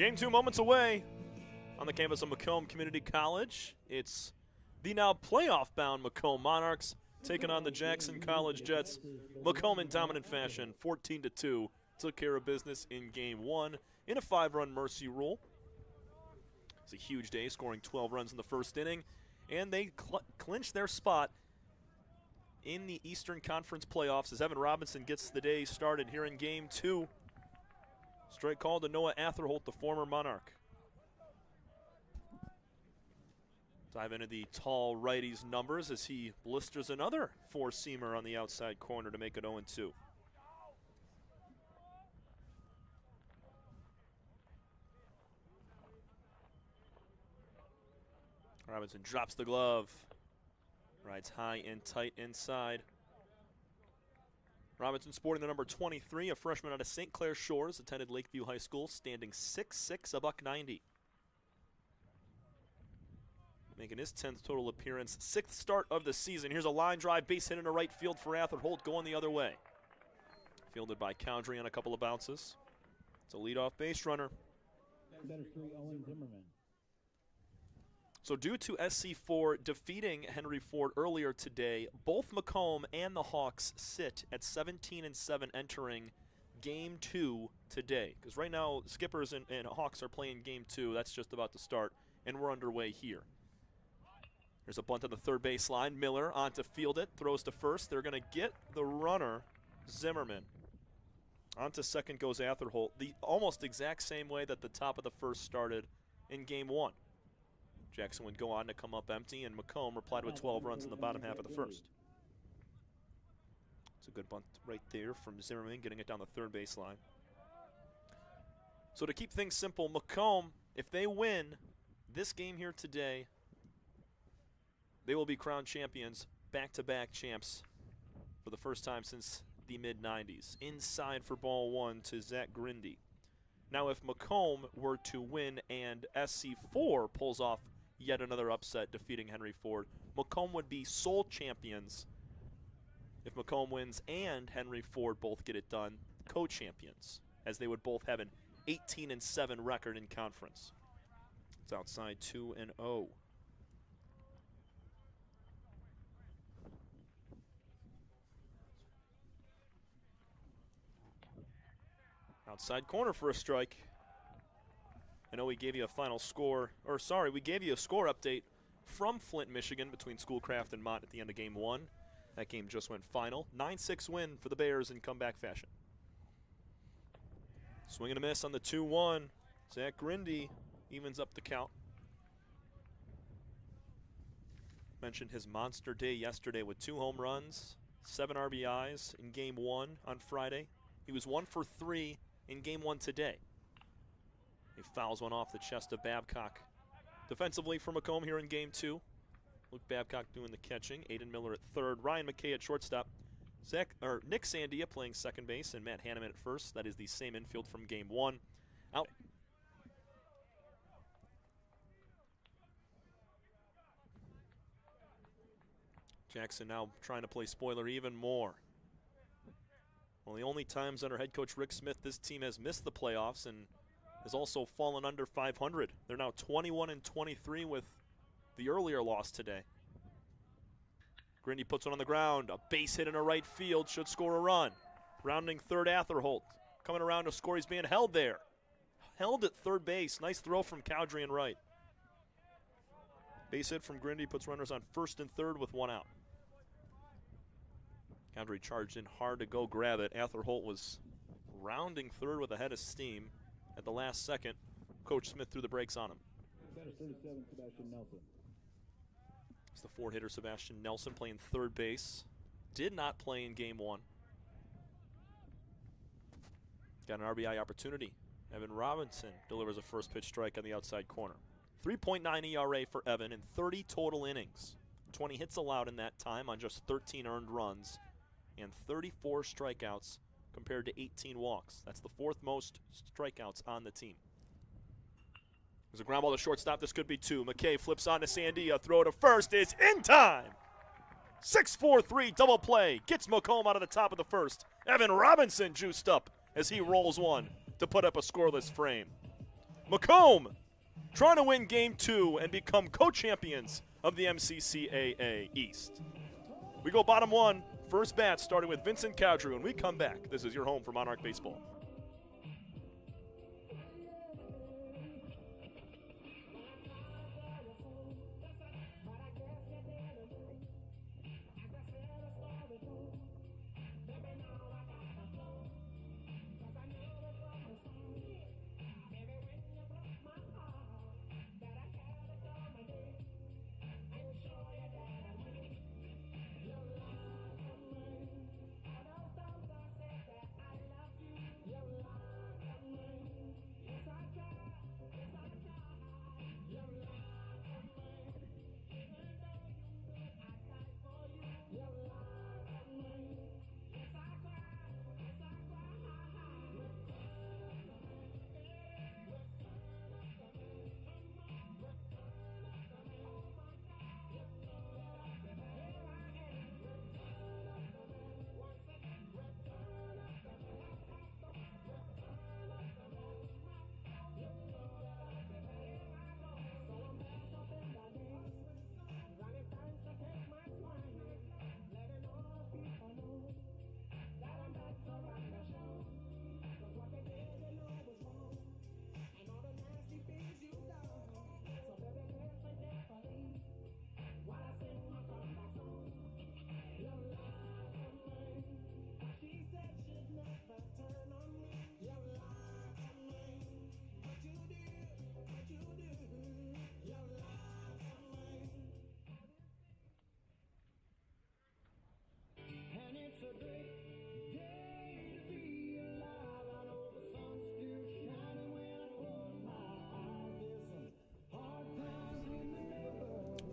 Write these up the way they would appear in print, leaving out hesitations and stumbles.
Game 2 moments away on the campus of Macomb Community College. It's the now playoff-bound Macomb Monarchs taking on the Jackson College Jets. Macomb in dominant fashion, 14-2, took care of business in Game 1 in a 5-run mercy rule. It's a huge day, scoring 12 runs in the first inning, and they clinched their spot in the Eastern Conference playoffs as Evan Robinson gets the day started here in Game 2. Strike call to Noah Atherholt, the former Monarch. Dive into the tall righty's numbers as he blisters another four-seamer on the outside corner to make it 0-2. Robinson drops the glove. Rides high and tight inside. Robinson sporting the number 23, a freshman out of St. Clair Shores, attended Lakeview High School, standing 6'6", $190. Making his 10th total appearance, 6th start of the season. Here's a line drive, base hit into right field for Atherholt, going the other way. Fielded by Cowdrey on a couple of bounces. It's a leadoff base runner. So due to SC4 defeating Henry Ford earlier today, both Macomb and the Hawks sit at 17-7 entering Game 2 today. Because right now, Skippers and Hawks are playing Game 2. That's just about to start, and we're underway here. There's a bunt on the third baseline. Miller on to field it, throws to first. They're going to get the runner, Zimmerman. On to second goes Atherholt, the almost exact same way that the top of the first started in Game 1. Jackson would go on to come up empty, and Macomb replied with 12 runs in the bottom half of the first. It's a good bunt right there from Zimmerman, getting it down the third baseline. So to keep things simple, Macomb, if they win this game here today, they will be crowned champions, back-to-back champs for the first time since the mid-90s. Inside for ball one to Zach Grindy. Now if Macomb were to win and SC4 pulls off yet another upset, defeating Henry Ford, Macomb would be sole champions. If Macomb wins and Henry Ford both get it done, co-champions, as they would both have an 18-7 record in conference. It's outside 2-0. Outside corner for a strike. I know we gave you a final score, or sorry, we gave you a score update from Flint, Michigan between Schoolcraft and Mott at the end of Game 1. That game just went final. 9-6 win for the Bears in comeback fashion. Swing and a miss on the 2-1. Zach Grindy evens up the count. Mentioned his monster day yesterday with 2 home runs, 7 RBIs in Game 1 on Friday. He was 1 for 3 in Game 1 today. He fouls one off the chest of Babcock. Defensively for Macomb here in Game 2. Luke Babcock doing the catching. Aiden Miller at third. Ryan McKay at shortstop. Nick Sandia playing second base and Matt Hanneman at first. That is the same infield from Game 1. Out. Jackson now trying to play spoiler even more. Well, the only times under head coach Rick Smith this team has missed the playoffs and has also fallen under 500. They're now 21-23 with the earlier loss today. Grindy puts one on the ground. A base hit in a right field should score a run. Rounding third, Atherholt. Coming around to score, he's being held there. Held at third base. Nice throw from Cowdrey and right. Base hit from Grindy puts runners on first and third with 1 out. Cowdrey charged in hard to go grab it. Atherholt was rounding third with a head of steam. At the last second, Coach Smith threw the brakes on him. It's the Ford hitter Sebastian Nelson playing third base. Did not play in Game 1. Got an RBI opportunity. Evan Robinson delivers a first pitch strike on the outside corner. 3.9 ERA for Evan in 30 total innings. 20 hits allowed in that time on just 13 earned runs and 34 strikeouts compared to 18 walks. That's the 4th most strikeouts on the team. There's a ground ball to shortstop. This could be 2. McKay flips on to Sandia. Throw to first is in time. 6-4-3 double play. Gets Macomb out of the top of the first. Evan Robinson juiced up as he rolls one to put up a scoreless frame. Macomb trying to win game 2 and become co-champions of the MCCAA East. We go bottom 1, first bat starting with Vincent Cowdrew, and we come back. This is your home for Monarch Baseball.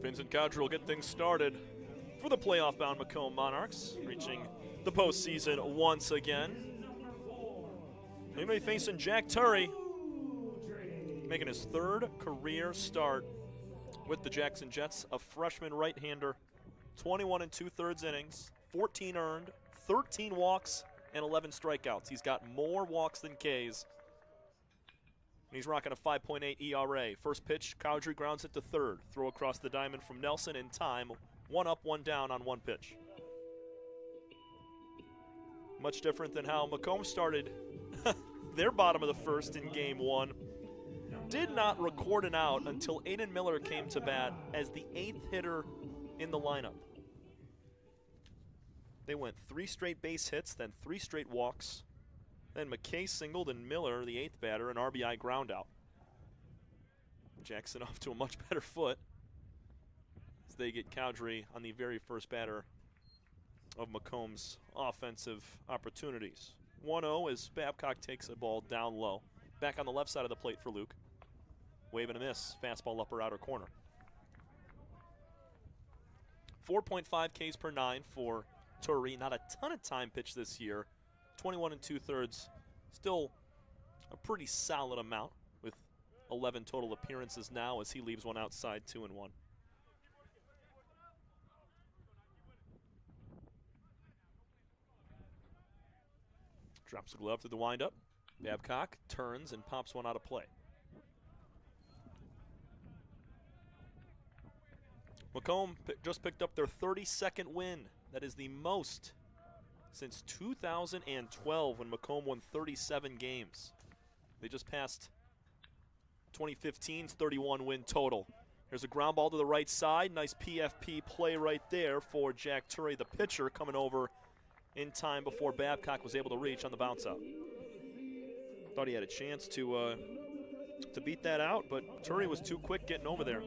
Vincent Cowdrew will get things started for the playoff-bound Macomb Monarchs, reaching the postseason once again. They may be facing Jack Turry, making his 3rd career start with the Jackson Jets, a freshman right-hander, 21 2/3 innings, 14 earned, 13 walks, and 11 strikeouts. He's got more walks than Ks. He's rocking a 5.8 ERA. First pitch, Cowdrew grounds it to third. Throw across the diamond from Nelson in time. 1 up, 1 down on 1 pitch. Much different than how Macomb started their bottom of the first in game 1. Did not record an out until Aiden Miller came to bat as the 8th hitter in the lineup. They went 3 straight base hits, then 3 straight walks. Then McKay singled and Miller, the 8th batter, an RBI ground out. Jackson off to a much better foot as they get Cowdrew on the very first batter of Macomb's offensive opportunities. 1-0 as Babcock takes a ball down low. Back on the left side of the plate for Luke. Wave and a miss. Fastball upper outer corner. 4.5 Ks per 9 for Turry. Not a ton of time pitched this year. 21 2/3, still a pretty solid amount with 11 total appearances now as he leaves one outside, 2-1. Drops the glove through the windup. Babcock turns and pops one out of play. Macomb just picked up their 32nd win. That is the most since 2012 when Macomb won 37 games. They just passed 2015's 31 win total. There's a ground ball to the right side. Nice PFP play right there for Jack Turry, the pitcher, coming over in time before Babcock was able to reach on the bounce out. Thought he had a chance to beat that out, but Turry was too quick getting over there.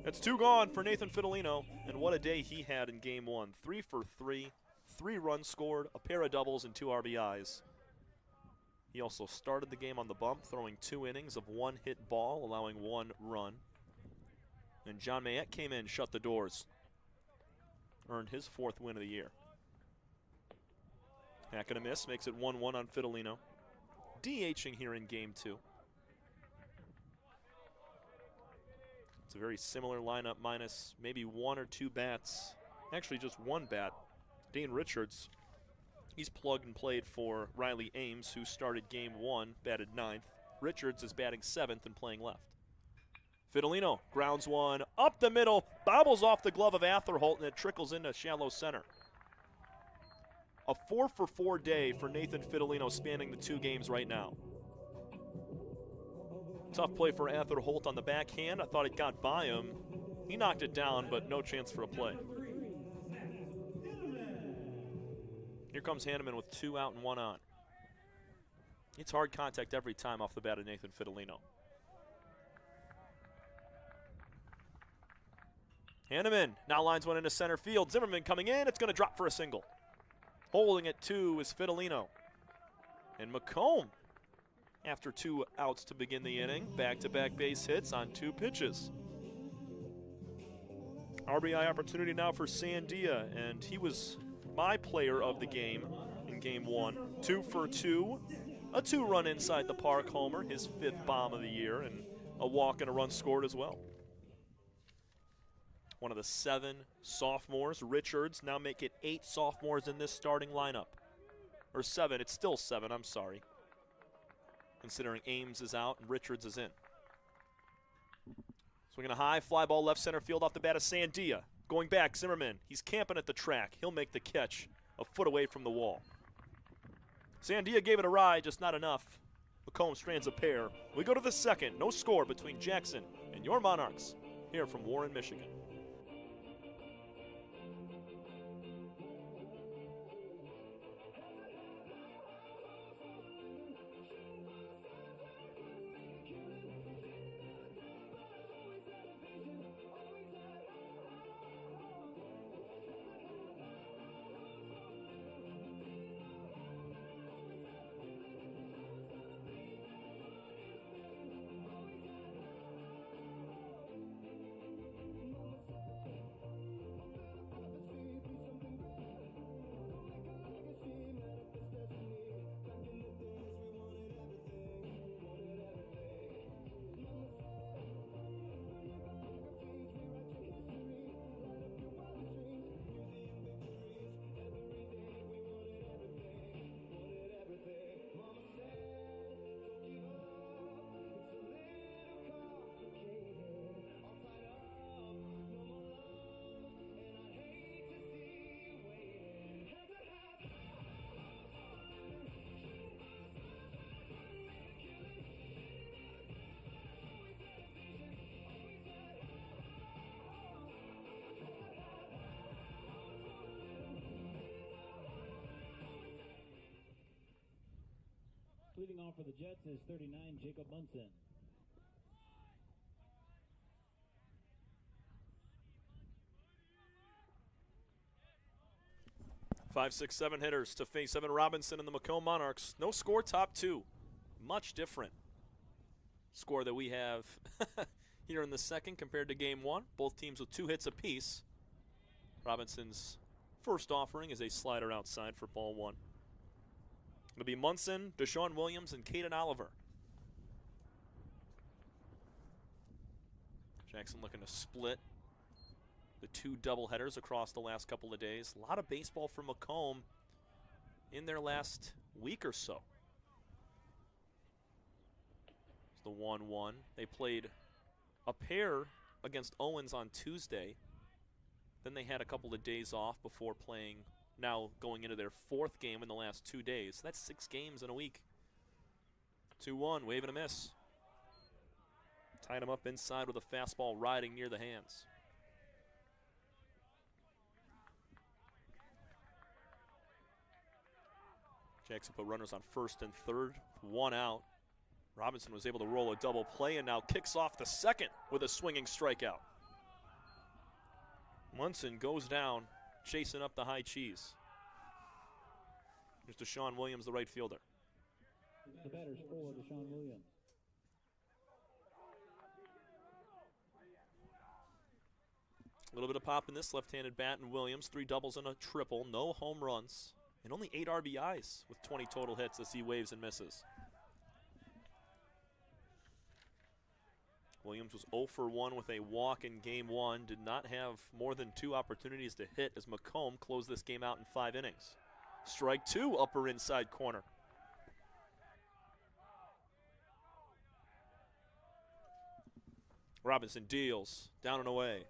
It's 2 gone for Nathan Fidelino, and what a day he had in game 1. 3 for 3, 3 runs scored, a pair of doubles, and 2 RBIs. He also started the game on the bump, throwing 2 innings of 1 hit ball, allowing 1 run. And John Mayette came in, shut the doors. Earned his 4th win of the year. Hack and a miss, makes it 1-1 on Fidelino. DHing here in game 2. It's a very similar lineup, minus maybe 1 or 2 bats. Actually, just 1 bat. Dane Richards He's plugged and played for Riley Ames, who started game 1, batted 9th. Richards is batting 7th and playing left. Fidelino grounds one up the middle, bobbles off the glove of Atherholt, and it trickles into shallow center. A 4-for-4 day for Nathan Fidelino, spanning the 2 games right now. Tough play for Atherholt on the backhand. I thought it got by him. He knocked it down, but no chance for a play. Here comes Hanneman with 2 out and 1 on. It's hard contact every time off the bat of Nathan Fidelino. Hanneman now lines one into center field. Zimmerman coming in. It's going to drop for a single. Holding at 2 is Fidelino. And Macomb, after 2 outs to begin the inning, back-to-back base hits on 2 pitches. RBI opportunity now for Sandia, and he was my player of the game in game 1. 2 for 2, a 2-run inside the park homer, his 5th bomb of the year, and a walk and a run scored as well. One of the 7 sophomores, Richards, now make it 8 sophomores in this starting lineup. Or 7, it's still 7, I'm sorry. Considering Ames is out and Richards is in. Swinging a high fly ball left center field off the bat of Sandia. Going back, Zimmerman, he's camping at the track. He'll make the catch a foot away from the wall. Sandia gave it a ride, just not enough. Macomb strands a pair. We go to the 2nd, no score between Jackson and your Monarchs here from Warren, Michigan. Leading off for the Jets is 39, Jacob Munson. 5, 6, 7 hitters to face Evan Robinson and the Macomb Monarchs. No score, top 2. Much different score that we have here in the 2nd compared to game 1. Both teams with 2 hits apiece. Robinson's first offering is a slider outside for ball 1. It'll be Munson, Deshaun Williams, and Caden Oliver. Jackson looking to split the 2 doubleheaders across the last couple of days. A lot of baseball for Macomb in their last week or so. It's the 1-1. They played a pair against Owens on Tuesday. Then they had a couple of days off before playing, now going into their 4th game in the last 2 days. That's 6 games in a week. 2-1, wave and a miss. Tied him up inside with a fastball riding near the hands. Jackson put runners on 1st and 3rd, 1 out. Robinson was able to roll a double play and now kicks off the 2nd with a swinging strikeout. Munson goes down, chasing up the high cheese. Here's Deshaun Williams, the right fielder. The batter's for Deshaun Williams. A little bit of pop in this left-handed bat, and Williams, 3 doubles and a triple, no home runs, and only 8 RBIs with 20 total hits as he waves and misses. Williams was 0 for 1 with a walk in game 1, did not have more than 2 opportunities to hit as Macomb closed this game out in 5 innings. Strike two, upper inside corner. Robinson deals, down and away.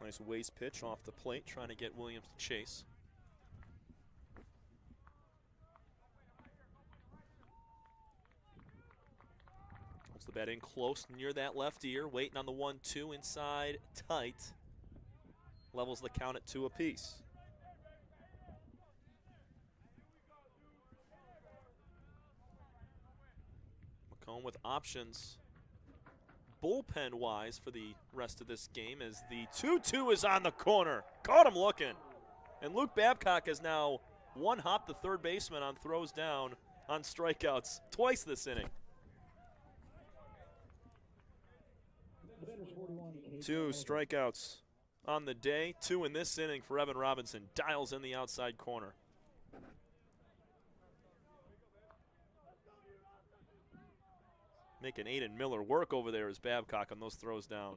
Nice waist pitch off the plate, trying to get Williams to chase. Puts the bat in close near that left ear, waiting on the 1-2 inside, tight. Levels the count at 2 apiece. Macomb with options bullpen-wise for the rest of this game as the 2-2 is on the corner. Caught him looking. And Luke Babcock has now one-hopped the third baseman on throws down on strikeouts twice this inning. 2 strikeouts on the day, 2 in this inning for Evan Robinson. Dials in the outside corner. Making Aiden Miller work over there as Babcock on those throws down.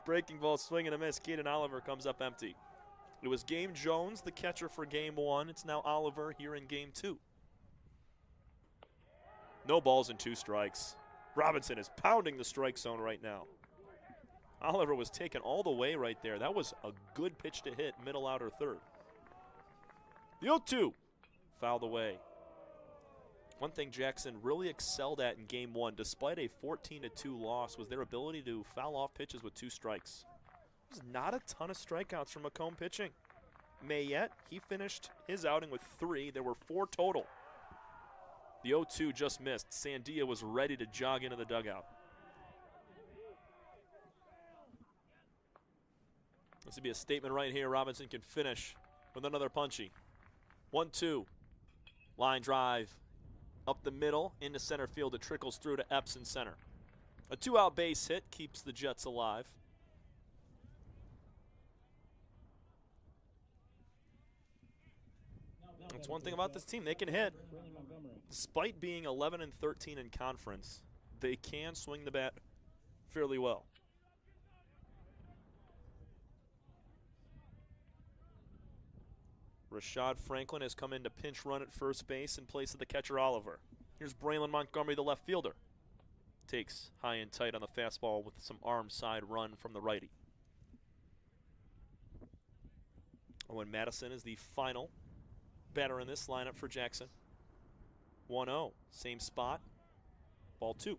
Breaking ball, swing and a miss. Keaton Oliver comes up empty. It was Game Jones, the catcher for Game 1. It's now Oliver here in Game 2. No balls and 2 strikes. Robinson is pounding the strike zone right now. Oliver was taken all the way right there. That was a good pitch to hit, middle outer third. The 0-2, fouled away. One thing Jackson really excelled at in Game 1, despite a 14-2 loss, was their ability to foul off pitches with 2 strikes. There's not a ton of strikeouts from Macomb pitching. Mayette, he finished his outing with 3. There were 4 total. The 0-2 just missed. Sandia was ready to jog into the dugout. This would be a statement right here. Robinson can finish with another punchy. 1-2. Line drive. Up the middle, into center field. It trickles through to Epps in center. A 2-out base hit keeps the Jets alive. That's one thing about this team. They can hit. Despite being 11-13 in conference, they can swing the bat fairly well. Rashad Franklin has come in to pinch run at first base in place of the catcher Oliver. Here's Braylon Montgomery, the left fielder. Takes high and tight on the fastball with some arm side run from the righty. Owen Madison is the final batter in this lineup for Jackson. 1-0, same spot, ball 2.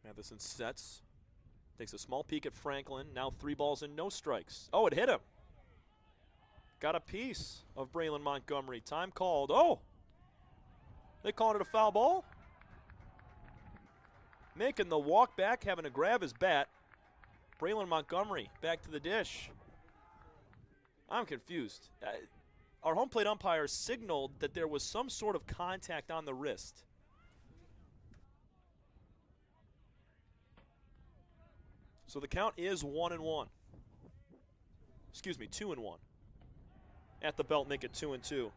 Madison sets, takes a small peek at Franklin, now 3 balls and no strikes. Oh, it hit him. Got a piece of Braylon Montgomery. Time called. Oh, they called it a foul ball. Making the walk back, having to grab his bat. Braylon Montgomery back to the dish. I'm confused. Our home plate umpire signaled that there was some sort of contact on the wrist. So the count is 1-1. Excuse me, 2-1. At the belt, make it 2-2.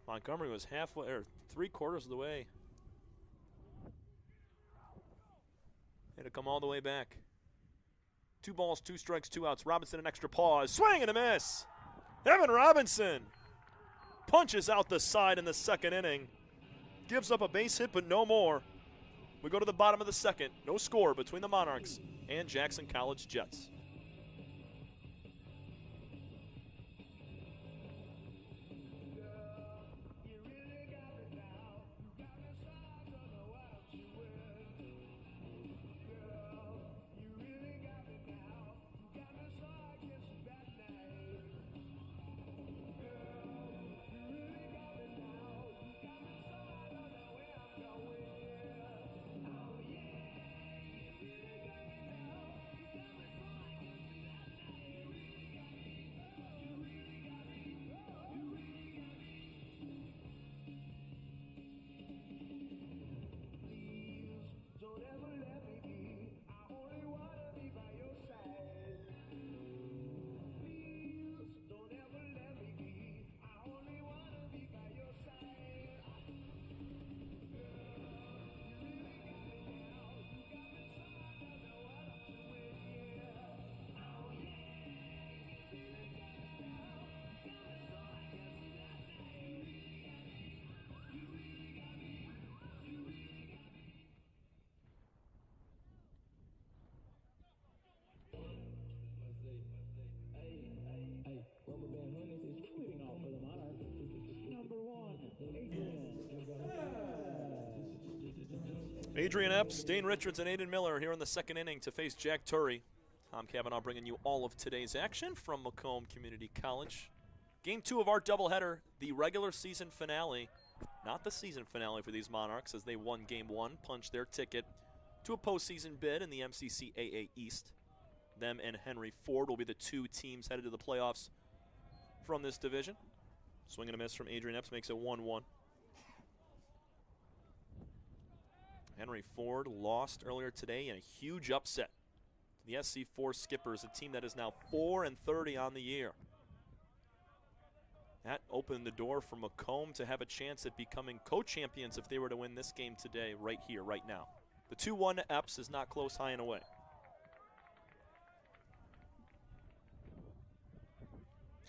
Montgomery was halfway or 3/4 of the way. Had to come all the way back. 2 balls, 2 strikes, 2 outs. Robinson an extra pause. Swing and a miss. Evan Robinson punches out the side in the second inning. Gives up a base hit, but no more. We go to the bottom of the second. No score between the Monarchs and Jackson College Jets. Adrian Epps, Dane Richards, and Aiden Miller here in the second inning to face Jack Turry. Tom Cavanaugh bringing you all of today's action from Macomb Community College. Game 2 of our doubleheader, the regular season finale. Not the season finale for these Monarchs, as they won Game 1, punched their ticket to a postseason bid in the MCCAA East. Them and Henry Ford will be the two teams headed to the playoffs from this division. Swing and a miss from Adrian Epps makes it 1-1. Henry Ford lost earlier today in a huge upset. The SC4 Skippers, a team that is now 4-30 on the year. That opened the door for Macomb to have a chance at becoming co-champions if they were to win this game today, right here, right now. The 2-1 to Epps is not close, high and away.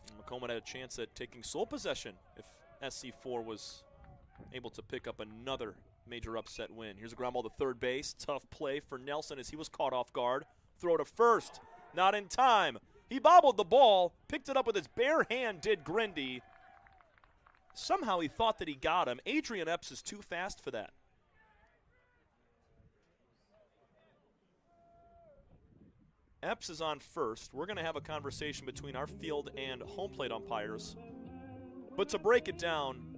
And Macomb had a chance at taking sole possession if SC4 was able to pick up another major upset win. Here's a ground ball to third base. Tough play for Nelson as he was caught off guard. Throw to first. Not in time. He bobbled the ball, picked it up with his bare hand, did Grindy. Somehow he thought that he got him. Adrian Epps is too fast for that. Epps is on first. We're going to have a conversation between our field and home plate umpires. But to break it down,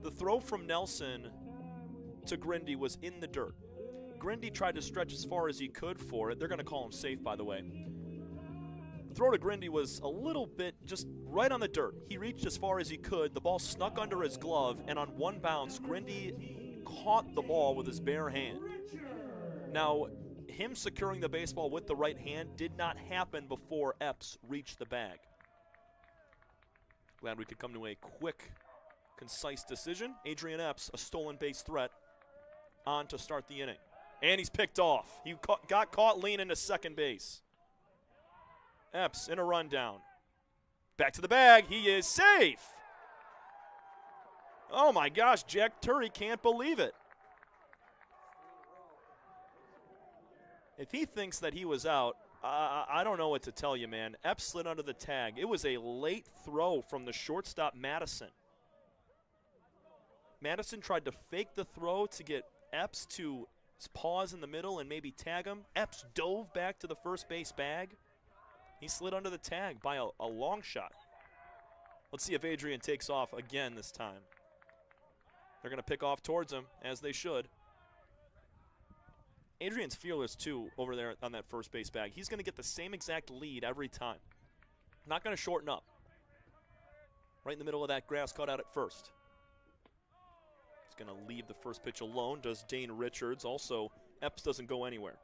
the throw from Nelson to Grindy was in the dirt. Grindy tried to stretch as far as he could for it. They're going to call him safe, by the way. The throw to Grindy was a little bit just right on the dirt. He reached as far as he could. The ball snuck under his glove, and on one bounce, Grindy caught the ball with his bare hand. Now, him securing the baseball with the right hand did not happen before Epps reached the bag. Glad we could come to a quick, concise decision. Adrian Epps, a stolen base threat, on to start the inning. And he's picked off. He got caught leaning to second base. Epps in a rundown. Back to the bag. He is safe. Oh my gosh, Jack Turry can't believe it. If he thinks that he was out, I don't know what to tell you, man. Epps slid under the tag. It was a late throw from the shortstop, Madison. Madison tried to fake the throw to get Epps to pause in the middle and maybe tag him. Epps dove back to the first base bag. He slid under the tag by a long shot. Let's see if Adrian takes off again this time. They're going to pick off towards him, as they should. Adrian's fearless, too, over there on that first base bag. He's going to get the same exact lead every time. Not going to shorten up. Right in the middle of that grass cut out at first. He's going to leave the first pitch alone, does Dane Richards. Also, Epps doesn't go anywhere.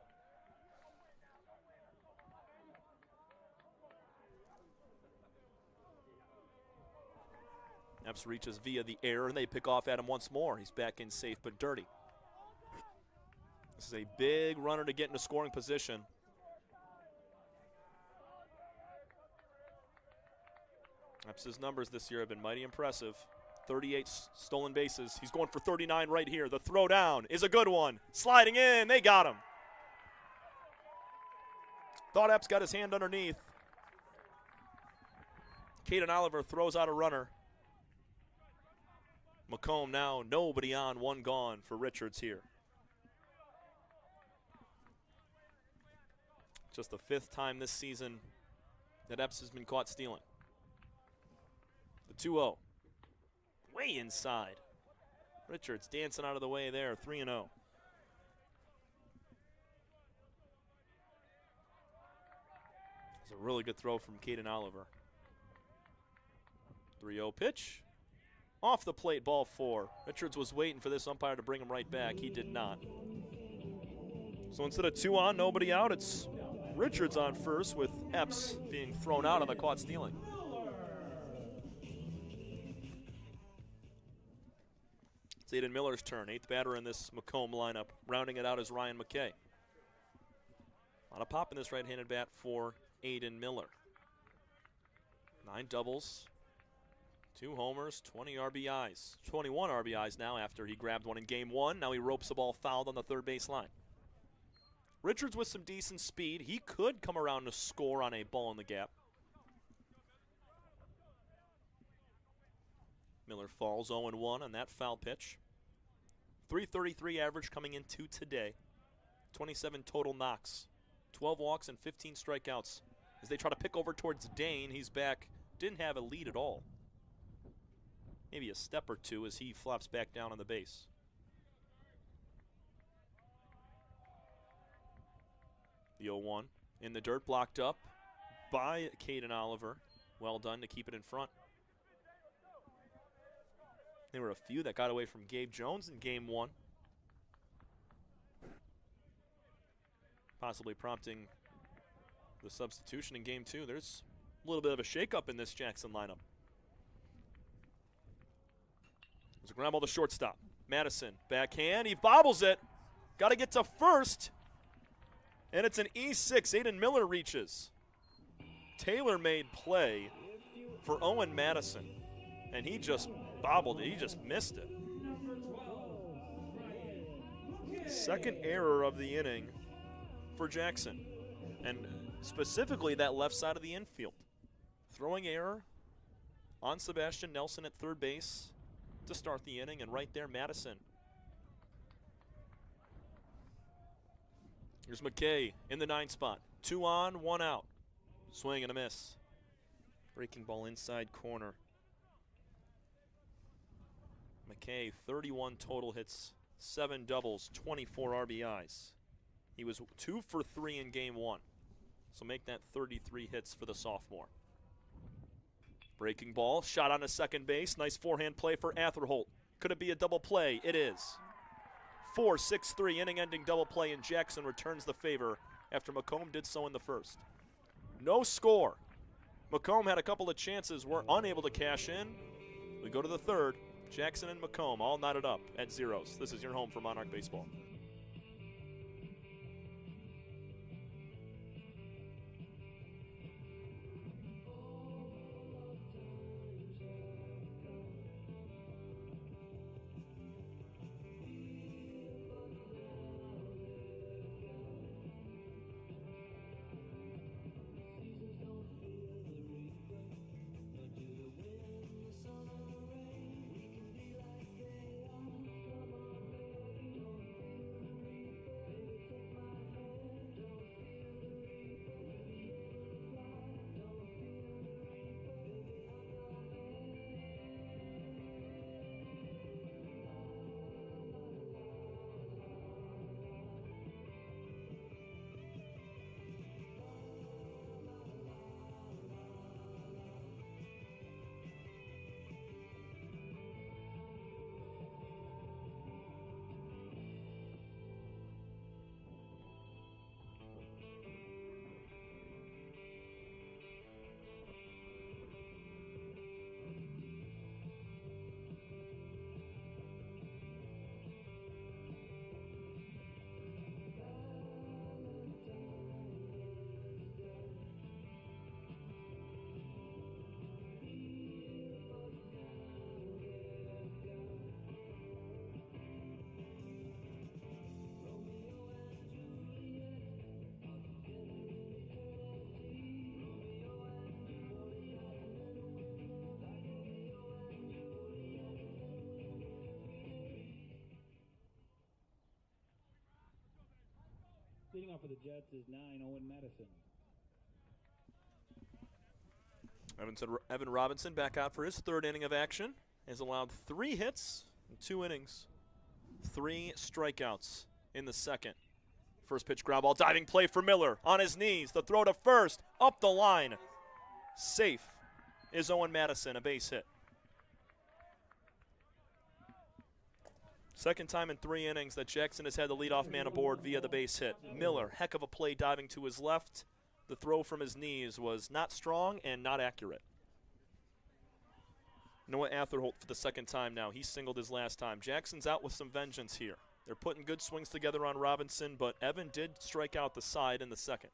Epps reaches via the air, and they pick off at him once more. He's back in safe but dirty. This is a big runner to get into scoring position. Epps' numbers this year have been mighty impressive. 38 stolen bases. He's going for 39 right here. The throw down is a good one. Sliding in, they got him. Thought Epps got his hand underneath. Caden Oliver throws out a runner. Macomb now nobody on, one gone for Richards here. Just the 5th time this season that Epps has been caught stealing. The 2-0. Way inside. Richards dancing out of the way there, 3-0. It's a really good throw from Caden Oliver. 3-0 pitch. Off the plate, ball 4. Richards was waiting for this umpire to bring him right back. He did not. So instead of 2 on, nobody out, it's Richards on first with Epps being thrown out on the caught stealing. It's Aiden Miller's turn, 8th batter in this Macomb lineup. Rounding it out is Ryan McKay. A lot of pop in this right-handed bat for Aiden Miller. 9 doubles, 2 homers, 20 RBIs. 21 RBIs now after he grabbed one in Game 1. Now he ropes the ball fouled on the third base line. Richards with some decent speed. He could come around to score on a ball in the gap. Miller falls 0-1 on that foul pitch. .333 average coming into today. 27 total knocks. 12 walks and 15 strikeouts. As they try to pick over towards Dane, he's back. Didn't have a lead at all. Maybe a step or two as he flops back down on the base. The 0-1 in the dirt, blocked up by Caden Oliver. Well done to keep it in front. There were a few that got away from Gabe Jones in game one, possibly prompting the substitution in game two. There's a little bit of a shakeup in this Jackson lineup. There's a ground ball to shortstop. Madison, backhand, he bobbles it. Got to get to first. And it's an E6. Aiden Miller reaches. Tailor-made play for Owen Madison. And he just bobbled it. He just missed it. Second error of the inning for Jackson. And specifically that left side of the infield. Throwing error on Sebastian Nelson at third base to start the inning. And right there, Madison. Here's McKay in the 9 spot. 2 on, 1 out. Swing and a miss. Breaking ball inside corner. McKay, 31 total hits, 7 doubles, 24 RBIs. He was 2 for 3 in game one. So make that 33 hits for the sophomore. Breaking ball, shot on a second base. Nice forehand play for Atherholt. Could it be a double play? It is. 4-6-3 inning-ending double play, and Jackson returns the favor after Macomb did so in the first. No score. Macomb had a couple of chances, were unable to cash in. We go to the third. Jackson and Macomb all knotted up at zeros. This is your home for Monarch Baseball. Leading off for the Jets is 9, Owen Madison. Evan Robinson back out for his third inning of action. Has allowed 3 hits in 2 innings. 3 strikeouts in the second. First pitch ground ball, diving play for Miller. On his knees, the throw to first, up the line. Safe is Owen Madison, a base hit. Second time in 3 innings that Jackson has had the leadoff man aboard via the base hit. Miller, heck of a play diving to his left. The throw from his knees was not strong and not accurate. Noah Atherholt for the second time now. He singled his last time. Jackson's out with some vengeance here. They're putting good swings together on Robinson, but Evan did strike out the side in the second.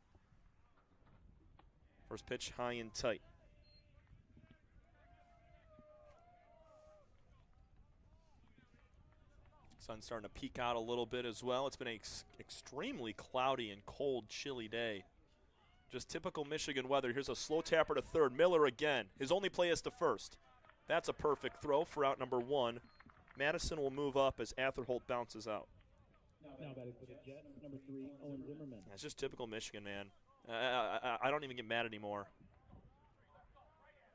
First pitch high and tight. Sun's starting to peek out a little bit as well. It's been an extremely cloudy and cold, chilly day. Just typical Michigan weather. Here's a slow tapper to third. Miller again. His only play is to first. That's a perfect throw for out number 1. Madison will move up as Atherholt bounces out. Now batting for the Jets, number 3, Owen Zimmerman. That's just typical Michigan, man. I don't even get mad anymore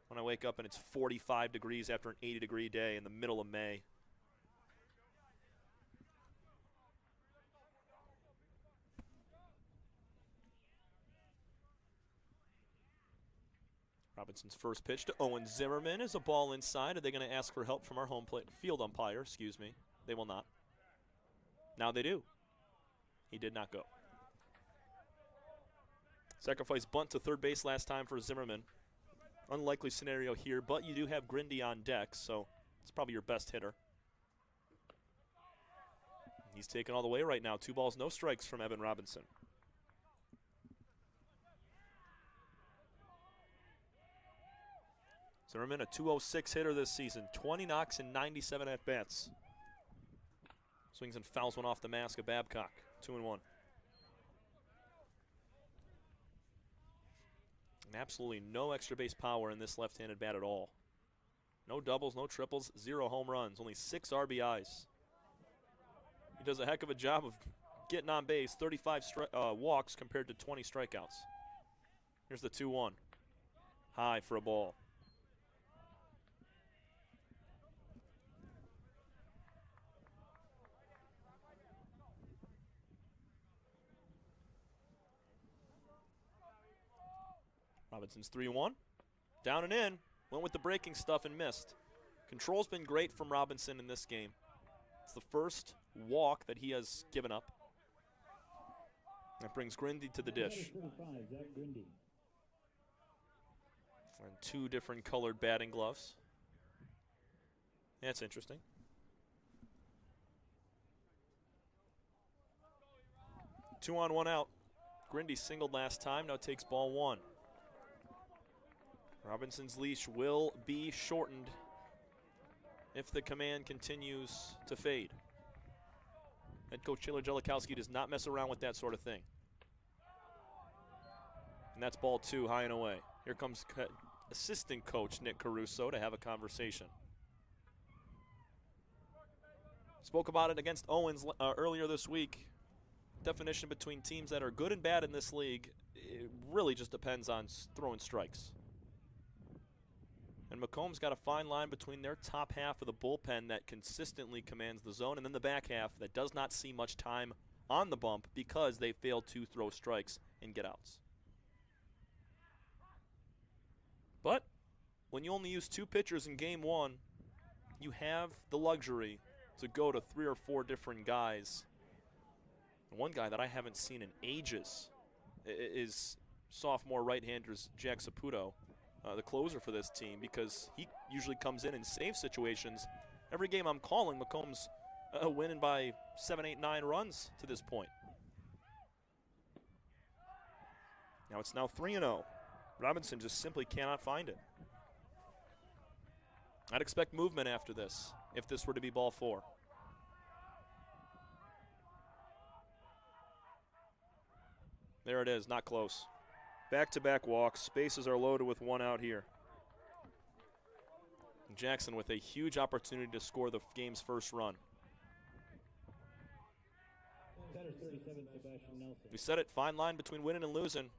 when I wake up and it's 45 degrees after an 80-degree day in the middle of May. Robinson's first pitch to Owen Zimmerman is a ball inside. Are they going to ask for help from our home plate field umpire? Excuse me. They will not. Now they do. He did not go. Sacrifice bunt to third base last time for Zimmerman. Unlikely scenario here, but you do have Grindy on deck, so it's probably your best hitter. He's taken all the way right now. 2 balls, no strikes from Evan Robinson. Zimmerman, a .206 hitter this season. 20 knocks and 97 at-bats. Swings and fouls one off the mask of Babcock. 2-1. And absolutely no extra base power in this left-handed bat at all. No doubles, no triples, 0 home runs, only 6 RBIs. He does a heck of a job of getting on base, 35 walks compared to 20 strikeouts. Here's the 2-1. High for a ball. Robinson's 3-1. Down and in. Went with the breaking stuff and missed. Control's been great from Robinson in this game. It's the first walk that he has given up. That brings Grindy to the dish. And 2 different colored batting gloves. That's interesting. Two on, 1 out. Grindy singled last time, now takes ball 1. Robinson's leash will be shortened if the command continues to fade. Head coach Taylor Jellikowski does not mess around with that sort of thing. And that's ball 2, high and away. Here comes assistant coach Nick Caruso to have a conversation. Spoke about it against Owens earlier this week. Definition between teams that are good and bad in this league, it really just depends on throwing strikes. And Macomb's got a fine line between their top half of the bullpen that consistently commands the zone and then the back half that does not see much time on the bump because they fail to throw strikes and get outs. But when you only use 2 pitchers in game 1, you have the luxury to go to 3 or 4 different guys. And one guy that I haven't seen in ages is sophomore right-handers Jack Saputo. The closer for this team, because he usually comes in save situations. Every game I'm calling, Macomb's winning by 7, 8, 9 runs to this point. Now it's now 3-0. Robinson just simply cannot find it. I'd expect movement after this, if this were to be ball 4. There it is, not close. Back-to-back walks. Bases are loaded with 1 out here. Jackson with a huge opportunity to score the game's first run. We said it, fine line between winning and losing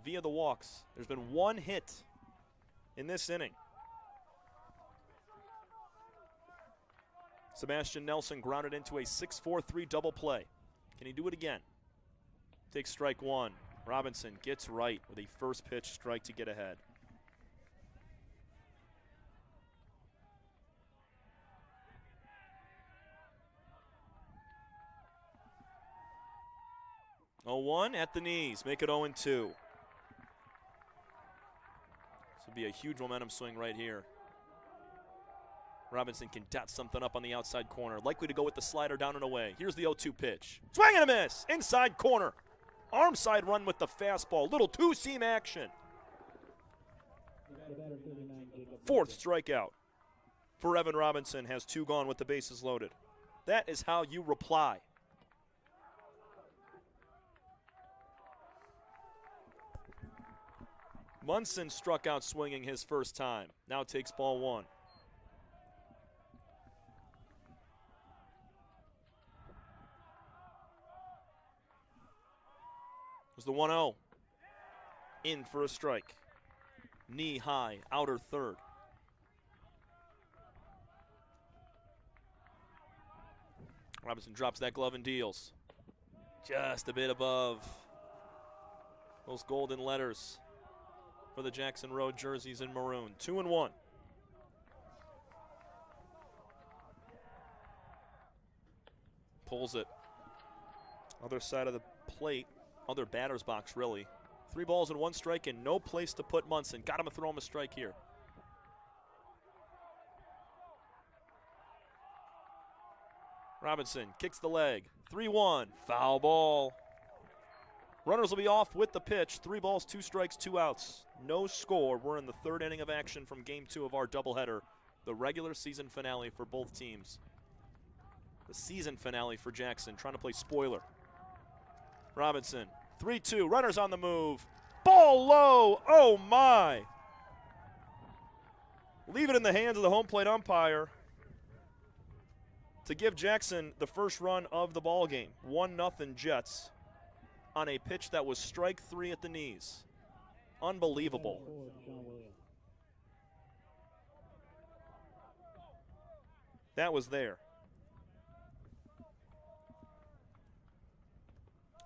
via the walks. There's been 1 hit in this inning. Sebastian Nelson grounded into a 6-4-3 double play. Can he do it again? Takes strike 1. Robinson gets right with a first pitch strike to get ahead. Oh, 1 at the knees, make it 0-2. This would be a huge momentum swing right here. Robinson can dot something up on the outside corner, likely to go with the slider down and away. Here's the 0-2 pitch. Swing and a miss, inside corner. Arm side run with the fastball. Little 2-seam action. 4th strikeout for Evan Robinson. Has 2 gone with the bases loaded. That is how you reply. Munson struck out swinging his first time. Now takes ball 1. Here's the 1-0. In for a strike. Knee high, outer third. Robinson drops that glove and deals. Just a bit above those golden letters for the Jackson Road jerseys in maroon. 2-1. Pulls it. Other side of the plate, other batter's box, really. 3 balls and 1 strike and no place to put Munson. Got him to throw him a strike here. Robinson kicks the leg. 3-1. Foul ball. Runners will be off with the pitch. 3 balls, 2 strikes, 2 outs. No score. We're in the 3rd inning of action from Game 2 of our doubleheader. The regular season finale for both teams. The season finale for Jackson, trying to play spoiler. Robinson, 3-2, runners on the move. Ball low, oh my. Leave it in the hands of the home plate umpire to give Jackson the first run of the ball game. 1-0 Jets on a pitch that was strike 3 at the knees. Unbelievable. That was there.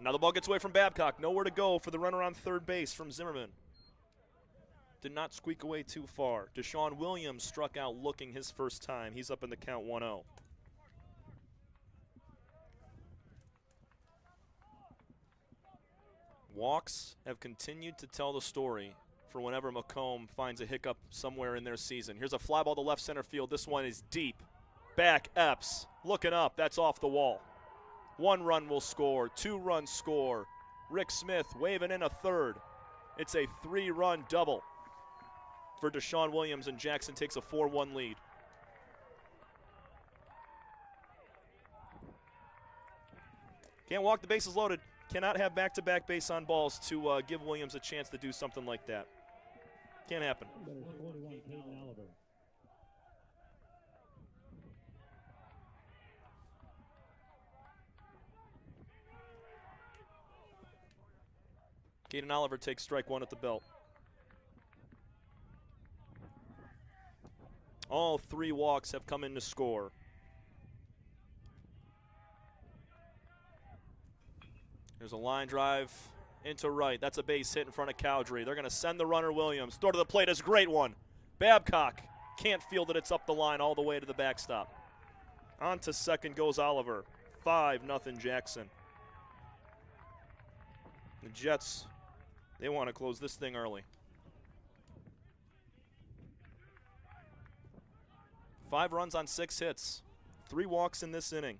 Now the ball gets away from Babcock. Nowhere to go for the runner on third base from Zimmerman. Did not squeak away too far. Deshaun Williams struck out looking his first time. He's up in the count 1-0. Walks have continued to tell the story for whenever Macomb finds a hiccup somewhere in their season. Here's a fly ball to left center field. This one is deep. Back Epps. Looking up. That's off the wall. 1 run will score. 2 runs score. Rick Smith waving in a third. It's a 3-run double for Deshaun Williams, and Jackson takes a 4-1 lead. Can't walk, the bases loaded. Cannot have back-to-back base on balls to give Williams a chance to do something like that. Can't happen. Caden Oliver takes strike 1 at the belt. All 3 walks have come in to score. There's a line drive into right. That's a base hit in front of Cowdrey. They're going to send the runner Williams. Throw to the plate is a great one. Babcock can't field it. It's up the line all the way to the backstop. On to second goes Oliver. 5-0 Jackson. The Jets, they want to close this thing early. 5 runs on 6 hits. 3 walks in this inning.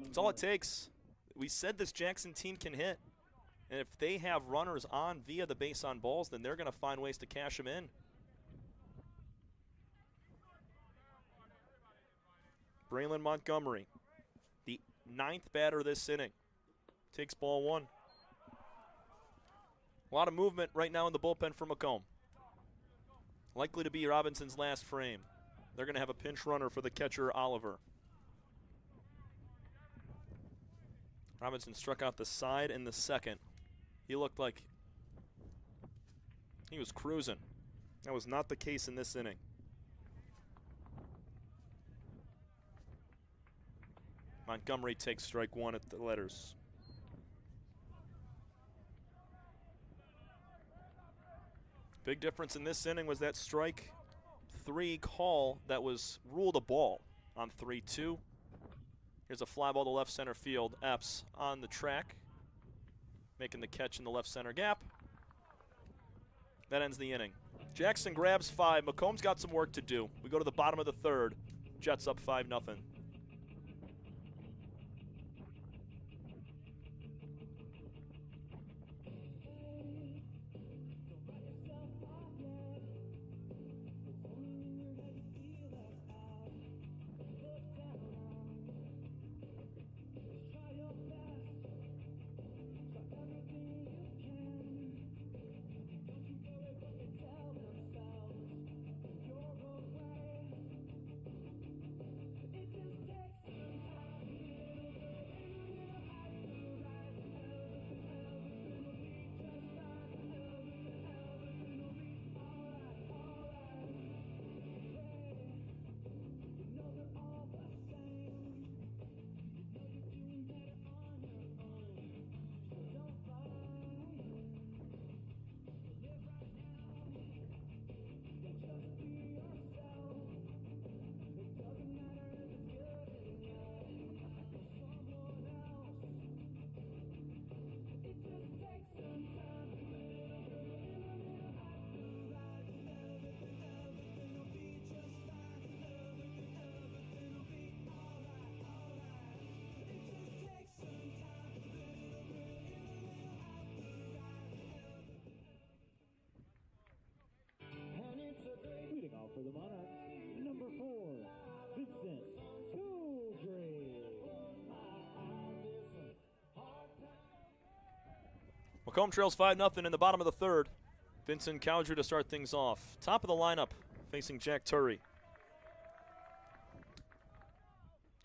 That's all it takes. We said this Jackson team can hit. And if they have runners on via the base on balls, then they're going to find ways to cash them in. Braylon Montgomery, the 9th batter this inning, takes ball 1. A lot of movement right now in the bullpen for Macomb. Likely to be Robinson's last frame. They're going to have a pinch runner for the catcher, Oliver. Robinson struck out the side in the second. He looked like he was cruising. That was not the case in this inning. Montgomery takes strike 1 at the letters. Big difference in this inning was that strike 3 call that was ruled a ball on 3-2. Here's a fly ball to left center field. Epps on the track, making the catch in the left center gap. That ends the inning. Jackson grabs 5. Macomb's got some work to do. We go to the bottom of the 3rd. Jets up 5-0. Macomb trails 5-0 in the bottom of the third. Vincent Cowdrey to start things off. Top of the lineup, facing Jack Turry.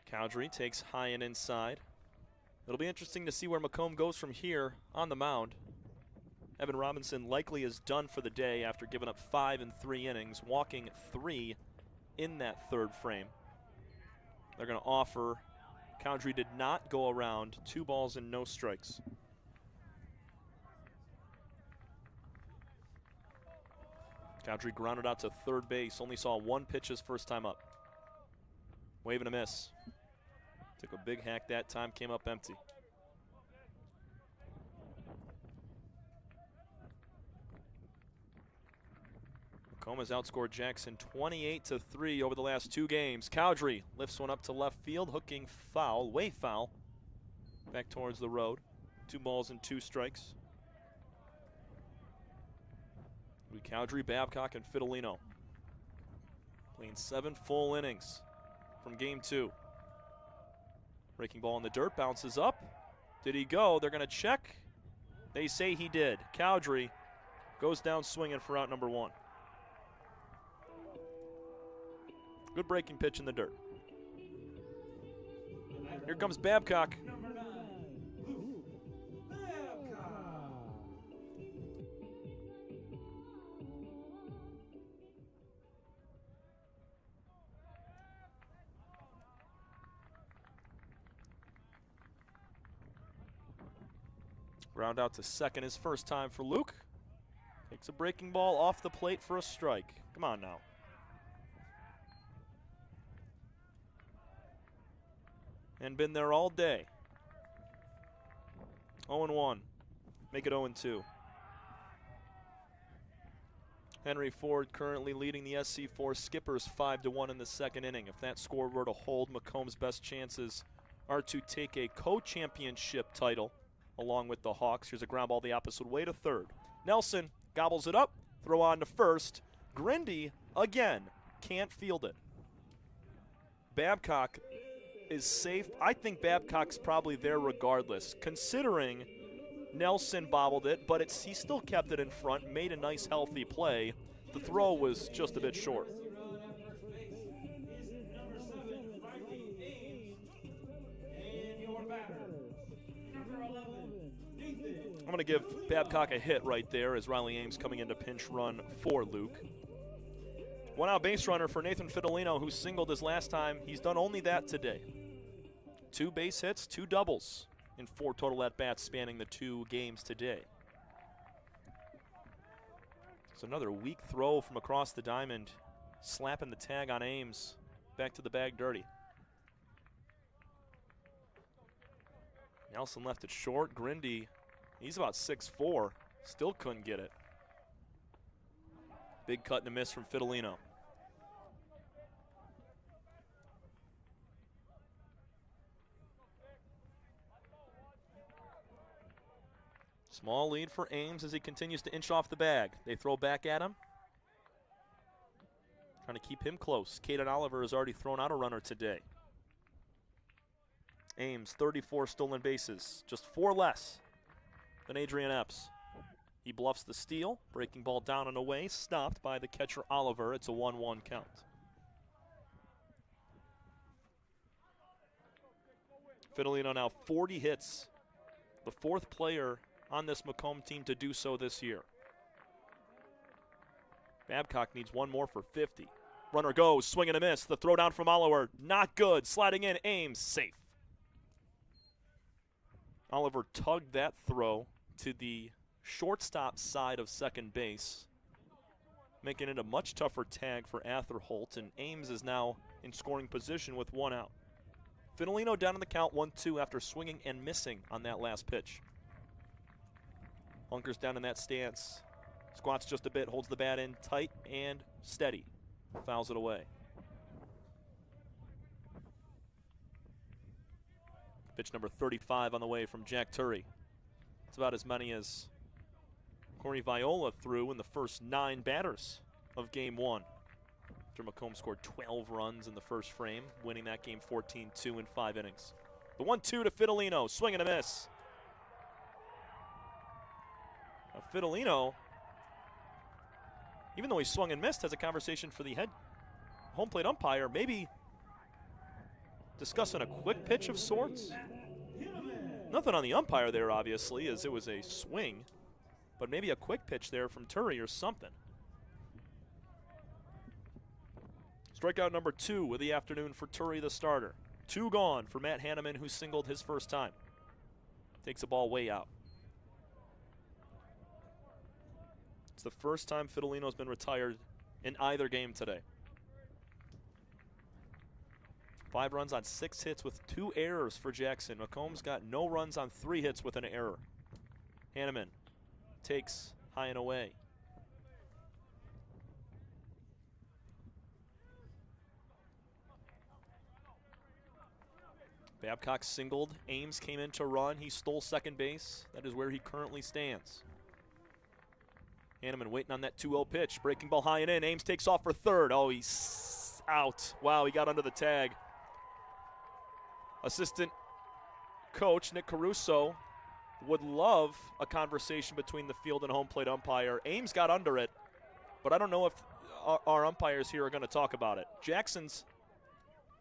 Cowdrey takes high and inside. It'll be interesting to see where Macomb goes from here on the mound. Evan Robinson likely is done for the day after giving up 5 in 3 innings, walking 3 in that third frame. They're going to offer. Cowdrey did not go around. 2 balls and no strikes. Cowdrey grounded out to third base. Only saw 1 pitch his first time up. Wave and a miss. Took a big hack that time, came up empty. Macomb has outscored Jackson 28-3 over the last 2 games. Cowdrey lifts one up to left field, hooking foul, way foul, back towards the road. 2 balls and 2 strikes. Cowdrey, Babcock, and Fidelino playing 7 full innings from game 2. Breaking ball in the dirt, bounces up. Did he go? They're going to check. They say he did. Cowdrey goes down swinging for out number 1. Good breaking pitch in the dirt. Here comes Babcock. Ground out to second, his first time for Luke. Takes a breaking ball off the plate for a strike. Come on now. And been there all day. 0-1. Make it 0-2. Henry Ford currently leading the SC4 Skippers 5-1 in the second inning. If that score were to hold, Macomb's best chances are to take a co-championship title along with the Hawks. Here's a ground ball the opposite way to third. Nelson gobbles it up, throw on to first. Grindy, again, can't field it. Babcock is safe. I think Babcock's probably there regardless, considering Nelson bobbled it, but he still kept it in front, made a nice healthy play. The throw was just a bit short. I'm going to give Babcock a hit right there as Riley Ames coming into pinch run for Luke. 1 out base runner for Nathan Fidelino, who singled his last time. He's done only that today. 2 base hits, 2 doubles in 4 total at-bats spanning the 2 games today. It's another weak throw from across the diamond, slapping the tag on Ames. Back to the bag dirty. Nelson left it short. Grindy, he's about 6'4", still couldn't get it. Big cut and a miss from Fidelino. Small lead for Ames as he continues to inch off the bag. They throw back at him. Trying to keep him close. Caden Oliver has already thrown out a runner today. Ames, 34 stolen bases, just 4 less than Adrian Epps. He bluffs the steal, breaking ball down and away, stopped by the catcher Oliver. It's a 1-1 count. Fidelino now 40 hits, the 4th player on this Macomb team to do so this year. Babcock needs 1 more for 50. Runner goes, swing and a miss. The throw down from Oliver, not good. Sliding in, Ames, safe. Oliver tugged that throw to the shortstop side of second base, making it a much tougher tag for Atherholt, and Ames is now in scoring position with 1 out. Fidelino down in the count 1-2 after swinging and missing on that last pitch. Hunkers down in that stance, squats just a bit, holds the bat in tight and steady, fouls it away. Pitch number 35 on the way from Jack Turry. It's about as many as Corey Viola threw in the first 9 batters of game 1. After Macomb scored 12 runs in the first frame, winning that game 14-2 in 5 innings. The 1-2 to Fidelino, swing and a miss. Fidelino, even though he swung and missed, has a conversation for the head home plate umpire, maybe discussing a quick pitch of sorts. Nothing on the umpire there, obviously, as it was a swing, but maybe a quick pitch there from Turry or something. Strikeout number 2 of the afternoon for Turry, the starter. 2 gone for Matt Hanneman, who singled his first time. Takes the ball way out. It's the first time Fidelino's been retired in either game today. 5 runs on 6 hits with 2 errors for Jackson. Macomb's got no runs on 3 hits with an error. Hanneman takes high and away. Babcock singled. Ames came in to run. He stole second base. That is where he currently stands. Hanneman waiting on that 2-0 pitch. Breaking ball high and in. Ames takes off for third. Oh, he's out. Wow, he got under the tag. Assistant coach Nick Caruso would love a conversation between the field and home plate umpire. Ames got under it, but I don't know if our umpires here are going to talk about it. Jackson's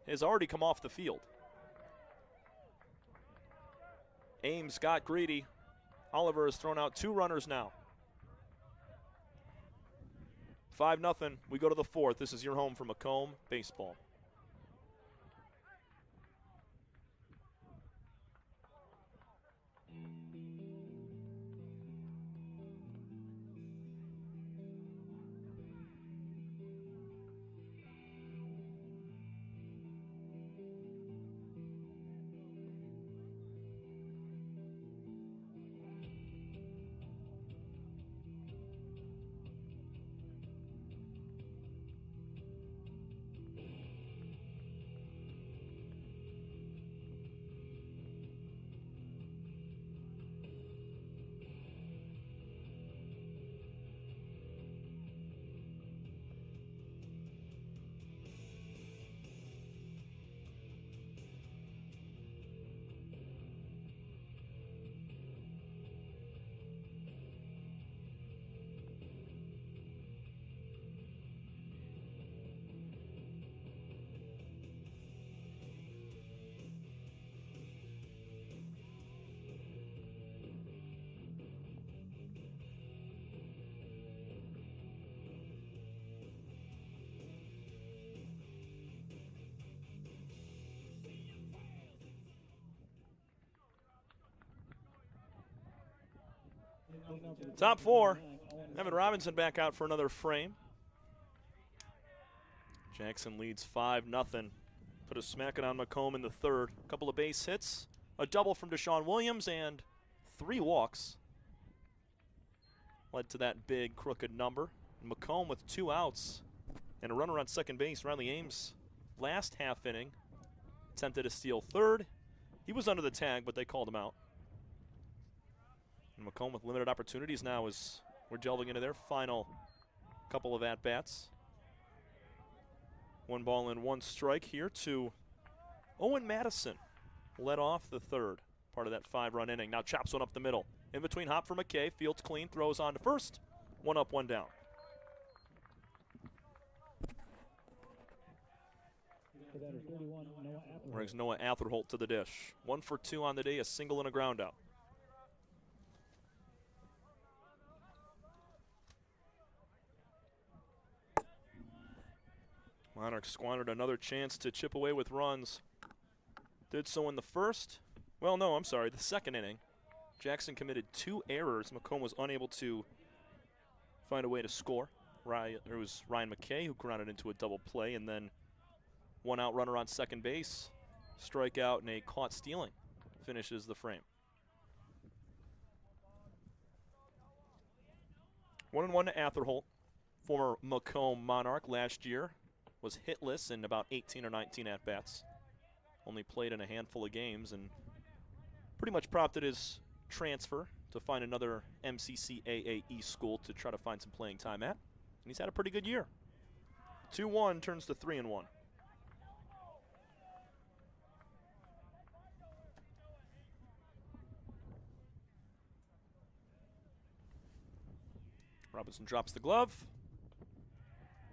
has already come off the field. Ames got greedy. Oliver has thrown out 2 runners now. 5-0. We go to the 4th. This is your home for Macomb baseball. Top 4, Evan Robinson back out for another frame. Jackson leads 5-0. Put a smacking on Macomb in the 3rd. A couple of base hits, a double from Deshaun Williams, and 3 walks. Led to that big crooked number. Macomb with 2 outs and a runner on second base. Riley Ames, last half inning, attempted to steal 3rd. He was under the tag, but they called him out. And Macomb with limited opportunities now as we're delving into their final couple of at-bats. 1 ball and 1 strike here to Owen Madison. Led off the 3rd, part of that 5-run inning. Now chops one up the middle. In between hop for McKay. Fields clean, throws on to first. 1 up, 1 down. Brings Noah Atherholt to the dish. 1 for 2 on the day, a single and a ground out. Monarchs squandered another chance to chip away with runs. Did so in the 1st. Well, no, I'm sorry, the 2nd inning. Jackson committed 2 errors. Macomb was unable to find a way to score. It was Ryan McKay who grounded into a double play, and then 1 out runner on second base. Strikeout and a caught stealing finishes the frame. 1-1 to Atherholt, former Macomb Monarch last year. Was hitless in about 18 or 19 at-bats. Only played in a handful of games and pretty much prompted his transfer to find another MCCAAE school to try to find some playing time at. And he's had a pretty good year. 2-1 turns to 3-1. Robinson drops the glove.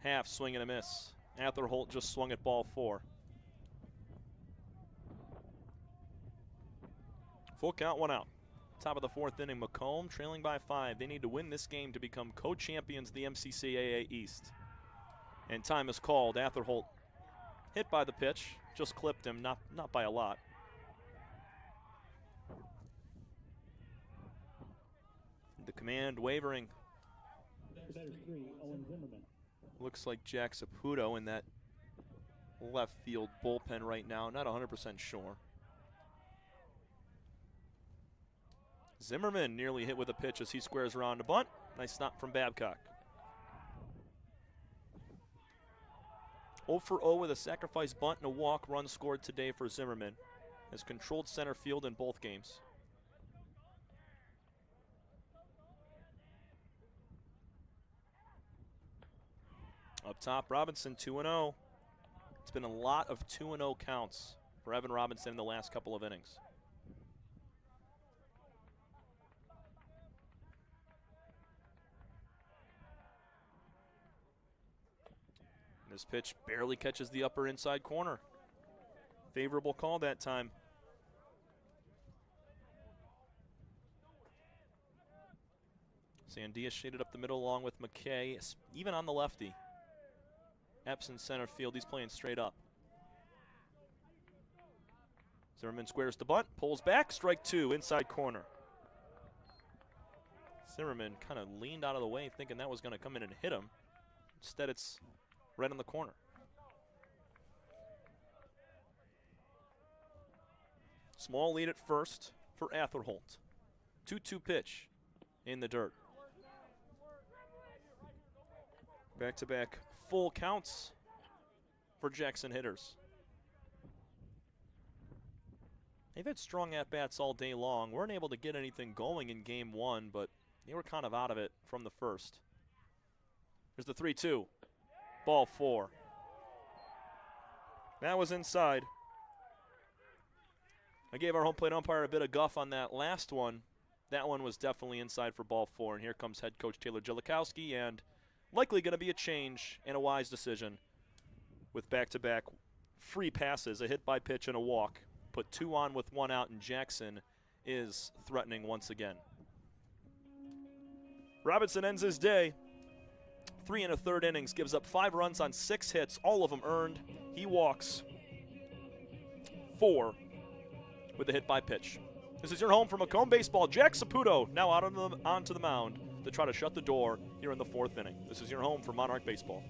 Half swing and a miss. Atherholt just swung at ball 4. Full count, 1 out. Top of the 4th inning, Macomb trailing by 5. They need to win this game to become co-champions of the MCCAA East. And time is called. Atherholt hit by the pitch, just clipped him, not by a lot. The command wavering. Looks like Jack Saputo in that left field bullpen right now. Not 100% sure. Zimmerman nearly hit with a pitch as he squares around to bunt. Nice stop from Babcock. 0 for 0 with a sacrifice bunt and a walk run scored today for Zimmerman. Has controlled center field in both games. Up top, Robinson 2-0. It's been a lot of 2-0 counts for Evan Robinson in the last couple of innings. This pitch barely catches the upper inside corner. Favorable call that time. Sandia shaded up the middle along with McKay, even on the lefty. Epps in center field, he's playing straight up. Zimmerman squares the bunt, pulls back, strike 2, inside corner. Zimmerman kind of leaned out of the way thinking that was going to come in and hit him. Instead, it's right in the corner. Small lead at first for Atherholt. 2-2 pitch in the dirt. Back-to-back full counts for Jackson hitters. They've had strong at-bats all day long. Weren't able to get anything going in game 1, but they were kind of out of it from the first. Here's the 3-2. Ball 4. That was inside. I gave our home plate umpire a bit of guff on that last one. That one was definitely inside for ball 4. And here comes head coach Taylor Jellikowski, and likely going to be a change and a wise decision with back-to-back free passes, a hit by pitch and a walk. Put 2 on with 1 out, and Jackson is threatening once again. Robinson ends his day. 3 1/3 innings, gives up 5 runs on 6 hits, all of them earned. He walks 4 with a hit by pitch. This is your home for Macomb baseball. Jack Saputo now out onto the mound to try to shut the door here in the 4th inning. This is your home for Monarch baseball.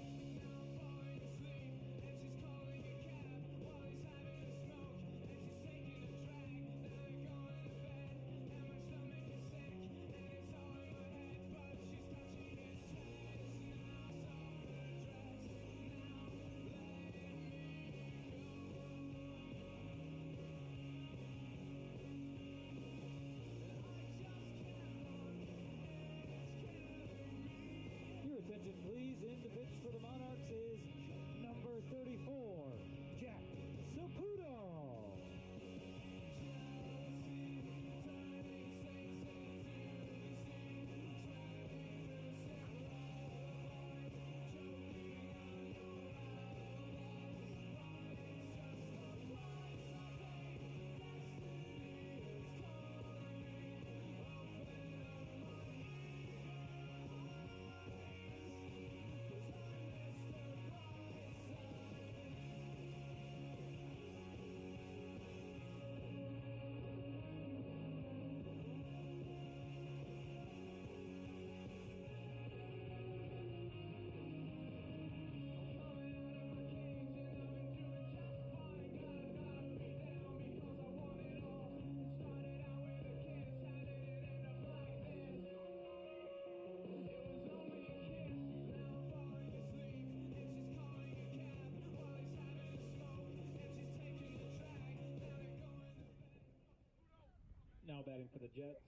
Now batting for the Jets,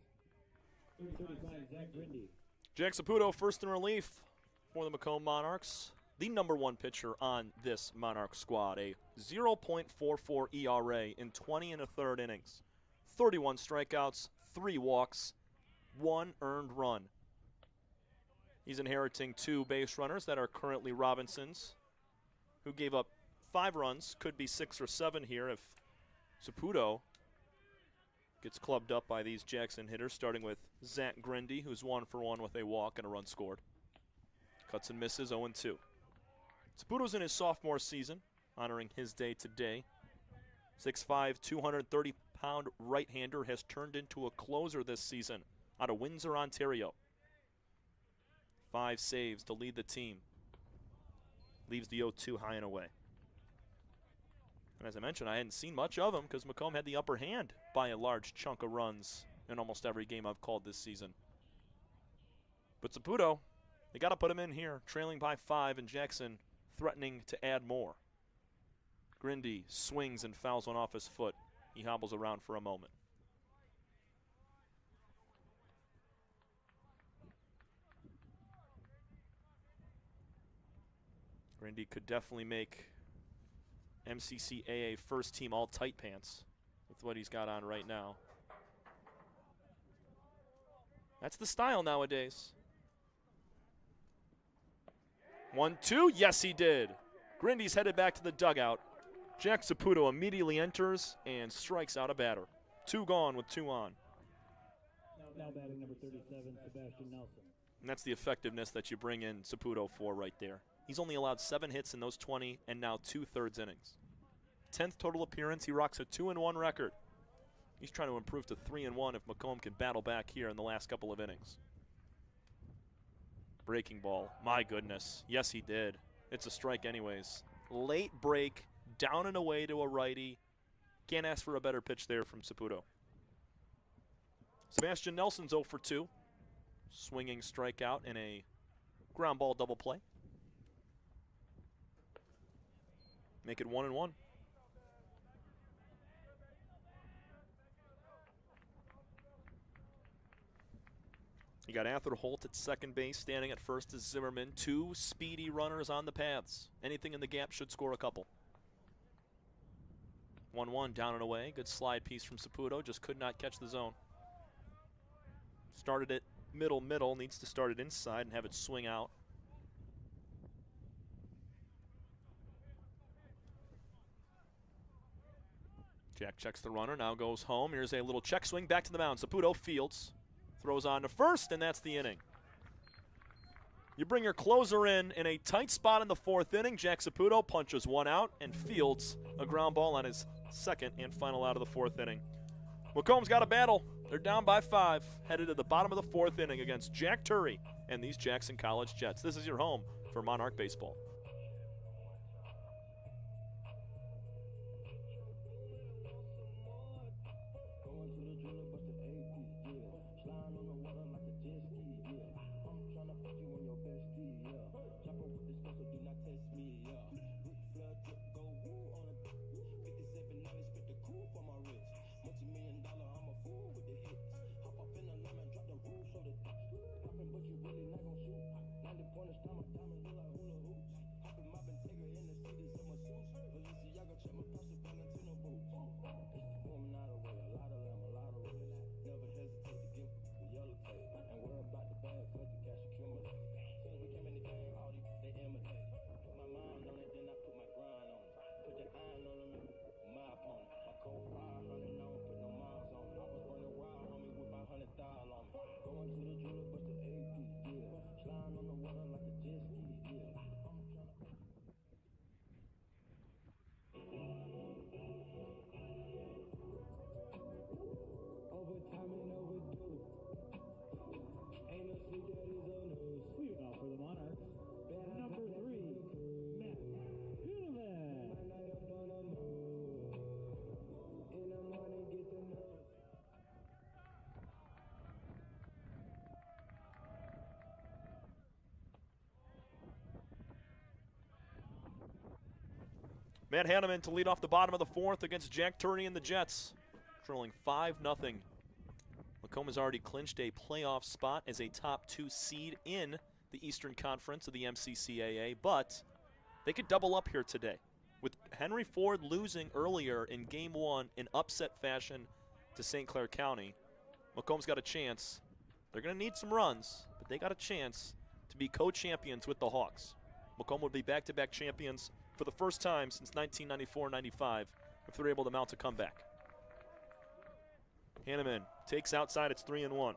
35, Zach Grindy. Jack Saputo first in relief for the Macomb Monarchs. The #1 pitcher on this Monarch squad. A 0.44 ERA in 20 1/3 innings. 31 strikeouts, 3 walks, 1 earned run. He's inheriting 2 base runners that are currently Robinson's, who gave up 5 runs. Could be 6 or 7 here if Saputo gets clubbed up by these Jackson hitters, starting with Zach Grindy, who's 1 for 1 with a walk and a run scored. Cuts and misses, 0-2. Saputo's in his sophomore season, honoring his day today. 6'5", 230-pound right-hander has turned into a closer this season out of Windsor, Ontario. 5 saves to lead the team. Leaves the 0-2 high and away. And as I mentioned, I hadn't seen much of him because Macomb had the upper hand by a large chunk of runs in almost every game I've called this season. But Saputo, they got to put him in here, trailing by 5, and Jackson threatening to add more. Grindy swings and fouls one off his foot. He hobbles around for a moment. Grindy could definitely make MCCAA first team all tight pants with what he's got on right now. That's the style nowadays. 1-2, yes he did. Grindy's headed back to the dugout. Jack Saputo immediately enters and strikes out a batter. 2 gone with 2 on. Now batting number 37, Sebastian Nelson. And that's the effectiveness that you bring in Saputo for right there. He's only allowed 7 hits in those 20 and now 2/3 innings. 10th total appearance, he rocks a 2-1 record. He's trying to improve to 3-1 if Macomb can battle back here in the last couple of innings. Breaking ball, my goodness. Yes, he did. It's a strike anyways. Late break, down and away to a righty. Can't ask for a better pitch there from Saputo. Sebastian Nelson's 0 for 2. Swinging strikeout and a ground ball double play. Make it 1-1. You got Arthur Holt at second base. Standing at first is Zimmerman. 2 speedy runners on the paths. Anything in the gap should score a couple. 1-1 down and away. Good slide piece from Saputo. Just could not catch the zone. Started it middle. Needs to start it inside and have it swing out. Jack checks the runner. Now goes home. Here's a little check swing. Back to the mound. Saputo fields. Throws on to first, and that's the inning. You bring your closer in a tight spot in the 4th inning. Jack Saputo punches 1 out and fields a ground ball on his 2nd and final out of the 4th inning. Macomb's got a battle. They're down by 5, headed to the bottom of the 4th inning against Jack Turry and these Jackson College Jets. This is your home for Monarch Baseball. Matt Hanneman to lead off the bottom of the 4th against Jack Turney and the Jets. Trailing 5-0. Macomb has already clinched a playoff spot as a top 2 seed in the Eastern Conference of the MCCAA, but they could double up here today. With Henry Ford losing earlier in Game 1 in upset fashion to St. Clair County, Macomb's got a chance. They're going to need some runs, but they got a chance to be co-champions with the Hawks. Macomb would be back-to-back champions for the first time since 1994-95 if they're able to mount a comeback. Hanneman takes outside, it's 3-1.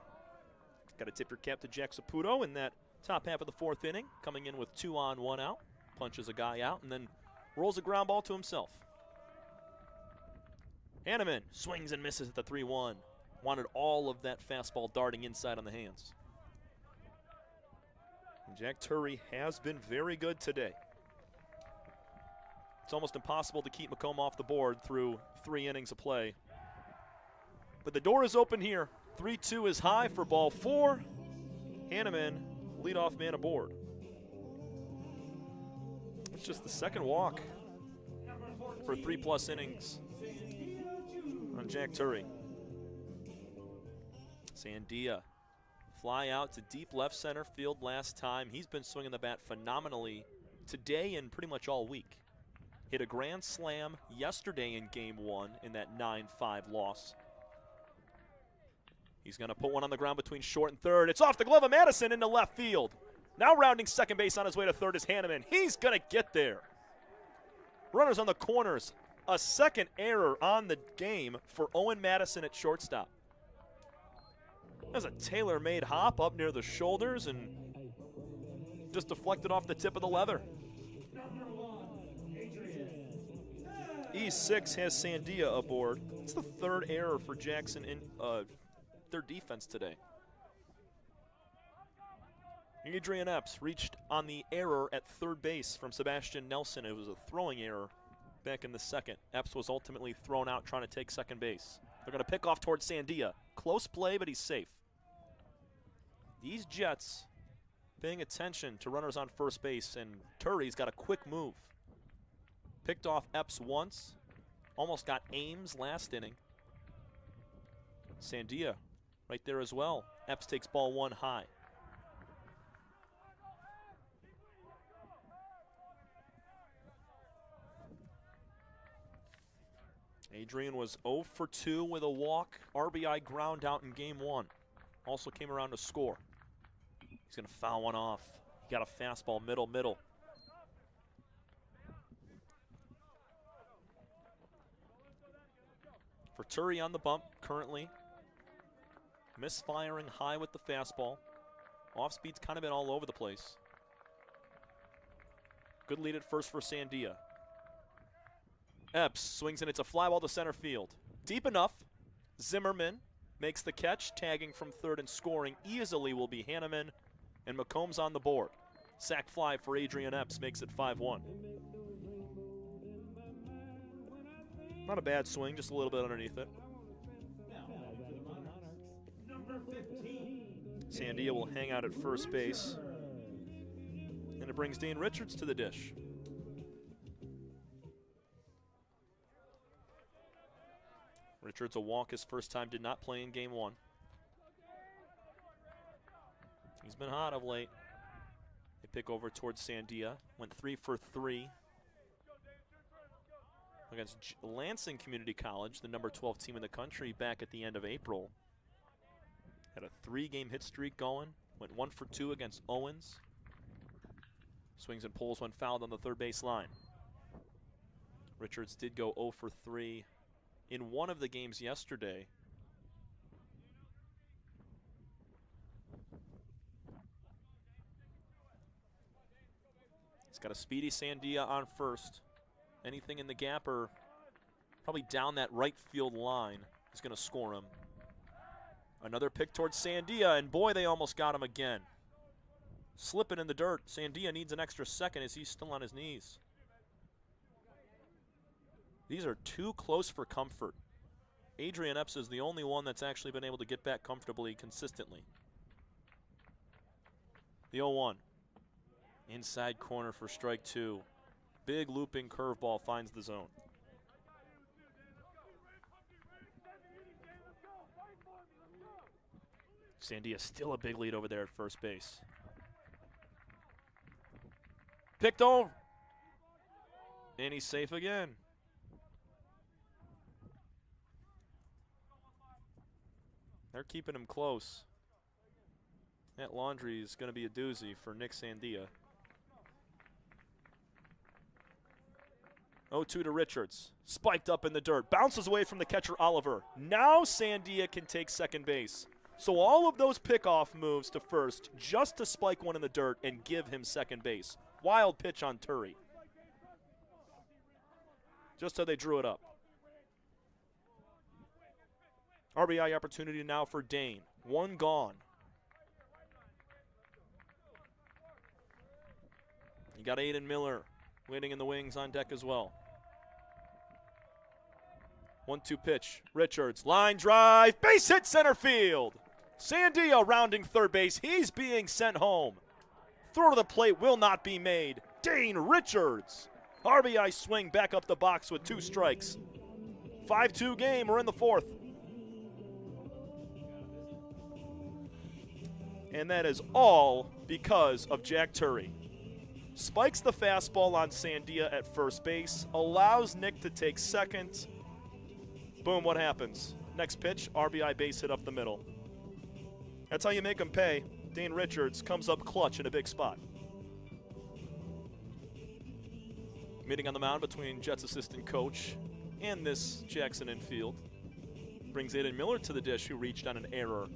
Got to tip your cap to Jack Saputo in that top half of the fourth inning, coming in with 2 on, 1 out, punches a guy out, and then rolls a ground ball to himself. Hanneman swings and misses at the 3-1. Wanted all of that fastball darting inside on the hands. And Jack Turry has been very good today. It's almost impossible to keep Macomb off the board through 3 innings of play. But the door is open here. 3-2 is high for ball 4. Hanneman, leadoff man aboard. It's just the second walk for 3+ innings on Jack Turry. Sandia, fly out to deep left center field last time. He's been swinging the bat phenomenally today and pretty much all week. Hit a grand slam yesterday in game 1 in that 9-5 loss. He's going to put one on the ground between short and third. It's off the glove of Madison into left field. Now rounding second base on his way to third is Hanneman. He's going to get there. Runners on the corners. A second error on the game for Owen Madison at shortstop. There's a tailor-made hop up near the shoulders and just deflected off the tip of the leather. E6 has Sandia aboard. It's the 3rd error for Jackson in their defense today. Adrian Epps reached on the error at third base from Sebastian Nelson. It was a throwing error back in the 2nd. Epps was ultimately thrown out trying to take second base. They're going to pick off towards Sandia. Close play, but he's safe. These Jets paying attention to runners on first base, and Turry's got a quick move. Picked off Epps once, almost got Ames last inning. Sandia right there as well. Epps takes ball 1 high. Adrian was 0 for 2 with a walk, RBI ground out in game 1. Also came around to score. He's going to foul one off. He got a fastball middle. For Turry on the bump currently. Misfiring high with the fastball. Off speed's kind of been all over the place. Good lead at first for Sandia. Epps swings and it's a fly ball to center field. Deep enough. Zimmerman makes the catch, tagging from third and scoring easily will be Hanneman, and Macomb's on the board. Sac fly for Adrian Epps makes it 5-1. Not a bad swing, just a little bit underneath it. Sandia will hang out at first base. And it brings Dane Richards to the dish. Richards a walk his first time, did not play in game 1. He's been hot of late. They pick over towards Sandia. Went 3 for 3 against Lansing Community College, the number 12 team in the country, back at the end of April. Had a 3-game hit streak going. Went 1 for 2 against Owens. Swings and pulls when fouled on the third base line. Richards did go 0 for 3 in one of the games yesterday. He's got a speedy Sandia on first. Anything in the gap or probably down that right field line is going to score him. Another pick towards Sandia, and boy, they almost got him again. Slipping in the dirt. Sandia needs an extra second as he's still on his knees. These are too close for comfort. Adrian Epps is the only one that's actually been able to get back comfortably consistently. The 0-1. Inside corner for strike 2. Big looping curveball finds the zone. Sandia still a big lead over there at first base. Picked over. And he's safe again. They're keeping him close. That laundry is going to be a doozy for Nick Sandia. 0-2 to Richards. Spiked up in the dirt. Bounces away from the catcher, Oliver. Now Sandia can take second base. So all of those pickoff moves to first just to spike one in the dirt and give him second base. Wild pitch on Turry. Just how they drew it up. RBI opportunity now for Dane. One gone. You got Aiden Miller waiting in the wings on deck as well. 1-2 pitch. Richards, line drive, base hit center field. Sandia rounding third base. He's being sent home. Throw to the plate will not be made. Dane Richards. RBI swing back up the box with 2 strikes. 5-2 game. We're in the 4th. And that is all because of Jack Turry. Spikes the fastball on Sandia at first base. Allows Nick to take second. Boom, what happens? Next pitch, RBI base hit up the middle. That's how you make him pay. Dane Richards comes up clutch in a big spot. Meeting on the mound between Jets assistant coach and this Jackson infield. Brings Aiden Miller to the dish, who reached on an error.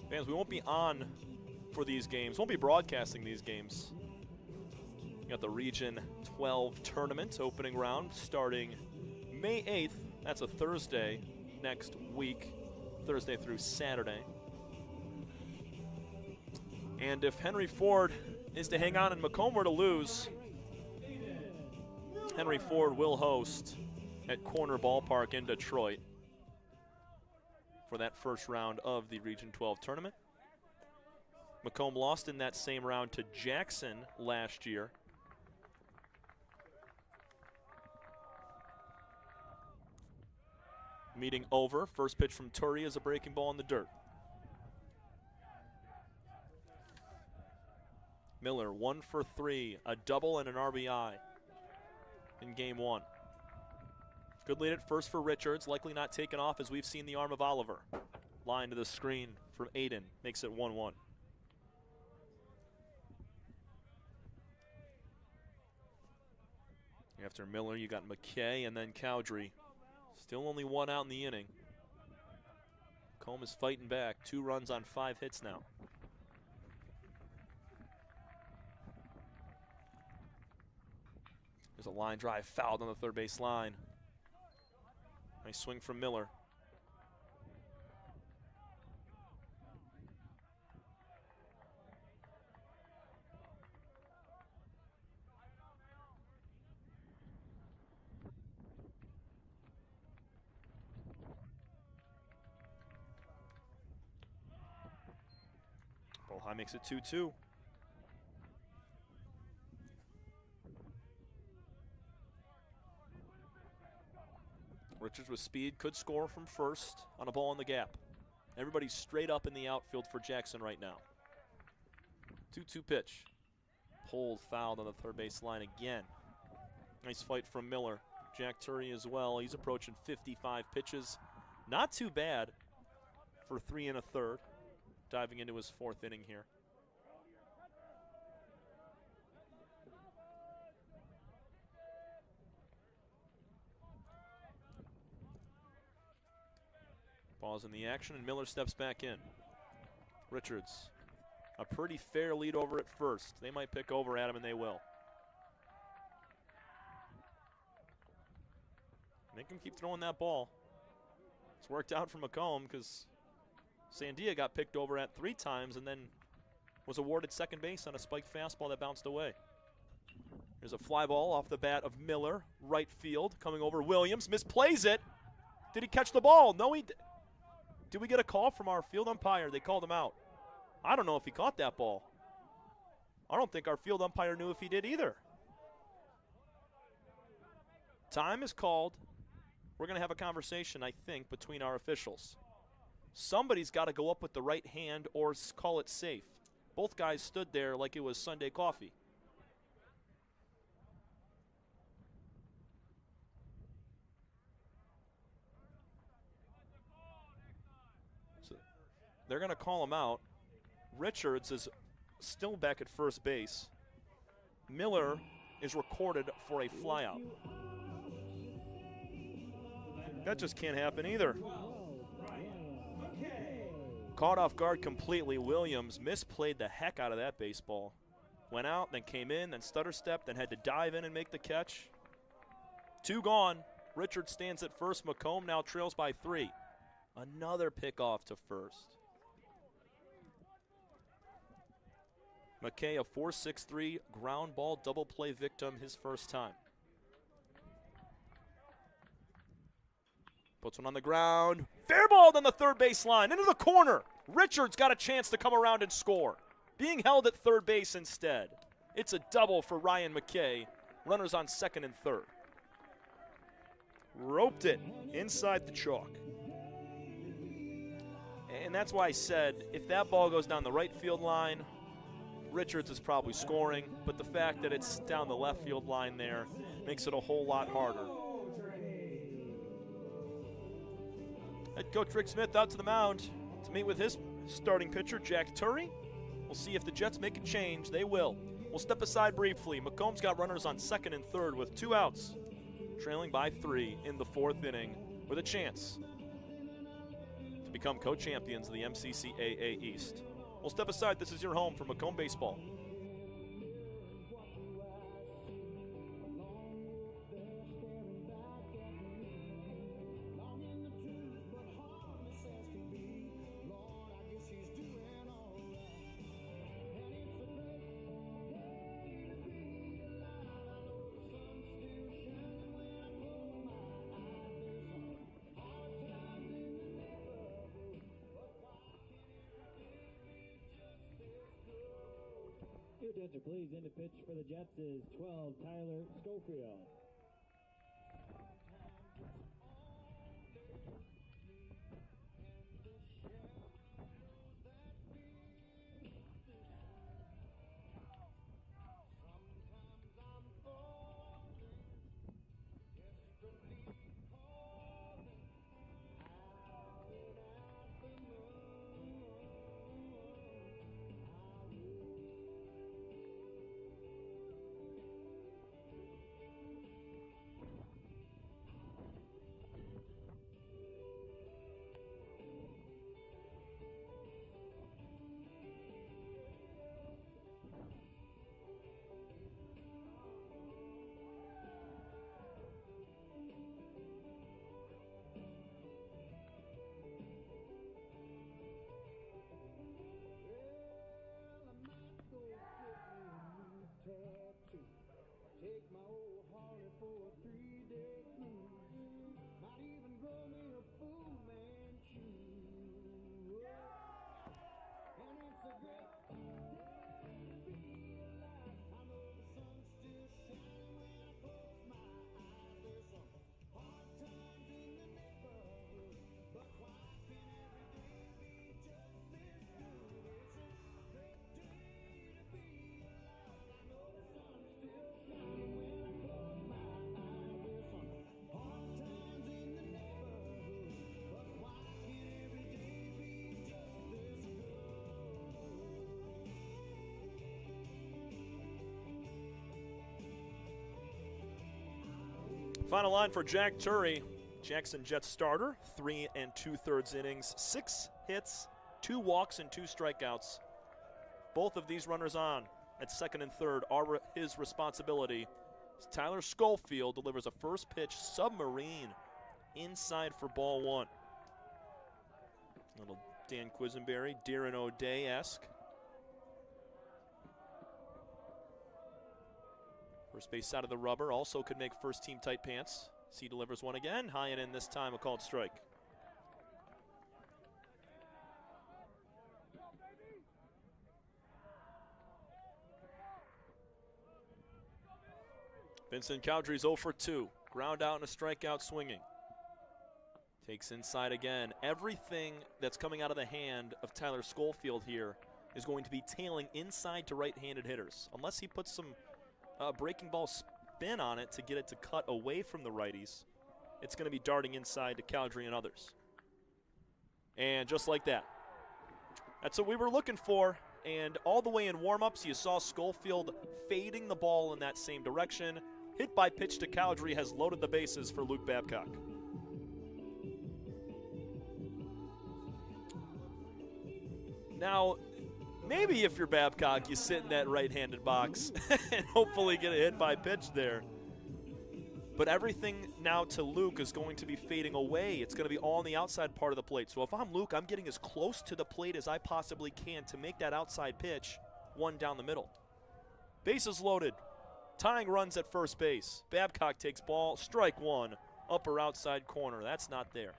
Fans, we won't be on for these games. Won't be broadcasting these games. We got the Region 12 tournament opening round starting May 8th. That's a Thursday next week, Thursday through Saturday. And if Henry Ford is to hang on and Macomb were to lose, Henry Ford will host at Corner Ballpark in Detroit for that first round of the Region 12 tournament. Macomb lost in that same round to Jackson last year. Meeting over. First pitch from Turry is a breaking ball in the dirt. Miller 1 for 3, a double and an RBI in game 1. Good lead at first for Richards, likely not taken off as we've seen the arm of Oliver. Line to the screen from Aiden, makes it 1-1. After Miller, you got McKay and then Cowdrey. Still only 1 out in the inning. Macomb is fighting back. 2 runs on 5 hits now. There's a line drive fouled on the third base line. Nice swing from Miller. Ball high makes it 2-2. Richards with speed, could score from first on a ball in the gap. Everybody's straight up in the outfield for Jackson right now. 2-2 pitch. Pulled, fouled on the third base line again. Nice fight from Miller. Jack Turry as well. He's approaching 55 pitches. Not too bad for 3 1/3. Diving into his 4th inning here. Pause in the action, and Miller steps back in. Richards, a pretty fair lead over at first. They might pick over at him, and they will. Make him keep throwing that ball. It's worked out for Macomb because Sandia got picked over at 3 times and then was awarded second base on a spiked fastball that bounced away. There's a fly ball off the bat of Miller, right field, coming over. Williams misplays it. Did he catch the ball? No, he did. Did we get a call from our field umpire? They called him out. I don't know if he caught that ball. I don't think our field umpire knew if he did either. Time is called. We're going to have a conversation, I think, between our officials. Somebody's got to go up with the right hand or call it safe. Both guys stood there like it was Sunday coffee. So they're going to call him out. Richards is still back at first base. Miller is recorded for a flyout. That just can't happen either. Caught off guard completely. Williams misplayed the heck out of that baseball. Went out, then came in, then stutter stepped, then had to dive in and make the catch. 2 gone. Richards stands at first. Macomb now trails by 3. Another pickoff to first. McKay, a 4.63 ground ball double play victim his first time. Puts one on the ground. Fair ball on the third base line. Into the corner. Richards got a chance to come around and score. Being held at third base instead. It's a double for Ryan McKay. Runners on second and third. Roped it inside the chalk. And that's why I said if that ball goes down the right field line, Richards is probably scoring. But the fact that it's down the left field line there makes it a whole lot harder. Head coach Rick Smith out to the mound to meet with his starting pitcher, Jack Turry. We'll see if the Jets make a change. They will. We'll step aside briefly. Macomb's got runners on second and third with 2 outs, trailing by 3 in the 4th inning with a chance to become co-champions of the MCCAA East. We'll step aside. This is your home for Macomb Baseball. Attention, please. In the pitch for the Jets is 12, Tyler Schofield. Take my old Harley for a 3-day cruise. Might even grow me a Fu Manchu. And it's a great day to be alive. I know the sun's still shining when I close my eyes. There's some hard times in the neighborhood, but why can every day be just this good? It's a great day to be alive. I know the sun's still shining when I close my eyes. There's some hard times in the neighborhood, but why can every day be just this good? Final line for Jack Turry. Jackson Jets starter, 3 2/3 innings, 6 hits, 2 walks, and 2 strikeouts. Both of these runners on at second and third are his responsibility. Tyler Schofield delivers a first pitch submarine inside for ball 1. Little Dan Quisenberry, Darren O'Day-esque. First base side of the rubber also could make first team tight pants. He delivers one again, high and in this time, a called strike. Vincent Cowdrey's 0 for 2. Ground out and a strikeout swinging. Takes inside again. Everything that's coming out of the hand of Tyler Schofield here is going to be tailing inside to right-handed hitters. Unless he puts some breaking ball spin on it to get it to cut away from the righties, it's going to be darting inside to Cowdrey and others. And just like that. That's what we were looking for. And all the way in warm-ups, you saw Schofield fading the ball in that same direction. Hit by pitch to Cowdrey has loaded the bases for Luke Babcock. Now, maybe if you're Babcock, you sit in that right-handed box and hopefully get a hit by pitch there. But everything now to Luke is going to be fading away. It's going to be all on the outside part of the plate. So if I'm Luke, I'm getting as close to the plate as I possibly can to make that outside pitch one down the middle. Bases loaded. Tying runs at first base. Babcock takes ball. Strike one. Upper outside corner. That's not there.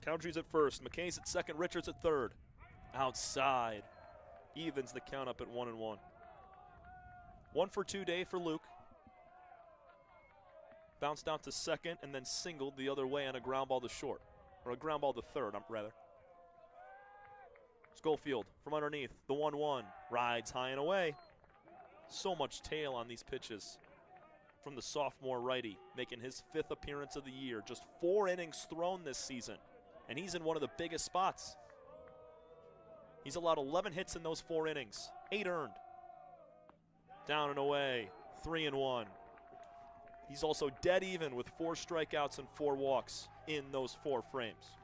Cowdrey's at first. McKay's at second. Richards at third. Outside. Evens the count up at 1-1. 1-for-2 day for Luke. Bounced out to second and then singled the other way on a ground ball to short. Or a ground ball to third, rather. Schofield from underneath. The 1-1. Rides high and away. So much tail on these pitches from the sophomore righty, making his 5th appearance of the year. Just 4 innings thrown this season. And he's in one of the biggest spots. He's allowed 11 hits in those 4 innings, 8 earned. Down and away, 3-1. He's also dead even with 4 strikeouts and 4 walks in those 4 frames.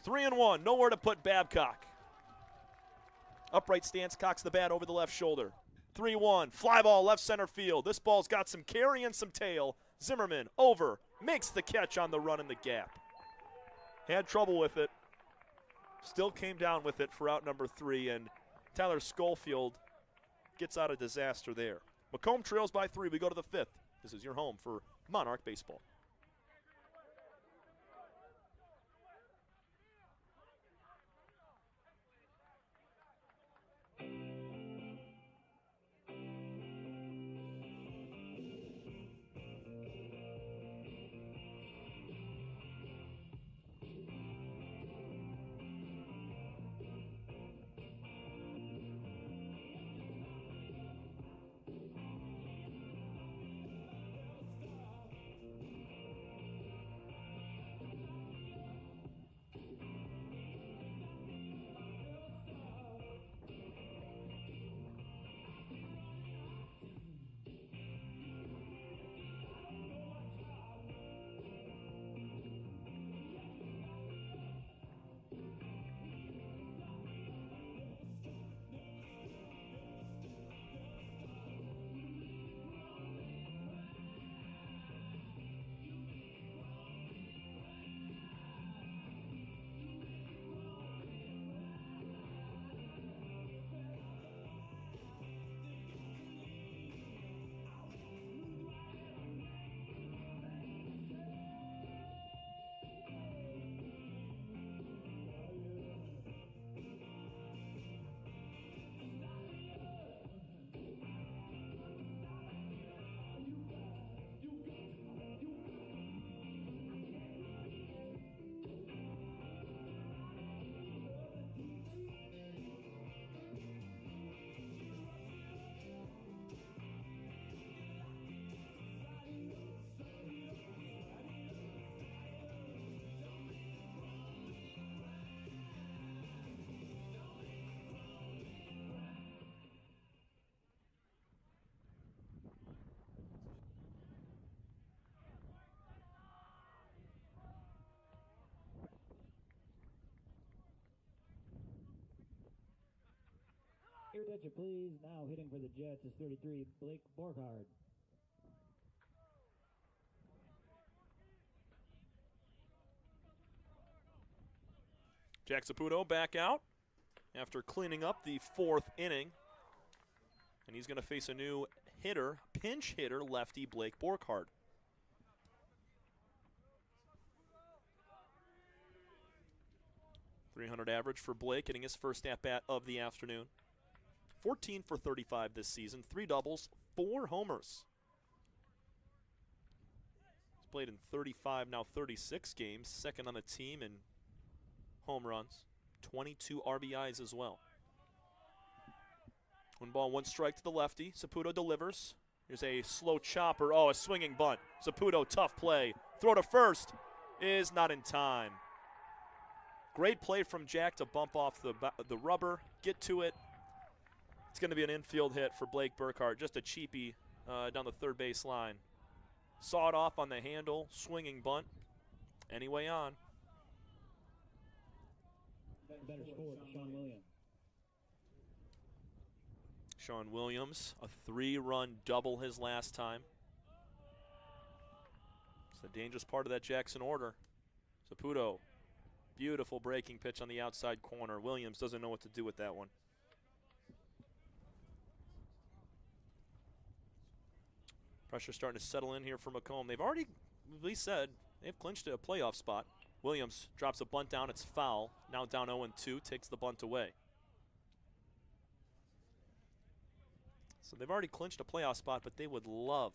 3-1, nowhere to put Babcock. Upright stance, cocks the bat over the left shoulder. 3-1, fly ball left center field. This ball's got some carry and some tail. Zimmerman over, makes the catch on the run in the gap. Had trouble with it. Still came down with it for out number 3, and Tyler Schofield gets out of disaster there. Macomb trails by 3. We go to the 5th. This is your home for Monarch Baseball. Your attention, please. Now hitting for the Jets is 33, Blake Borgard. Jack Saputo back out after cleaning up the 4th inning. And he's going to face a new hitter, pinch hitter, lefty Blake Borgard. .300 average for Blake, getting his first at-bat of the afternoon. 14 for 35 this season, 3 doubles, 4 homers. He's played in 35, now 36 games, second on the team in home runs, 22 RBIs as well. 1 ball, 1 strike to the lefty. Saputo delivers. Here's a slow chopper. Oh, a swinging bunt. Saputo, tough play. Throw to first is not in time. Great play from Jack to bump off the rubber, get to it. It's going to be an infield hit for Blake Burkhart, just a cheapie down the third base line. Saw it off on the handle, swinging bunt. Anyway on. Better score, Sean Williams. Sean Williams, a 3-run double his last time. It's the dangerous part of that Jackson order. Saputo, beautiful breaking pitch on the outside corner. Williams doesn't know what to do with that one. Pressure starting to settle in here for Macomb. They've already, at least said, they've clinched a playoff spot. Williams drops a bunt down, it's foul. Now down 0-2, takes the bunt away. So they've already clinched a playoff spot, but they would love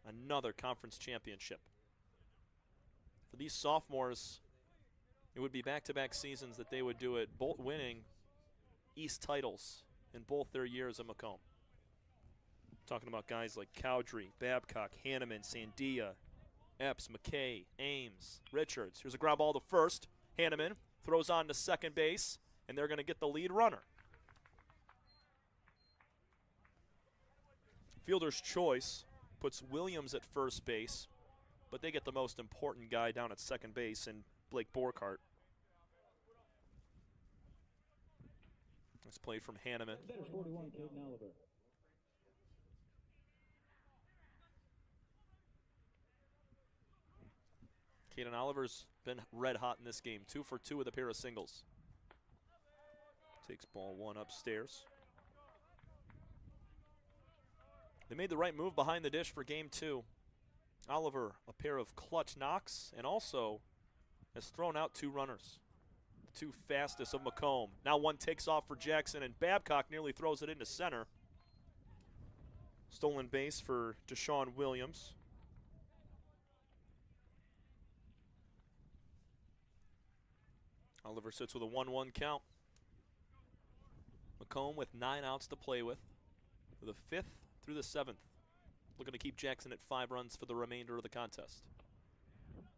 another conference championship. For these sophomores, it would be back-to-back seasons that they would do it, both winning East titles in both their years at Macomb. Talking about guys like Cowdrey, Babcock, Hanneman, Sandia, Epps, McKay, Ames, Richards. Here's a ground ball to first. Hanneman throws on to second base, and they're going to get the lead runner. Fielder's choice puts Williams at first base, but they get the most important guy down at second base in Blake Burkhart. Nice play from Hanneman. 41, Caden Oliver. Caden Oliver's been red hot in this game. 2 for 2 with a pair of singles. Takes ball 1 upstairs. They made the right move behind the dish for game 2. Oliver, a pair of clutch knocks, and also has thrown out 2 runners. The 2 fastest of Macomb. Now 1 takes off for Jackson, and Babcock nearly throws it into center. Stolen base for Deshaun Williams. Oliver sits with a 1-1 count. Macomb with 9 outs to play with the 5th through the 7th. Looking to keep Jackson at 5 runs for the remainder of the contest.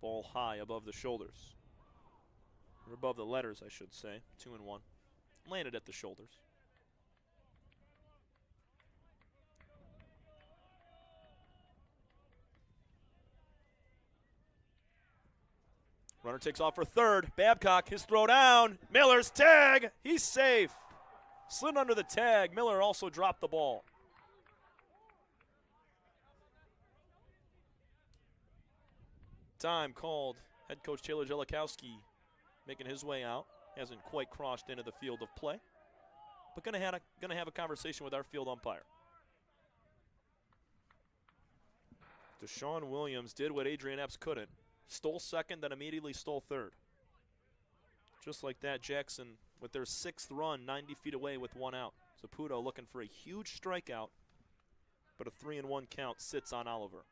Ball high above the shoulders. Or above the letters, I should say. 2-1. Landed at the shoulders. Runner takes off for third. Babcock, his throw down. Miller's tag. He's safe. Slid under the tag. Miller also dropped the ball. Time called. Head coach Taylor Jellikowski making his way out. Hasn't quite crossed into the field of play, but gonna have a conversation with our field umpire. Deshaun Williams did what Adrian Epps couldn't. Stole second, then immediately stole third. Just like that, Jackson with their 6th run, 90 feet away with 1 out. Saputo looking for a huge strikeout, but a 3-1 count sits on Oliver.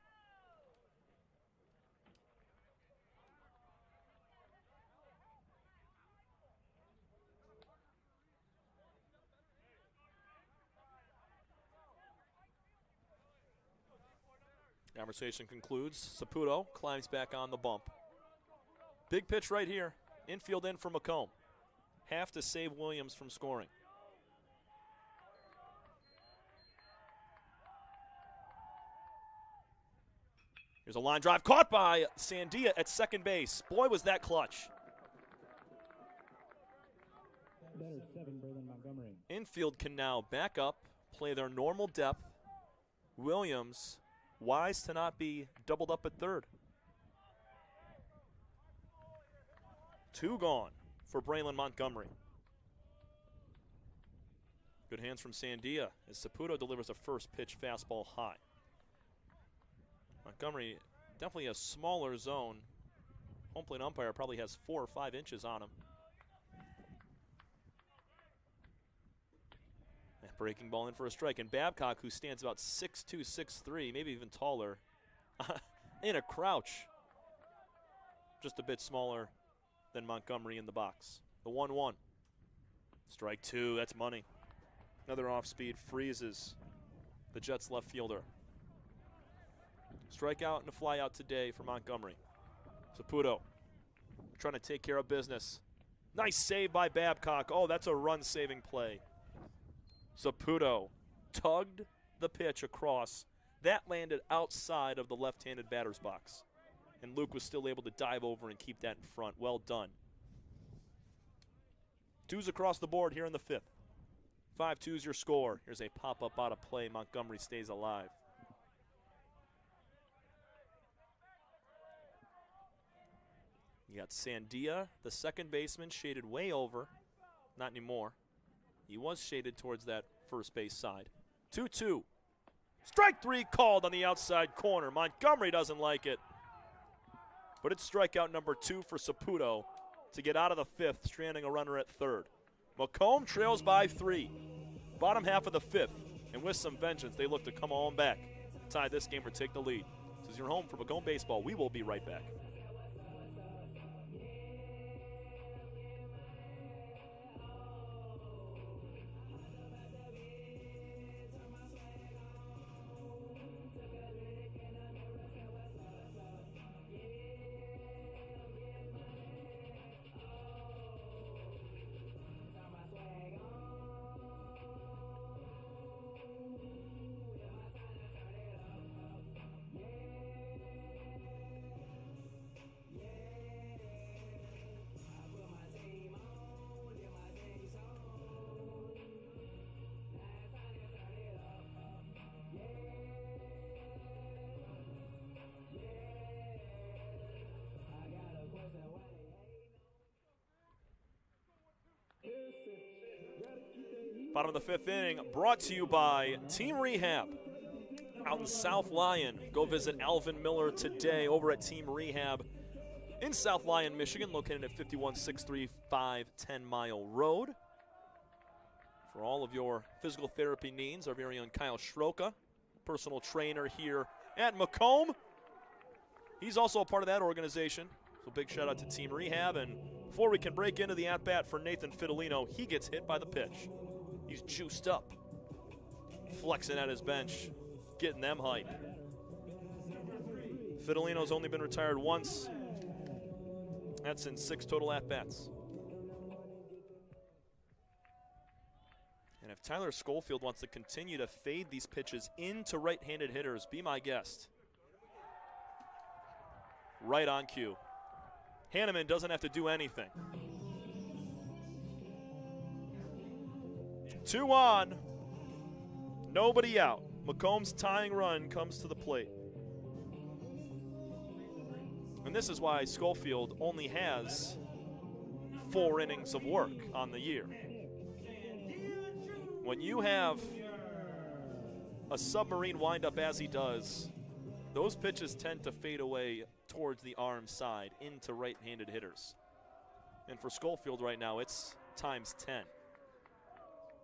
Conversation concludes. Saputo climbs back on the bump. Big pitch right here. Infield in for Macomb. Have to save Williams from scoring. Here's a line drive caught by Sandia at second base. Boy, was that clutch. Better 7, Braylon Montgomery. Infield can now back up, play their normal depth. Williams, wise to not be doubled up at third. 2 gone for Braylon Montgomery. Good hands from Sandia as Saputo delivers a first pitch fastball high. Montgomery, definitely a smaller zone. Home plate umpire probably has 4 or 5 inches on him. Breaking ball in for a strike. And Babcock, who stands about 6'2", 6'3", maybe even taller, in a crouch. Just a bit smaller than Montgomery in the box. The 1-1. Strike two, that's money. Another off-speed freezes the Jets left fielder. Strikeout and a flyout today for Montgomery. Saputo trying to take care of business. Nice save by Babcock. Oh, that's a run-saving play. Saputo tugged the pitch across. That landed outside of the left-handed batter's box. And Luke was still able to dive over and keep that in front. Well done. Twos across the board here in the fifth. 5-2's your score. Here's a pop-up out of play. Montgomery stays alive. You got Sandia, the second baseman, shaded way over. Not anymore. He was shaded towards that first base side. 2-2. Strike three called on the outside corner. Montgomery doesn't like it. But it's strikeout number 2 for Saputo to get out of the fifth, stranding a runner at third. Macomb trails by 3. Bottom half of the fifth. And with some vengeance, they look to come on back, tie this game or take the lead. This is your home for Macomb Baseball. We will be right back. Bottom of the fifth inning, brought to you by Team Rehab. Out in South Lyon, go visit Alvin Miller today over at Team Rehab in South Lyon, Michigan, located at 51635 10 Mile Road. For all of your physical therapy needs, our very own Kyle Schroka, personal trainer here at Macomb. He's also a part of that organization, so big shout out to Team Rehab. And before we can break into the at-bat for Nathan Fidelino, he gets hit by the pitch. He's juiced up, flexing at his bench, getting them hype. Fidelino's only been retired once. That's in 6 total at-bats. And if Tyler Schofield wants to continue to fade these pitches into right-handed hitters, be my guest. Right on cue. Hanneman doesn't have to do anything. 2 on, nobody out. Macomb's tying run comes to the plate. And this is why Schofield only has 4 innings of work on the year. When you have a submarine windup as he does, those pitches tend to fade away towards the arm side into right-handed hitters. And for Schofield right now, it's times 10.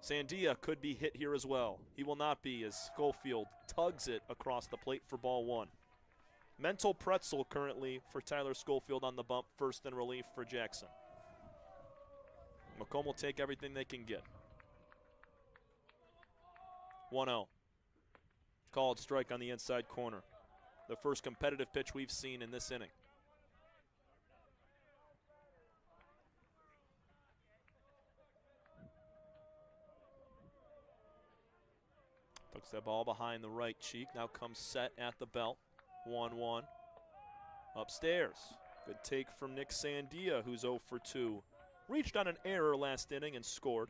Sandia could be hit here as well. He will not be as Schofield tugs it across the plate for ball 1. Mental pretzel currently for Tyler Schofield on the bump, first in relief for Jackson. Macomb will take everything they can get. 1-0. Called strike on the inside corner. The first competitive pitch we've seen in this inning. Puts that ball behind the right cheek. Now comes set at the belt. 1-1. Upstairs. Good take from Nick Sandia, who's 0 for 2. Reached on an error last inning and scored.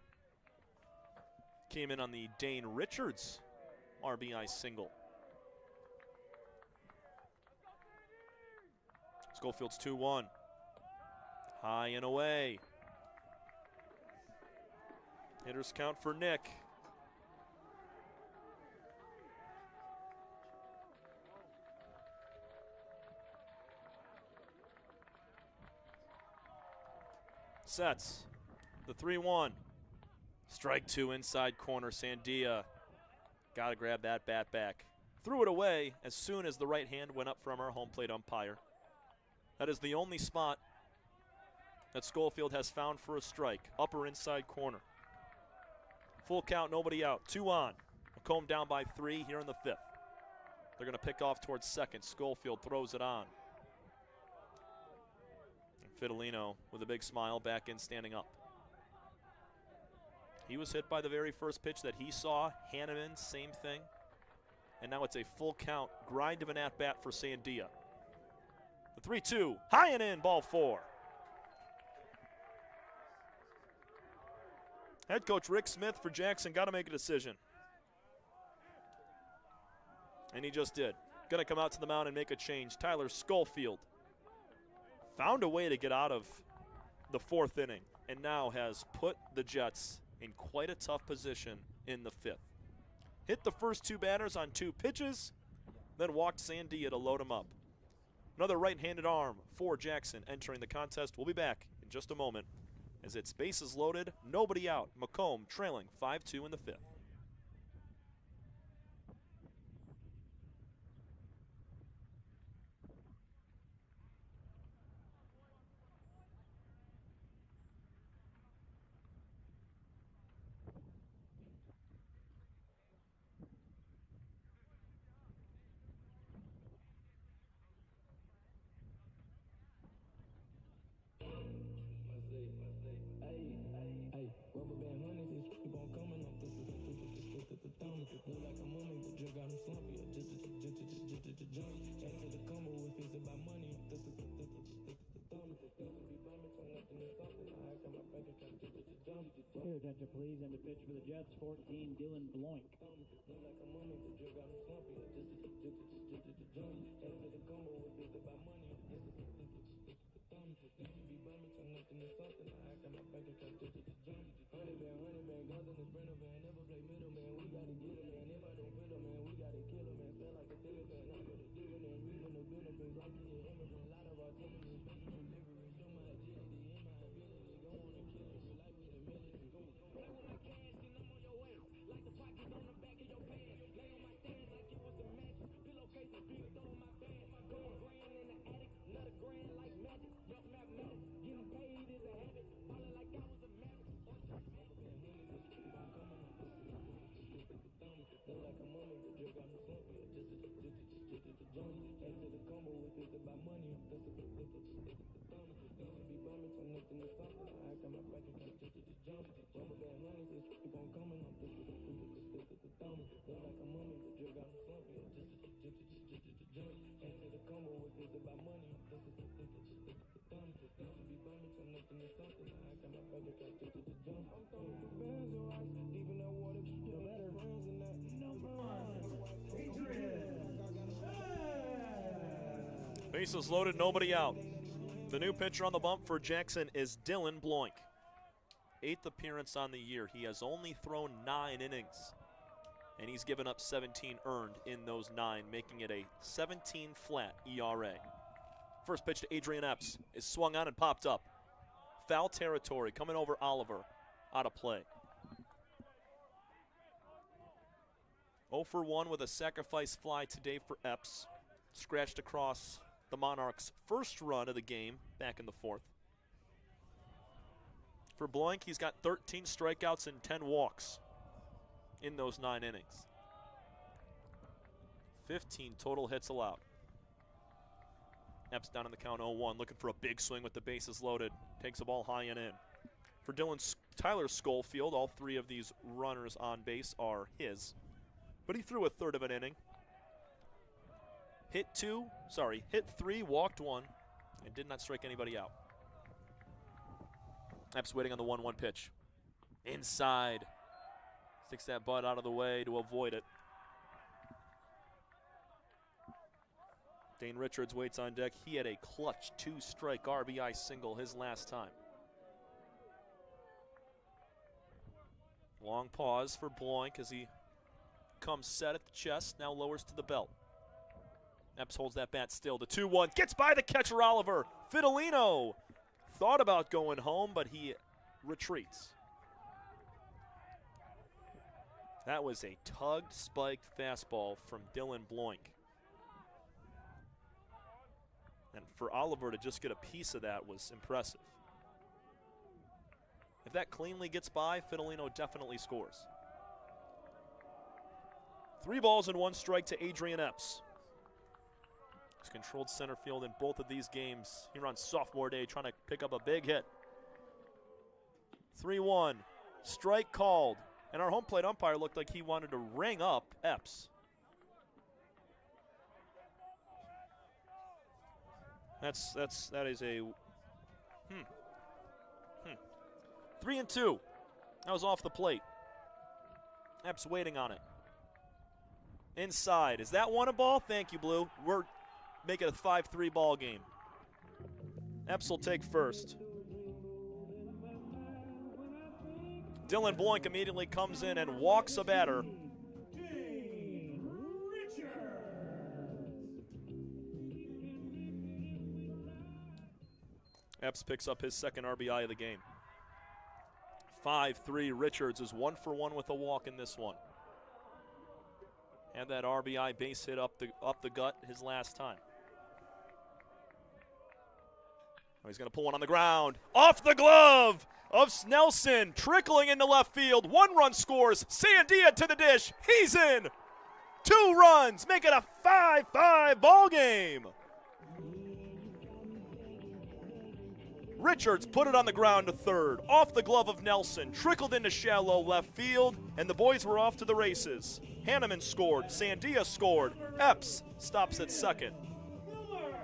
Came in on the Dane Richards RBI single. Schofield's 2-1. High and away. Hitters count for Nick. Sets the 3-1. Strike 2 inside corner. Sandia got to grab that bat back. Threw it away as soon as the right hand went up from our home plate umpire. That is the only spot that Schofield has found for a strike. Upper inside corner. Full count, nobody out. 2 on. Macomb down by 3 here in the 5th. They're going to pick off towards second. Schofield throws it on. And Fidelino with a big smile back in, standing up. He was hit by the very first pitch that he saw. Hanneman, same thing. And now it's a full count, grind of an at-bat for Sandia. The 3-2, high and in, ball 4. Head coach Rick Smith for Jackson got to make a decision. And he just did. Going to come out to the mound and make a change. Tyler Schofield found a way to get out of the 4th inning and now has put the Jets in quite a tough position in the 5th. Hit the first 2 batters on 2 pitches, then walked Sandia to load him up. Another right-handed arm for Jackson entering the contest. We'll be back in just a moment as it's bases loaded, nobody out. Macomb trailing 5-2 in the 5th. Attention please, and the pitch for the Jets, 14, Dylan Bloink. Bases loaded, nobody out. The new pitcher on the bump for Jackson is Dylan Bloink. 8th appearance on the year. He has only thrown 9 innings, and he's given up 17 earned in those 9, making it a 17 flat ERA. First pitch to Adrian Epps is swung on and popped up. Foul territory coming over Oliver, out of play. 0 for 1 with a sacrifice fly today for Epps. Scratched across the Monarchs' first run of the game back in the 4th. For Bloink, he's got 13 strikeouts and 10 walks in those 9 innings. 15 total hits allowed. Epps down in the count 0-1, looking for a big swing with the bases loaded. Takes the ball high and in. For Tyler Schofield, all 3 of these runners on base are his. But he threw a third of an inning. Hit 3, walked 1, and did not strike anybody out. Epps waiting on the 1-1 pitch. Inside. Sticks that butt out of the way to avoid it. Dane Richards waits on deck. He had a clutch 2-strike RBI single his last time. Long pause for Bloink as he comes set at the chest, now lowers to the belt. Epps holds that bat still. The 2-1 gets by the catcher Oliver. Fidelino thought about going home, but he retreats. That was a tugged, spiked fastball from Dylan Bloink. And for Oliver to just get a piece of that was impressive. If that cleanly gets by, Fidelino definitely scores. 3 balls and 1 strike to Adrian Epps. He's controlled center field in both of these games here on sophomore day, trying to pick up a big hit. 3-1, strike called. And our home plate umpire looked like he wanted to ring up Epps. That is a 3-2. That was off the plate. Epps waiting on it. Inside. Is that one a ball? Thank you, Blue. We're making a 5-3 ball game. Epps will take first. Dylan Bloink immediately comes in and walks a batter. Epps picks up his second RBI of the game. 5-3. Richards is 1 for 1 with a walk in this one. Had that RBI base hit up the gut his last time. Oh, he's going to pull one on the ground. Off the glove of Nelson, trickling into left field. 1 run scores. Sandia to the dish. He's in. 2 runs, make it a 5-5 ball game. Richards put it on the ground to third. Off the glove of Nelson, trickled into shallow left field, and the boys were off to the races. Hanneman scored. Sandia scored. Epps stops at second.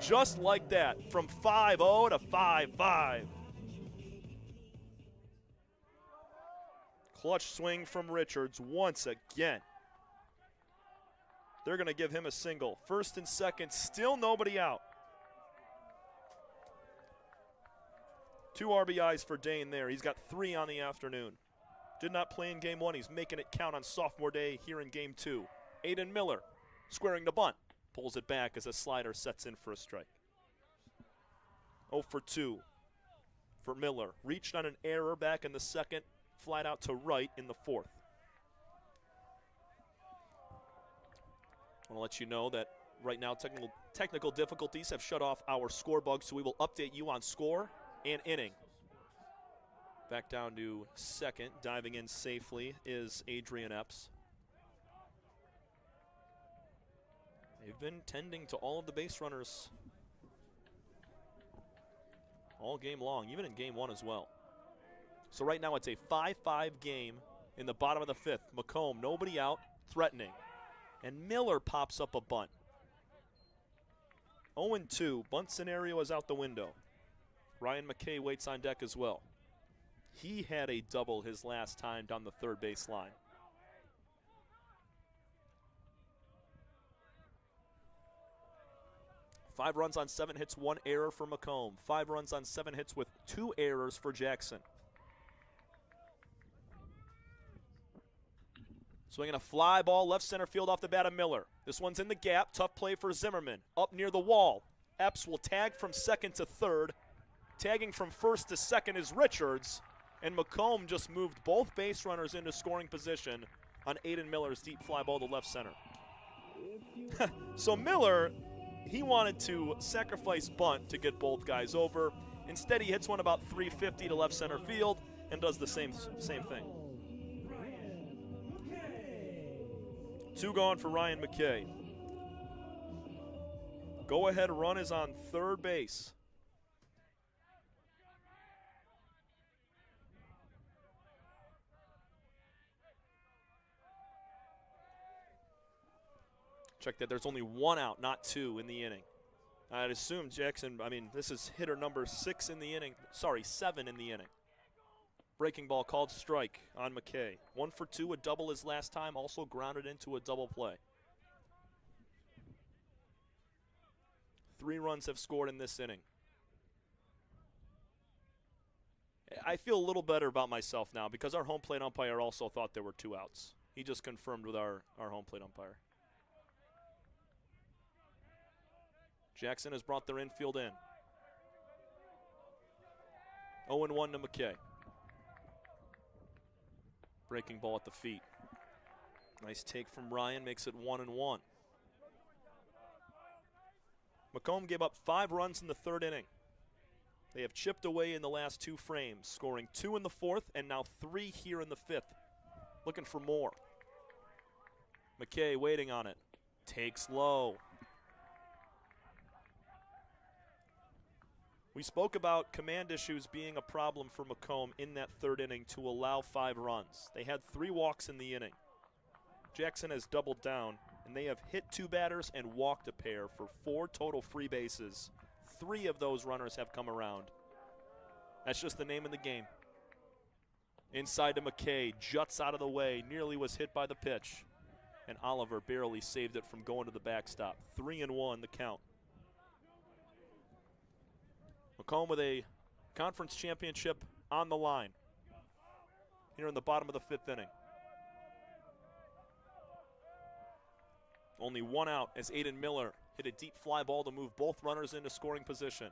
Just like that, from 5-0 to 5-5. Clutch swing from Richards once again. They're going to give him a single. First and second, still nobody out. 2 RBIs for Dane there. He's got 3 on the afternoon. Did not play in game 1. He's making it count on sophomore day here in game 2. Aiden Miller squaring the bunt. Pulls it back as a slider sets in for a strike. 0 for 2 for Miller. Reached on an error back in the second. Flied out to right in the fourth. I want to let you know that right now technical difficulties have shut off our score bug, so we will update you on score and inning. Back down to second, diving in safely is Adrian Epps. They've been tending to all of the base runners all game long, even in game 1 as well. So right now it's a 5-5 game in the bottom of the 5th. Macomb, nobody out, threatening. And Miller pops up a bunt. 0-2, bunt scenario is out the window. Ryan McKay waits on deck as well. He had a double his last time down the third base line. Five runs on 7 hits, 1 error for Macomb. 5 runs on 7 hits with 2 errors for Jackson. Swinging a fly ball left center field off the bat of Miller. This one's in the gap. Tough play for Zimmerman. Up near the wall. Epps will tag from second to third. Tagging from first to second is Richards. And Macomb just moved both base runners into scoring position on Aiden Miller's deep fly ball to left center. So Miller, he wanted to sacrifice bunt to get both guys over. Instead, he hits one about 350 to left center field and does the same thing. 2 gone for Ryan McKay. Go-ahead run is on third base. Check that, there's only 1 out, not 2 in the inning. I'd assume Jackson, this is hitter number 6 in the inning. Sorry, 7 in the inning. Breaking ball called strike on McKay. 1 for 2, a double his last time, also grounded into a double play. 3 runs have scored in this inning. I feel a little better about myself now because our home plate umpire also thought there were 2 outs. He just confirmed with our home plate umpire. Jackson has brought their infield in. 0-1 to McKay. Breaking ball at the feet. Nice take from Ryan, makes it 1-1. Macomb gave up 5 runs in the 3rd inning. They have chipped away in the last 2 frames, scoring 2 in the 4th and now 3 here in the 5th. Looking for more. McKay waiting on it. Takes low. We spoke about command issues being a problem for Macomb in that 3rd inning to allow 5 runs. They had 3 walks in the inning. Jackson has doubled down, and they have hit 2 batters and walked a pair for 4 total free bases. 3 of those runners have come around. That's just the name of the game. Inside to McKay, juts out of the way, nearly was hit by the pitch. And Oliver barely saved it from going to the backstop. 3-1 the count. Macomb with a conference championship on the line here in the bottom of the 5th inning. Only 1 out as Aiden Miller hit a deep fly ball to move both runners into scoring position.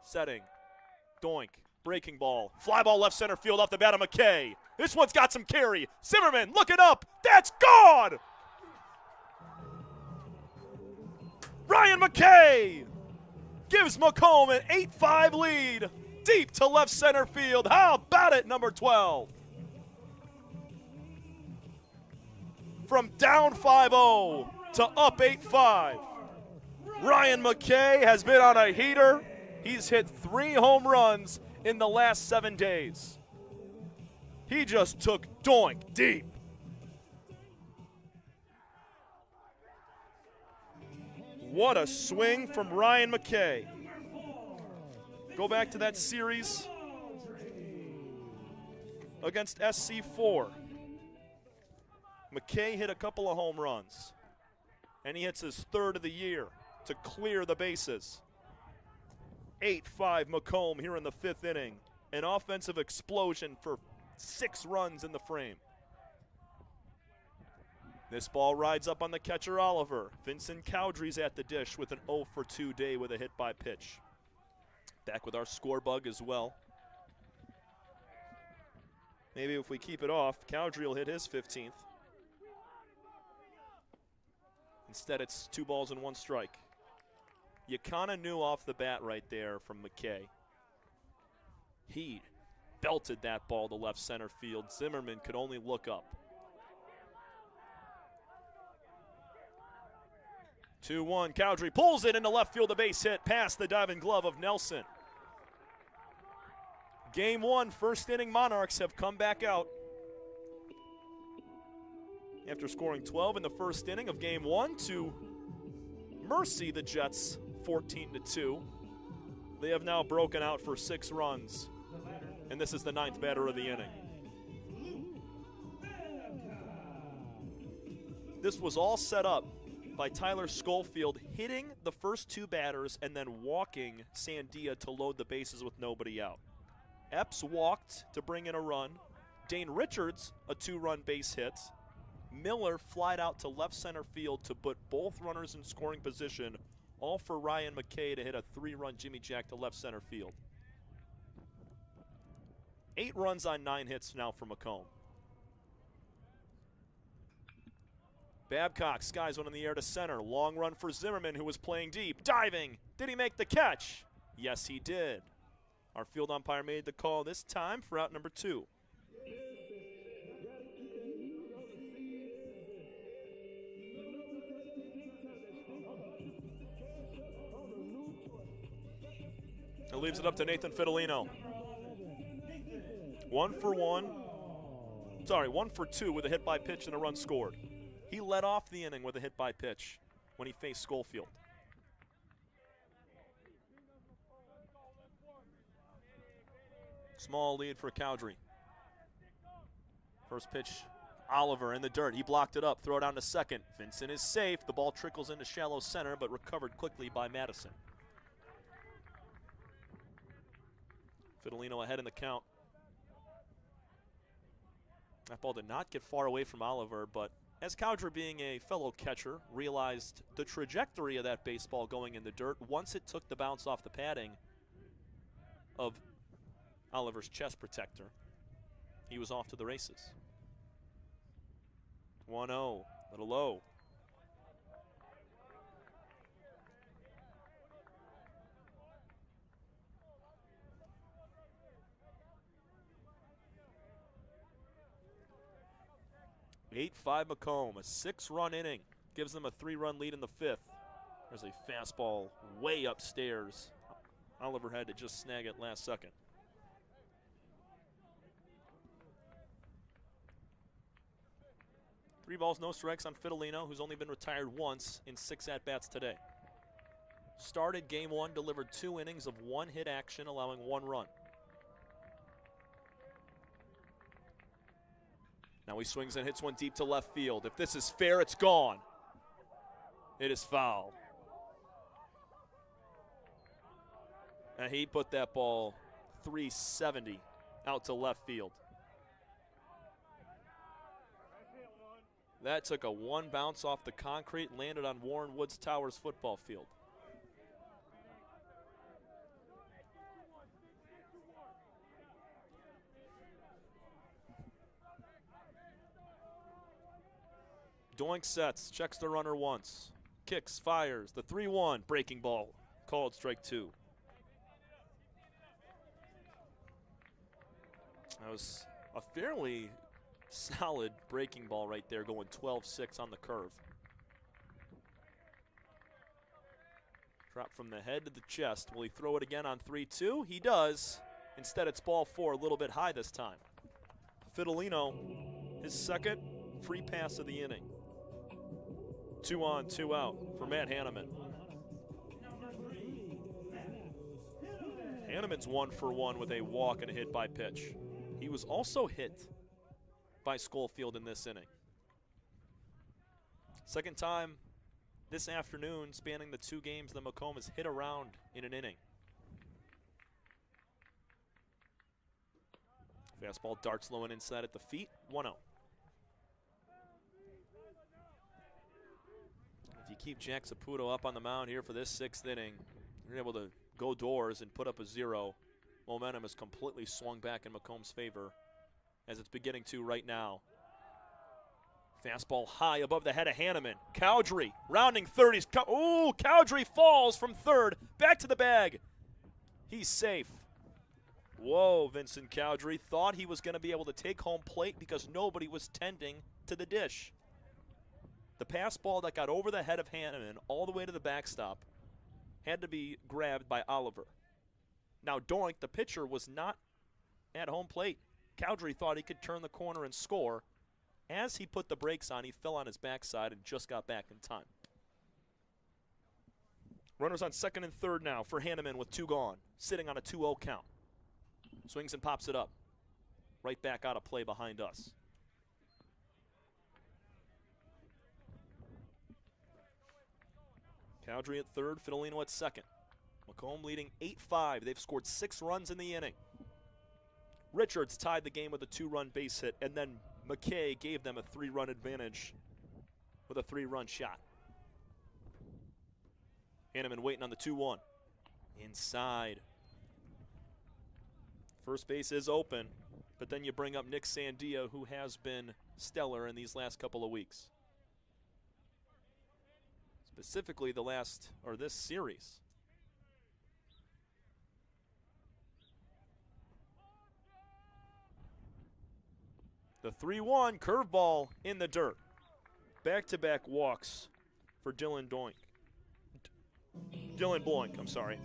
Setting, doink, breaking ball, fly ball left center field off the bat of McKay. This one's got some carry. Zimmerman looking up, that's gone! Ryan McKay gives Macomb an 8-5 lead, deep to left center field. How about it, number 12? From down 5-0 to up 8-5. Ryan McKay has been on a heater. He's hit 3 home runs in the last 7 days. He just took doink deep. What a swing from Ryan McKay. Go back to that series against SC4. McKay hit a couple of home runs, and he hits his 3rd of the year to clear the bases. 8-5 Macomb here in the 5th inning. An offensive explosion for 6 runs in the frame. This ball rides up on the catcher Oliver. Vincent Cowdrey's at the dish with an 0-for-2 day with a hit by pitch. Back with our score bug as well. Maybe if we keep it off, Cowdrey will hit his 15th. Instead, it's 2 balls and 1 strike. You kind of knew off the bat right there from McKay. He belted that ball to left center field. Zimmerman could only look up. 2-1, Cowdrey pulls it into left field, a base hit past the diving glove of Nelson. Game 1, 1st inning Monarchs have come back out. After scoring 12 in the 1st inning of Game 1 to mercy the Jets 14-2. They have now broken out for 6 runs, and this is the 9th batter of the inning. This was all set up by Tyler Schofield hitting the first 2 batters and then walking Sandia to load the bases with nobody out. Epps walked to bring in a run. Dane Richards, a 2-run base hit. Miller flied out to left center field to put both runners in scoring position, all for Ryan McKay to hit a 3-run Jimmy Jack to left center field. 8 runs on 9 hits now for Macomb. Babcock skies one in the air to center. Long run for Zimmerman, who was playing deep. Diving. Did he make the catch? Yes, he did. Our field umpire made the call this time for out number 2. It leaves it up to Nathan Fidelino. 1 for 2 with a hit by pitch and a run scored. He led off the inning with a hit by pitch when he faced Schofield. Small lead for Cowdrey. First pitch, Oliver in the dirt. He blocked it up. Throw down to second. Vincent is safe. The ball trickles into shallow center, but recovered quickly by Madison. Fidelino ahead in the count. That ball did not get far away from Oliver, but as Cowdrey, being a fellow catcher, realized the trajectory of that baseball going in the dirt once it took the bounce off the padding of Oliver's chest protector, he was off to the races. 1-0, little low. Eight-5 Macomb, a 6-run inning. Gives them a 3-run lead in the 5th. There's a fastball way upstairs. Oliver had to just snag it last second. Three balls, no strikes on Fidelino, who's only been retired once in 6 at-bats today. Started game 1, delivered 2 innings of 1-hit action, allowing 1 run. Now he swings and hits one deep to left field. If this is fair, it's gone. It is foul. And he put that ball 370 out to left field. That took a 1 bounce off the concrete and landed on Warren Woods Towers football field. Doink sets, checks the runner once, kicks, fires, the 3-1, breaking ball, called strike 2. That was a fairly solid breaking ball right there, going 12-6 on the curve. Drop from the head to the chest. Will he throw it again on 3-2? He does. Instead, it's ball 4, a little bit high this time. Fidelino, his second free pass of the inning. 2 on, 2 out for Matt Hanneman. Hanneman's 1 for 1 with a walk and a hit by pitch. He was also hit by Schofield in this inning. Second time this afternoon, spanning the 2 games that Macomb has hit around in an inning. Fastball darts low and inside at the feet, 1-0. If you keep Jack Saputo up on the mound here for this 6th inning, you're able to go doors and put up a 0. Momentum has completely swung back in Macomb's favor, as it's beginning to right now. Fastball high above the head of Hanneman. Cowdrey rounding 30s. Ooh, Cowdrey falls from third. Back to the bag. He's safe. Whoa, Vincent Cowdrey thought he was going to be able to take home plate because nobody was tending to the dish. The pass ball that got over the head of Hanneman all the way to the backstop had to be grabbed by Oliver. Now Doink, the pitcher, was not at home plate. Cowdrey thought he could turn the corner and score. As he put the brakes on, he fell on his backside and just got back in time. Runners on 2nd and 3rd now for Hanneman with 2 gone, sitting on a 2-0 count. Swings and pops it up. Right back out of play behind us. Cowdrey at 3rd, Fidelino at 2nd. Macomb leading 8-5. They've scored 6 runs in the inning. Richards tied the game with a 2-run base hit, and then McKay gave them a 3-run advantage with a 3-run shot. Hanneman waiting on the 2-1. Inside. First base is open, but then you bring up Nick Sandia, who has been stellar in these last couple of weeks. Specifically this series. The 3-1 curveball in the dirt. Back-to-back walks for Dylan Doink. Dylan Bloink, I'm sorry.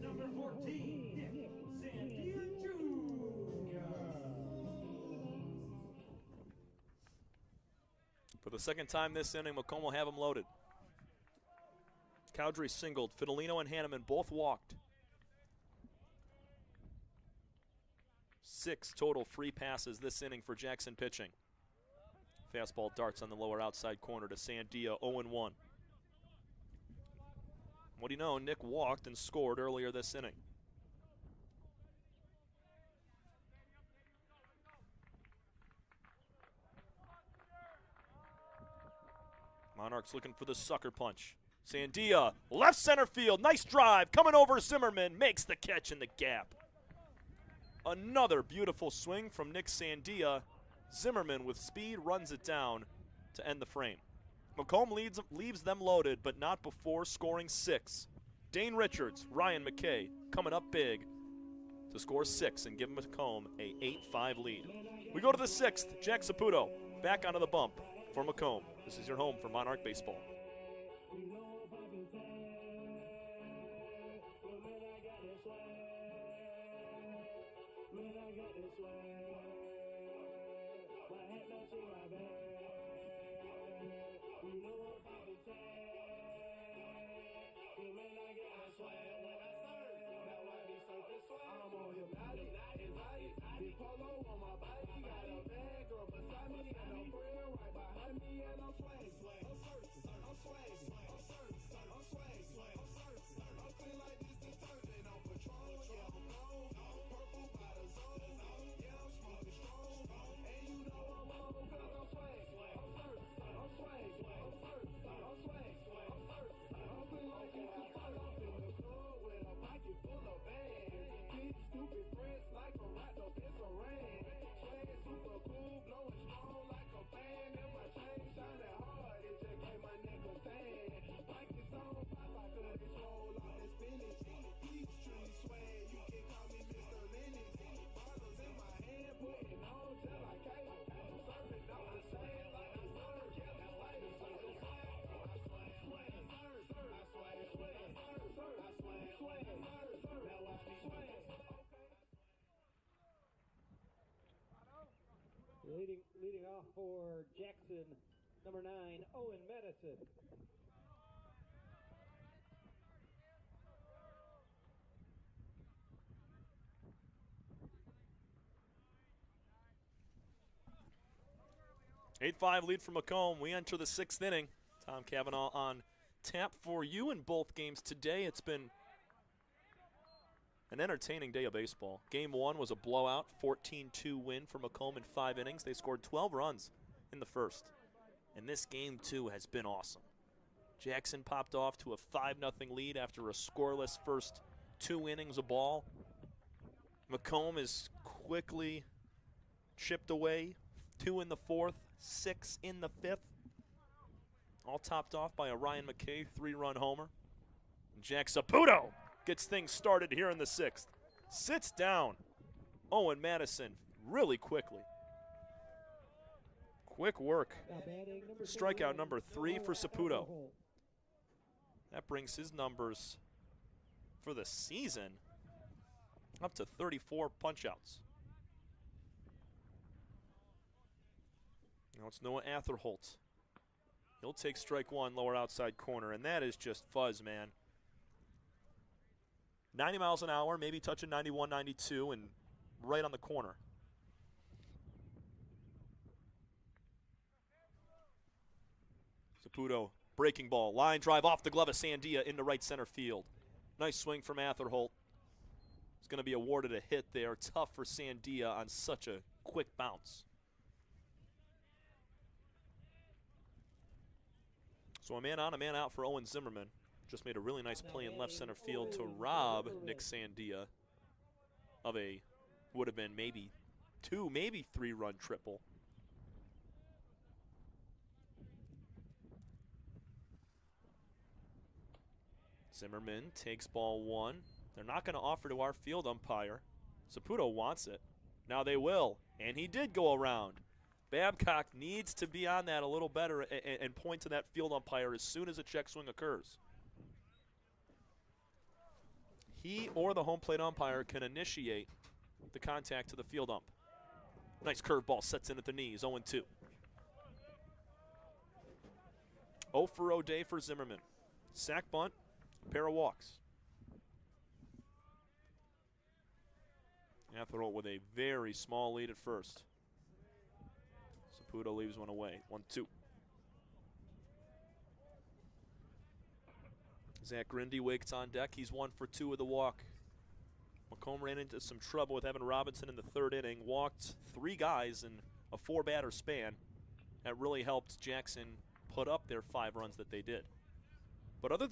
Number 14, Nick Sandia Jr. For the 2nd time this inning, Macomb will have him loaded. Cowdrey singled. Fidelino and Hanneman both walked. 6 total free passes this inning for Jackson pitching. Fastball darts on the lower outside corner to Sandia, 0-1. What do you know, Nick walked and scored earlier this inning. Monarchs looking for the sucker punch. Sandia, left center field, nice drive, coming over Zimmerman, makes the catch in the gap. Another beautiful swing from Nick Sandia. Zimmerman with speed runs it down to end the frame. Macomb leaves them loaded, but not before scoring 6. Dane Richards, Ryan McKay coming up big to score 6 and give Macomb a 8-5 lead. We go to the 6th. Jack Saputo back onto the bump for Macomb. This is your home for Monarch Baseball. Leading off for Jackson, number 9, Owen Madison. Eight-5 lead for Macomb. We enter the 6th inning. Tom Cavanaugh on tap for you in both games today. It's been an entertaining day of baseball. Game 1 was a blowout, 14-2 win for Macomb in 5 innings. They scored 12 runs in the first. And this game 2 has been awesome. Jackson popped off to a 5-0 lead after a scoreless first 2 innings of ball. Macomb is quickly chipped away. 2 in the 4th, 6 in the 5th. All topped off by a Ryan McKay 3-run homer. And Jack Saputo gets things started here in the 6th. Sits down Owen Madison really quickly. Quick work. Strikeout number 3 for Saputo. That brings his numbers for the season up to 34 punch-outs. Now it's Noah Atherholt. He'll take strike 1, lower outside corner, and that is just fuzz, man. 90 miles an hour, maybe touching 91, 92, and right on the corner. Saputo, breaking ball, line drive off the glove of Sandia into right center field. Nice swing from Atherholt. He's going to be awarded a hit there. Tough for Sandia on such a quick bounce. So a man on, a man out for Owen Zimmerman. Just made a really nice play in left center field to rob Nick Sandia of a, would have been maybe 2, maybe 3-run triple. Zimmerman takes ball 1. They're not going to offer to our field umpire. Saputo wants it. Now they will, and he did go around. Babcock needs to be on that a little better and point to that field umpire as soon as a check swing occurs. He or the home plate umpire can initiate the contact to the field ump. Nice curveball, sets in at the knees, 0-2. 0 for 0 day for Zimmerman. Sack bunt, pair of walks. Atherholt with a very small lead at first. Saputo leaves one away, 1-2. Zach Grindy wakes on deck. He's 1 for 2 with the walk. Macomb ran into some trouble with Evan Robinson in the 3rd inning. Walked 3 guys in a 4-batter span. That really helped Jackson put up their 5 runs that they did. But other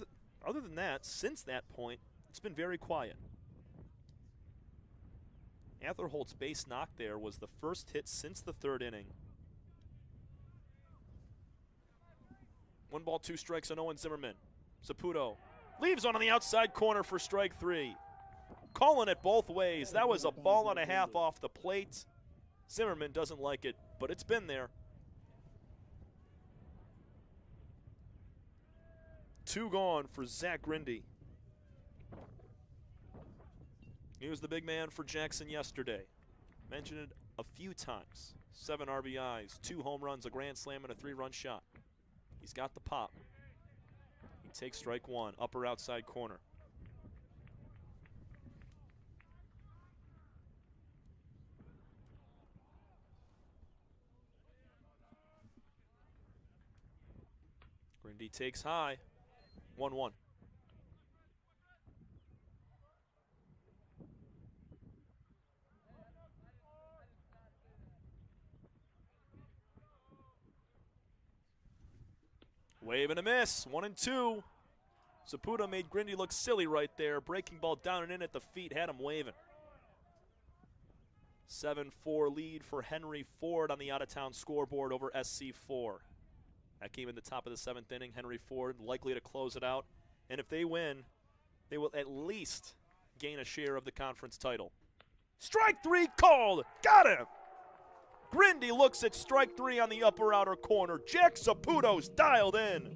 than that, since that point, it's been very quiet. Atherholt's base knock there was the first hit since the third inning. 1 ball, 2 strikes on Owen Zimmerman. Saputo leaves one on the outside corner for strike 3. Calling it both ways. That was a ball and a half off the plate. Zimmerman doesn't like it, but it's been there. 2 gone for Zach Grindy. He was the big man for Jackson yesterday. Mentioned it a few times. 7 RBIs, 2 home runs, a grand slam, and a 3-run shot. He's got the pop. He takes strike 1, upper outside corner. Grindy takes high. 1-1. Wave and a miss, 1-2. Saputo made Grindy look silly right there. Breaking ball down and in at the feet, had him waving. 7-4 lead for Henry Ford on the out-of-town scoreboard over SC4. That came in the top of the 7th inning. Henry Ford likely to close it out. And if they win, they will at least gain a share of the conference title. Strike 3 called. Got him. Grindy looks at strike 3 on the upper outer corner. Jack Saputo's dialed in.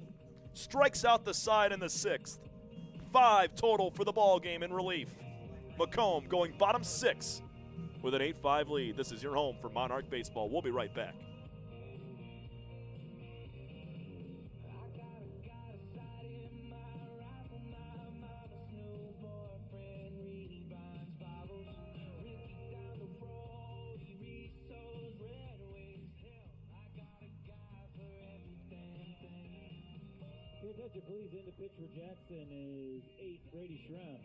Strikes out the side in the 6th. 5 total for the ball game in relief. Macomb going bottom 6 with an 8-5 lead. This is your home for Monarch Baseball. We'll be right back. Your attention, please. In the pitch for Jackson is 8, Brady Shrem.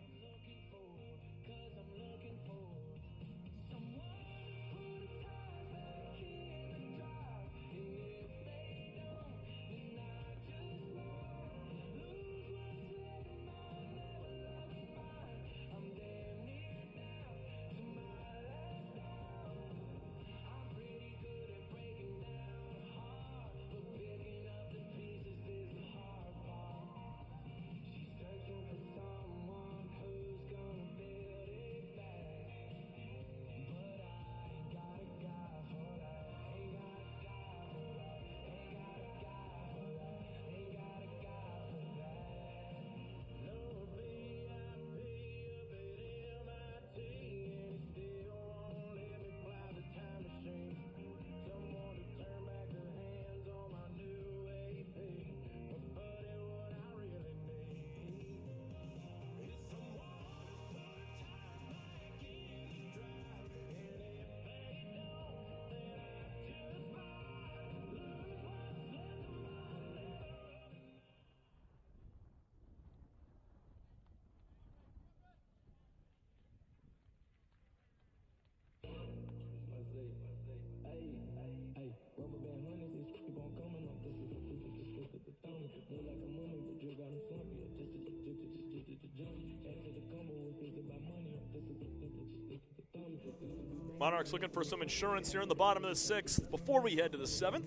Monarchs looking for some insurance here in the bottom of the 6th before we head to the 7th.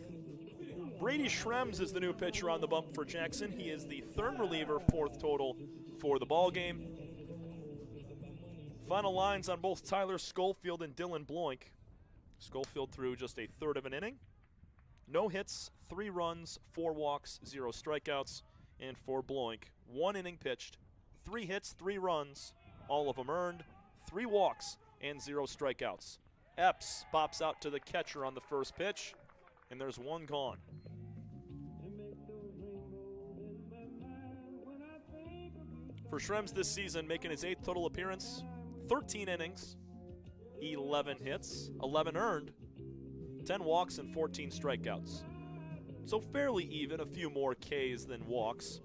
Brady Schrems is the new pitcher on the bump for Jackson. He is the 3rd reliever, 4th total for the ball game. Final lines on both Tyler Schofield and Dylan Bloink. Schofield threw just a 1/3 of an inning. No hits, 3 runs, 4 walks, 0 strikeouts. And for Bloink, 1 inning pitched, 3 hits, 3 runs, all of them earned, 3 walks, and 0 strikeouts. Epps pops out to the catcher on the first pitch, and there's 1 gone. For Schrems this season, making his 8th total appearance, 13 innings, 11 hits, 11 earned, 10 walks, and 14 strikeouts. So fairly even, a few more Ks than walks.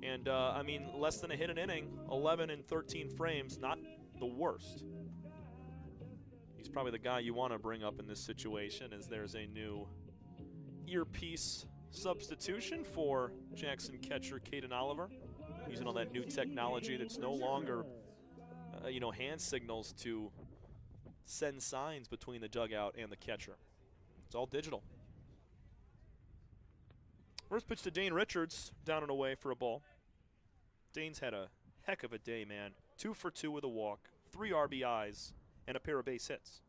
And, I mean, less than a hit an inning, 11 and 13 frames, not the worst. He's probably the guy you want to bring up in this situation, as there's a new earpiece substitution for Jackson catcher Caden Oliver, using all that new technology that's no longer, hand signals to send signs between the dugout and the catcher. It's all digital. First pitch to Dane Richards, down and away for a ball. Dane's had a heck of a day, man. 2 for 2 with a walk, 3 RBIs, and a pair of base hits.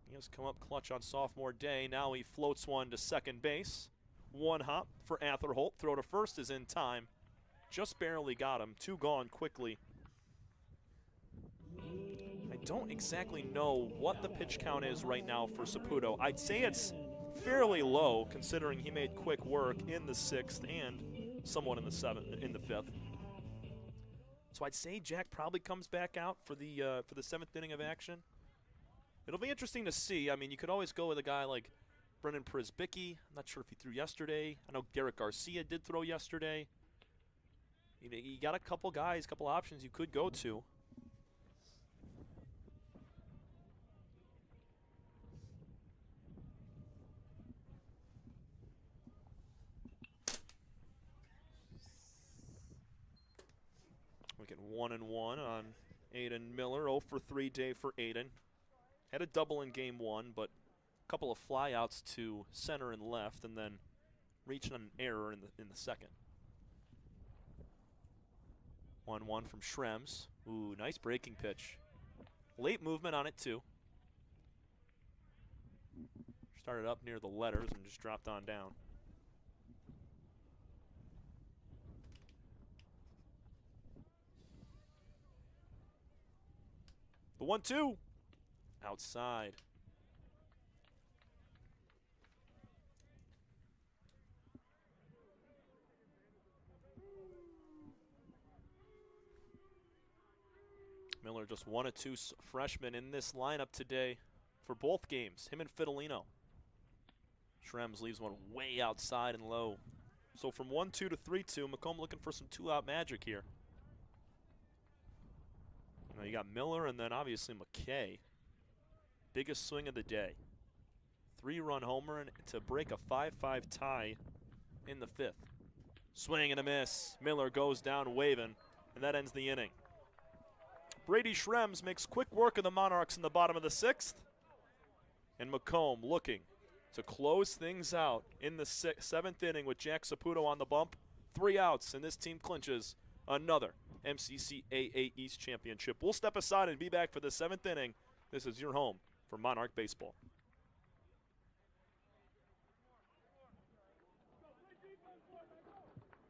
He has come up clutch on sophomore day. Now he floats one to second base. 1 hop for Atherholt. Throw to first is in time. Just barely got him. 2 gone quickly. I don't exactly know what the pitch count is right now for Saputo. I'd say it's fairly low, considering he made quick work in the 6th and somewhat in the 5th. So I'd say Jack probably comes back out for the 7th inning of action. It'll be interesting to see. I mean, you could always go with a guy like Brennan Prisbicki. I'm not sure if he threw yesterday. I know Garrett Garcia did throw yesterday. You got a couple guys, couple options you could go to. We get 1-1 on Aiden Miller. 0 for 3 day for Aiden. Had a double in game 1, but a couple of flyouts to center and left, and then reaching an error in the second. 1-1 from Schrems. Ooh, nice breaking pitch. Late movement on it, too. Started up near the letters and just dropped on down. The 1-2. Outside. Miller just 1 of 2 freshmen in this lineup today for both games, him and Fidelino. Schrems leaves one way outside and low. So from 1-2 to 3-2, Macomb looking for some 2-out magic here. Now you got Miller and then obviously McKay. Biggest swing of the day. 3-run homer and to break a 5-5 tie in the 5th. Swing and a miss. Miller goes down waving, and that ends the inning. Brady Schrems makes quick work of the Monarchs in the bottom of the 6th. And Macomb looking to close things out in the 7th inning with Jack Saputo on the bump. 3 outs, and this team clinches another MCCAA East Championship. We'll step aside and be back for the 7th inning. This is your home for Monarch Baseball.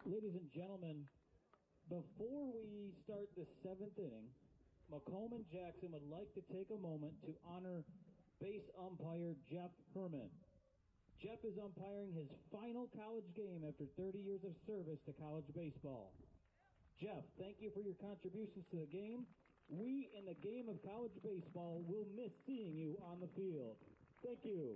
Ladies and gentlemen, before we start the 7th inning, Macomb and Jackson would like to take a moment to honor base umpire Jeff Herman. Jeff is umpiring his final college game after 30 years of service to college baseball. Jeff, thank you for your contributions to the game. We in the game of college baseball will miss seeing you on the field. Thank you.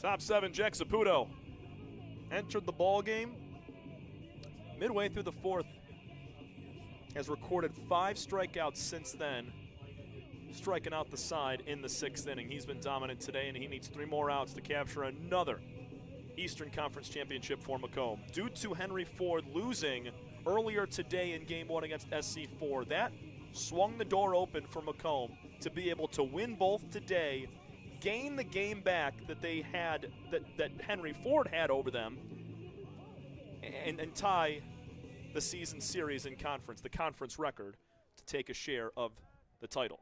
Top 7, Jack Saputo entered the ball game midway through the 4th. Has recorded 5 strikeouts since then, striking out the side in the 6th inning. He's been dominant today, and he needs 3 more outs to capture another Eastern Conference Championship for Macomb. Due to Henry Ford losing earlier today in Game 1 against SC4, that swung the door open for Macomb to be able to win both today, gain the game back that they had, that Henry Ford had over them, and tie the season series in conference, the conference record, to take a share of the title.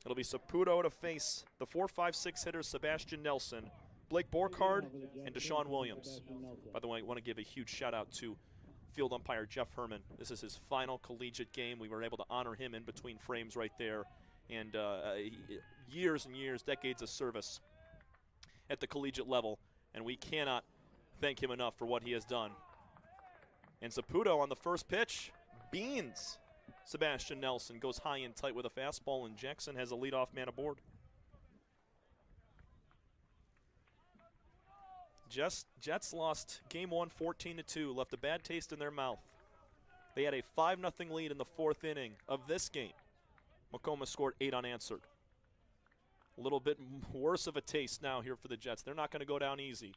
It'll be Saputo to face the 4-5-6 hitters Sebastian Nelson, Blake Borkard, and Deshaun Williams. By the way, I want to give a huge shout out to field umpire Jeff Herman. This is his final collegiate game. We were able to honor him in between frames right there. And years and years, decades of service at the collegiate level, and we cannot thank him enough for what he has done. And Saputo on the first pitch, beans Sebastian Nelson goes high and tight with a fastball, and Jackson has a leadoff man aboard. Jets lost game 1 14-2, left a bad taste in their mouth. They had a 5-0 lead in the 4th inning of this game. Macomb scored 8 unanswered. A little bit worse of a taste now here for the Jets. They're not going to go down easy.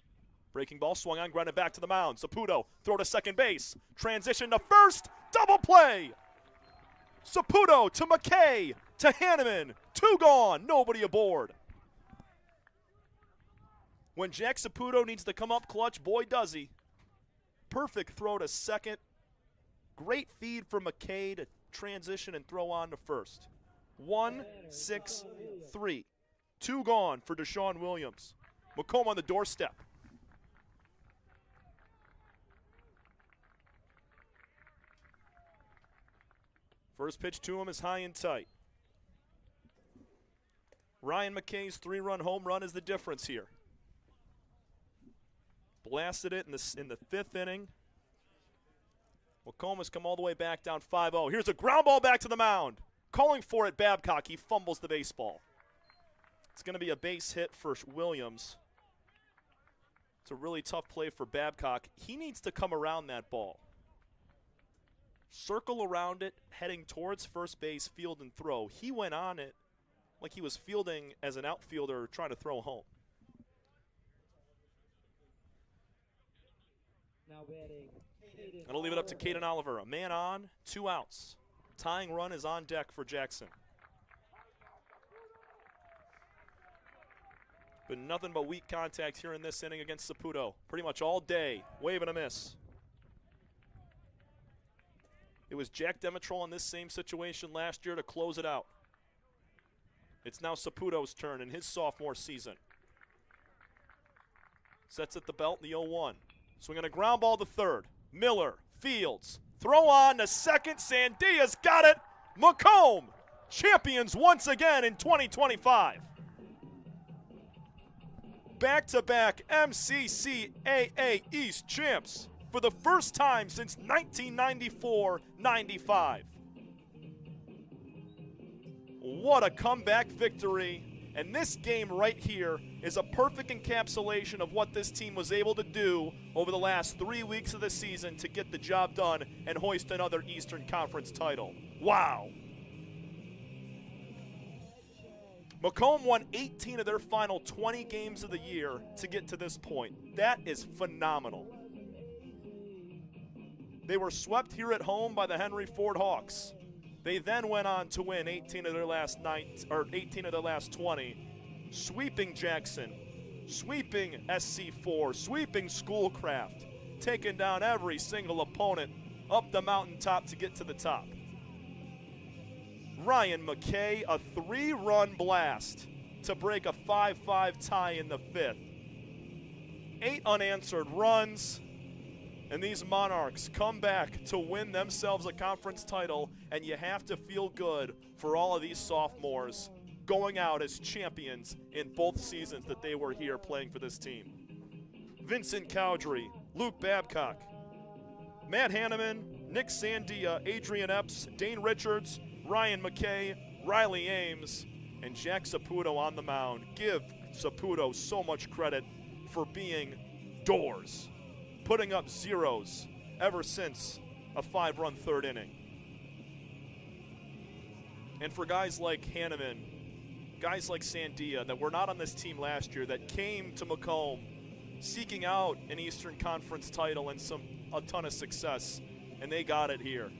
Breaking ball swung on, grounded back to the mound. Saputo, throw to second base. Transition to first, double play. Saputo to McKay, to Hanneman. 2 gone, nobody aboard. When Jack Saputo needs to come up clutch, boy does he. Perfect throw to second. Great feed for McKay to transition and throw on to first. 1-6-3. 2 gone for Deshaun Williams. Macomb on the doorstep. First pitch to him is high and tight. Ryan McKay's 3-run home run is the difference here. Blasted it in the 5th inning. Macomb has come all the way back down 5-0. Here's a ground ball back to the mound. Calling for it, Babcock. He fumbles the baseball. It's going to be a base hit for Williams. It's a really tough play for Babcock. He needs to come around that ball. Circle around it, heading towards first base, field and throw. He went on it like he was fielding as an outfielder trying to throw home. Now batting. I'll leave it up to Caden Oliver. A man on, 2 outs. Tying run is on deck for Jackson. Been nothing but weak contact here in this inning against Saputo. Pretty much all day. Wave and a miss. It was Jack Demetrol in this same situation last year to close it out. It's now Saputo's turn in his sophomore season. Sets at the belt in the 0-1. Swinging a ground ball to third. Miller, Fields, throw on to second. Sandia's got it. Macomb, champions once again in 2025. Back-to-back MCCAA East champs for the first time since 1994-95. What a comeback victory. And this game right here is a perfect encapsulation of what this team was able to do over the last 3 weeks of the season to get the job done and hoist another Eastern Conference title. Wow. Macomb won 18 of their final 20 games of the year to get to this point. That is phenomenal. They were swept here at home by the Henry Ford Hawks. They then went on to win 18 of their last 20, sweeping Jackson, sweeping SC4, sweeping Schoolcraft, taking down every single opponent up the mountaintop to get to the top. Ryan McKay, a 3-run blast to break a 5-5 tie in the 5th. 8 unanswered runs. And these Monarchs come back to win themselves a conference title, and you have to feel good for all of these sophomores going out as champions in both seasons that they were here playing for this team. Vincent Cowdery, Luke Babcock, Matt Hanneman, Nick Sandia, Adrian Epps, Dane Richards, Ryan McKay, Riley Ames, and Jack Saputo on the mound. Give Saputo so much credit for being doors, putting up zeros ever since a 5-run 3rd inning. And for guys like Hanneman, guys like Sandia that were not on this team last year, that came to Macomb seeking out an Eastern Conference title and a ton of success, and they got it here.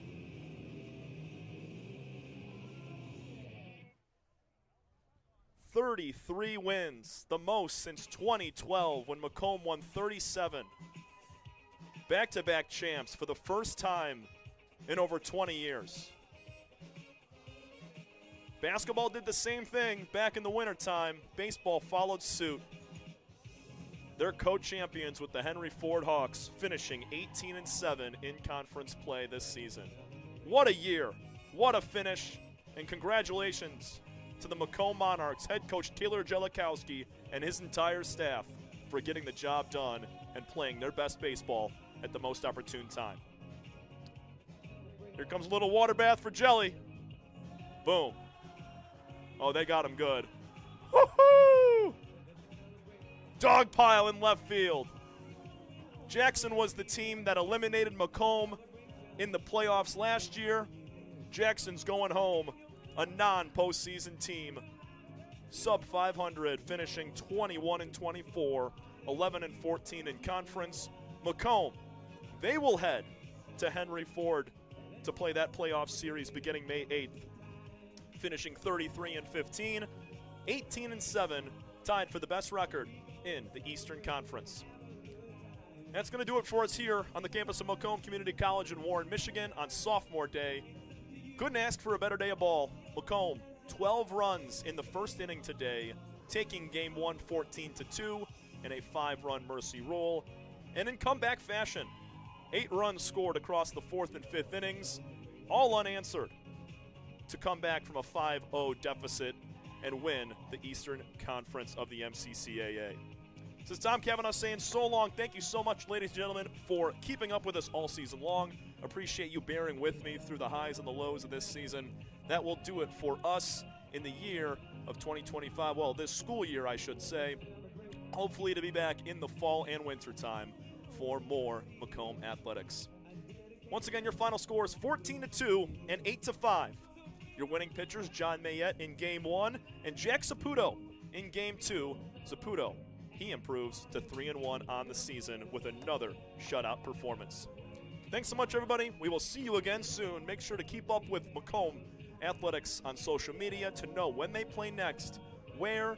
"33 wins, the most since 2012 when Macomb won 37. Back-to-back champs for the first time in over 20 years. Basketball did the same thing back in the wintertime. Baseball followed suit. They're co-champions with the Henry Ford Hawks, finishing 18-7 in conference play this season. What a year. What a finish. And congratulations to the Macomb Monarchs head coach Taylor Jellikowski and his entire staff for getting the job done and playing their best baseball at the most opportune time. Here comes a little water bath for Jelly. Boom. Oh, they got him good. Woohoo! Dog pile in left field. Jackson was the team that eliminated Macomb in the playoffs last year. Jackson's going home, a non-postseason team. Sub 500, finishing 21-24, 11-14 in conference. Macomb, they will head to Henry Ford to play that playoff series beginning May 8th, finishing 33-15, 18-7, tied for the best record in the Eastern Conference. That's going to do it for us here on the campus of Macomb Community College in Warren, Michigan on sophomore day. Couldn't ask for a better day of ball. Macomb, 12 runs in the first inning today, taking game one 14-2 in a 5-run mercy rule. And in comeback fashion, 8 runs scored across the 4th and 5th innings, all unanswered, to come back from a 5-0 deficit and win the Eastern Conference of the MCCAA. This is Tom Cavanaugh saying so long. Thank you so much, ladies and gentlemen, for keeping up with us all season long. Appreciate you bearing with me through the highs and the lows of this season. That will do it for us in the year of 2025. Well, this school year, I should say. Hopefully to be back in the fall and winter time for more Macomb athletics. Once again, your final score is 14-2 and 8-5. Your winning pitchers, John Mayette in Game 1 and Jack Saputo in Game 2. Saputo, he improves to 3-1 on the season with another shutout performance. Thanks so much, everybody. We will see you again soon. Make sure to keep up with Macomb athletics on social media to know when they play next, where,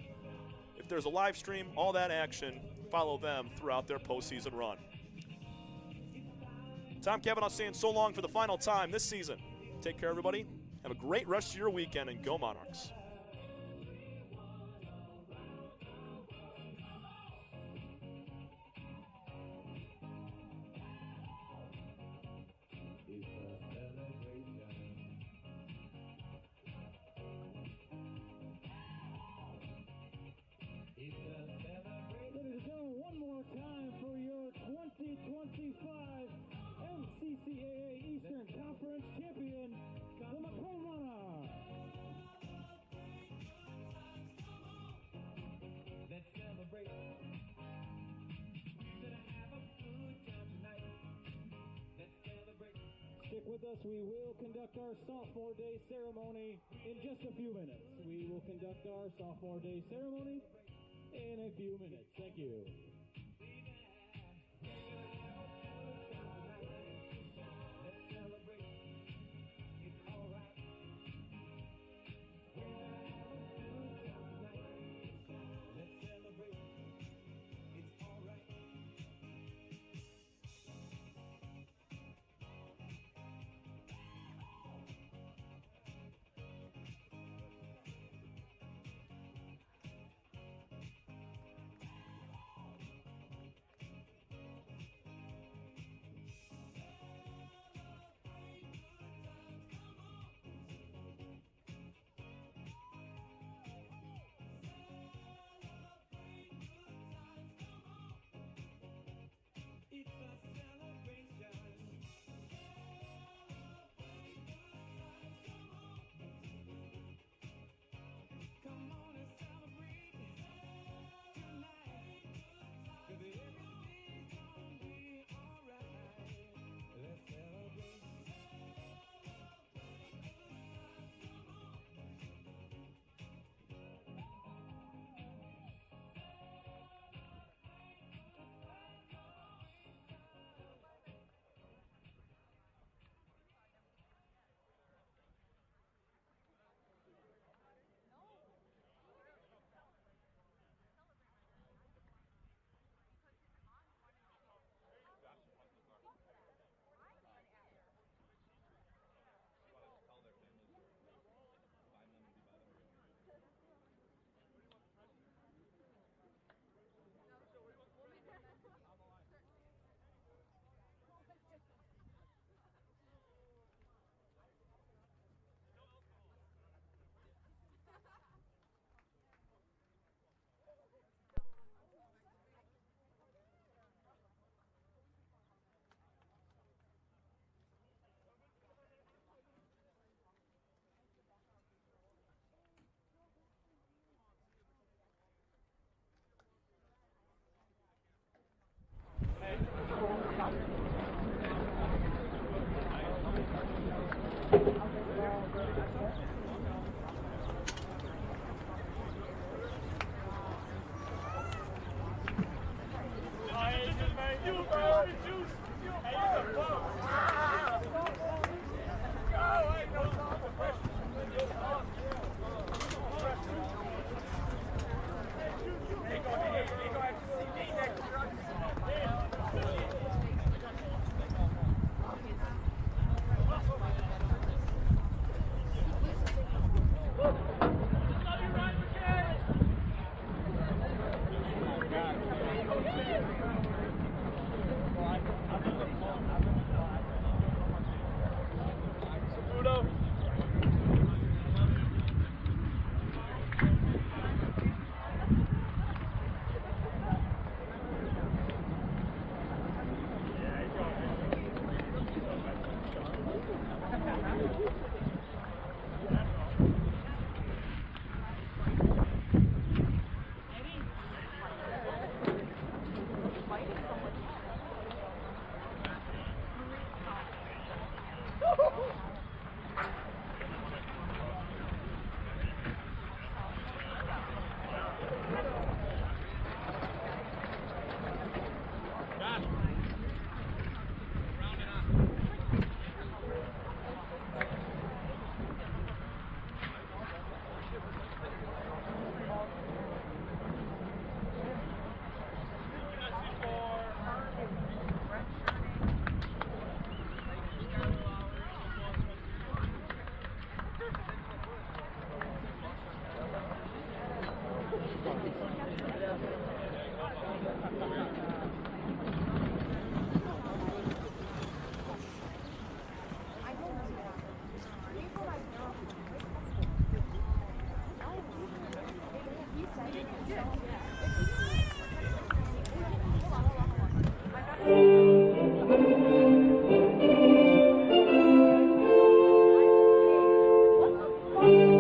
if there's a live stream, all that action. Follow them throughout their postseason run. Tom Cavanaugh saying so long for the final time this season. Take care, everybody. Have a great rest of your weekend, and go Monarchs. One more time for your 2025 MCCAA Eastern Conference champion, the Macomb Monarchs. Let's celebrate. We're gonna have a good time tonight. Let's celebrate. Stick with us. We will conduct our Sophomore Day ceremony in just a few minutes. We will conduct our Sophomore Day ceremony in a few minutes. Thank you.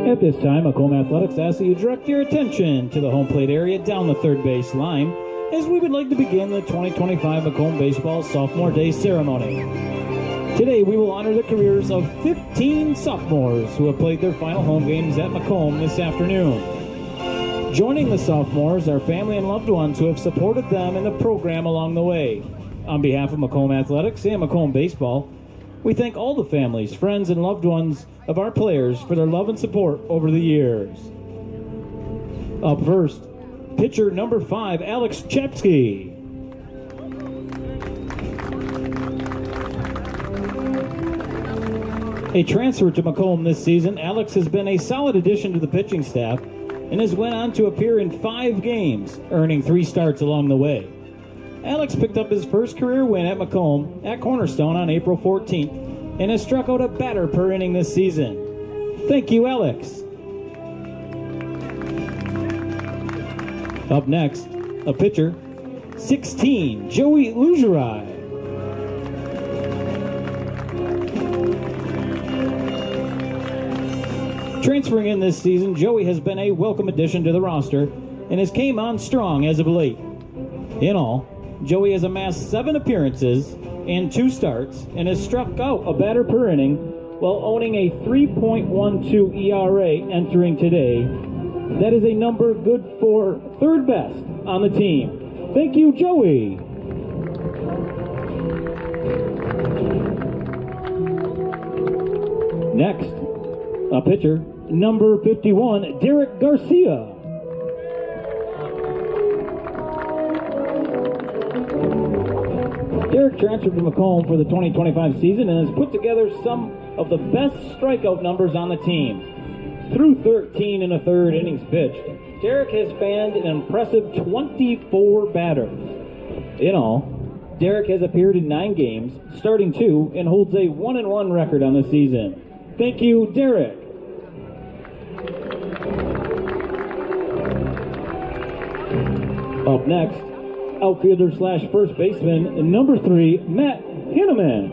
At this time, Macomb Athletics asks that you direct your attention to the home plate area down the third base line, as we would like to begin the 2025 Macomb Baseball Sophomore Day ceremony. Today, we will honor the careers of 15 sophomores who have played their final home games at Macomb this afternoon. Joining the sophomores are family and loved ones who have supported them in the program along the way. On behalf of Macomb Athletics and Macomb Baseball, we thank all the families, friends, and loved ones of our players for their love and support over the years. Up first, pitcher number 5, Alex Chepsky. A transfer to Macomb this season, Alex has been a solid addition to the pitching staff and has went on to appear in 5 games, earning 3 starts along the way. Alex picked up his first career win at Macomb at Cornerstone on April 14th and has struck out a batter per inning this season. Thank you, Alex. Up next, a pitcher, 16, Joey Lugerai. Transferring in this season, Joey has been a welcome addition to the roster and has came on strong as of late. In all, Joey has amassed 7 appearances and 2 starts and has struck out a batter per inning while owning a 3.12 ERA entering today. That is a number good for third best on the team. Thank you, Joey. Next, a pitcher, number 51, Derek Garcia. Derek transferred to Macomb for the 2025 season and has put together some of the best strikeout numbers on the team. Through 13 1/3 innings pitched, Derek has fanned an impressive 24 batters. In all, Derek has appeared in 9 games, starting 2, and holds a 1-1 record on the season. Thank you, Derek. Up next, outfielder / first baseman, number 3, Matt Hinneman.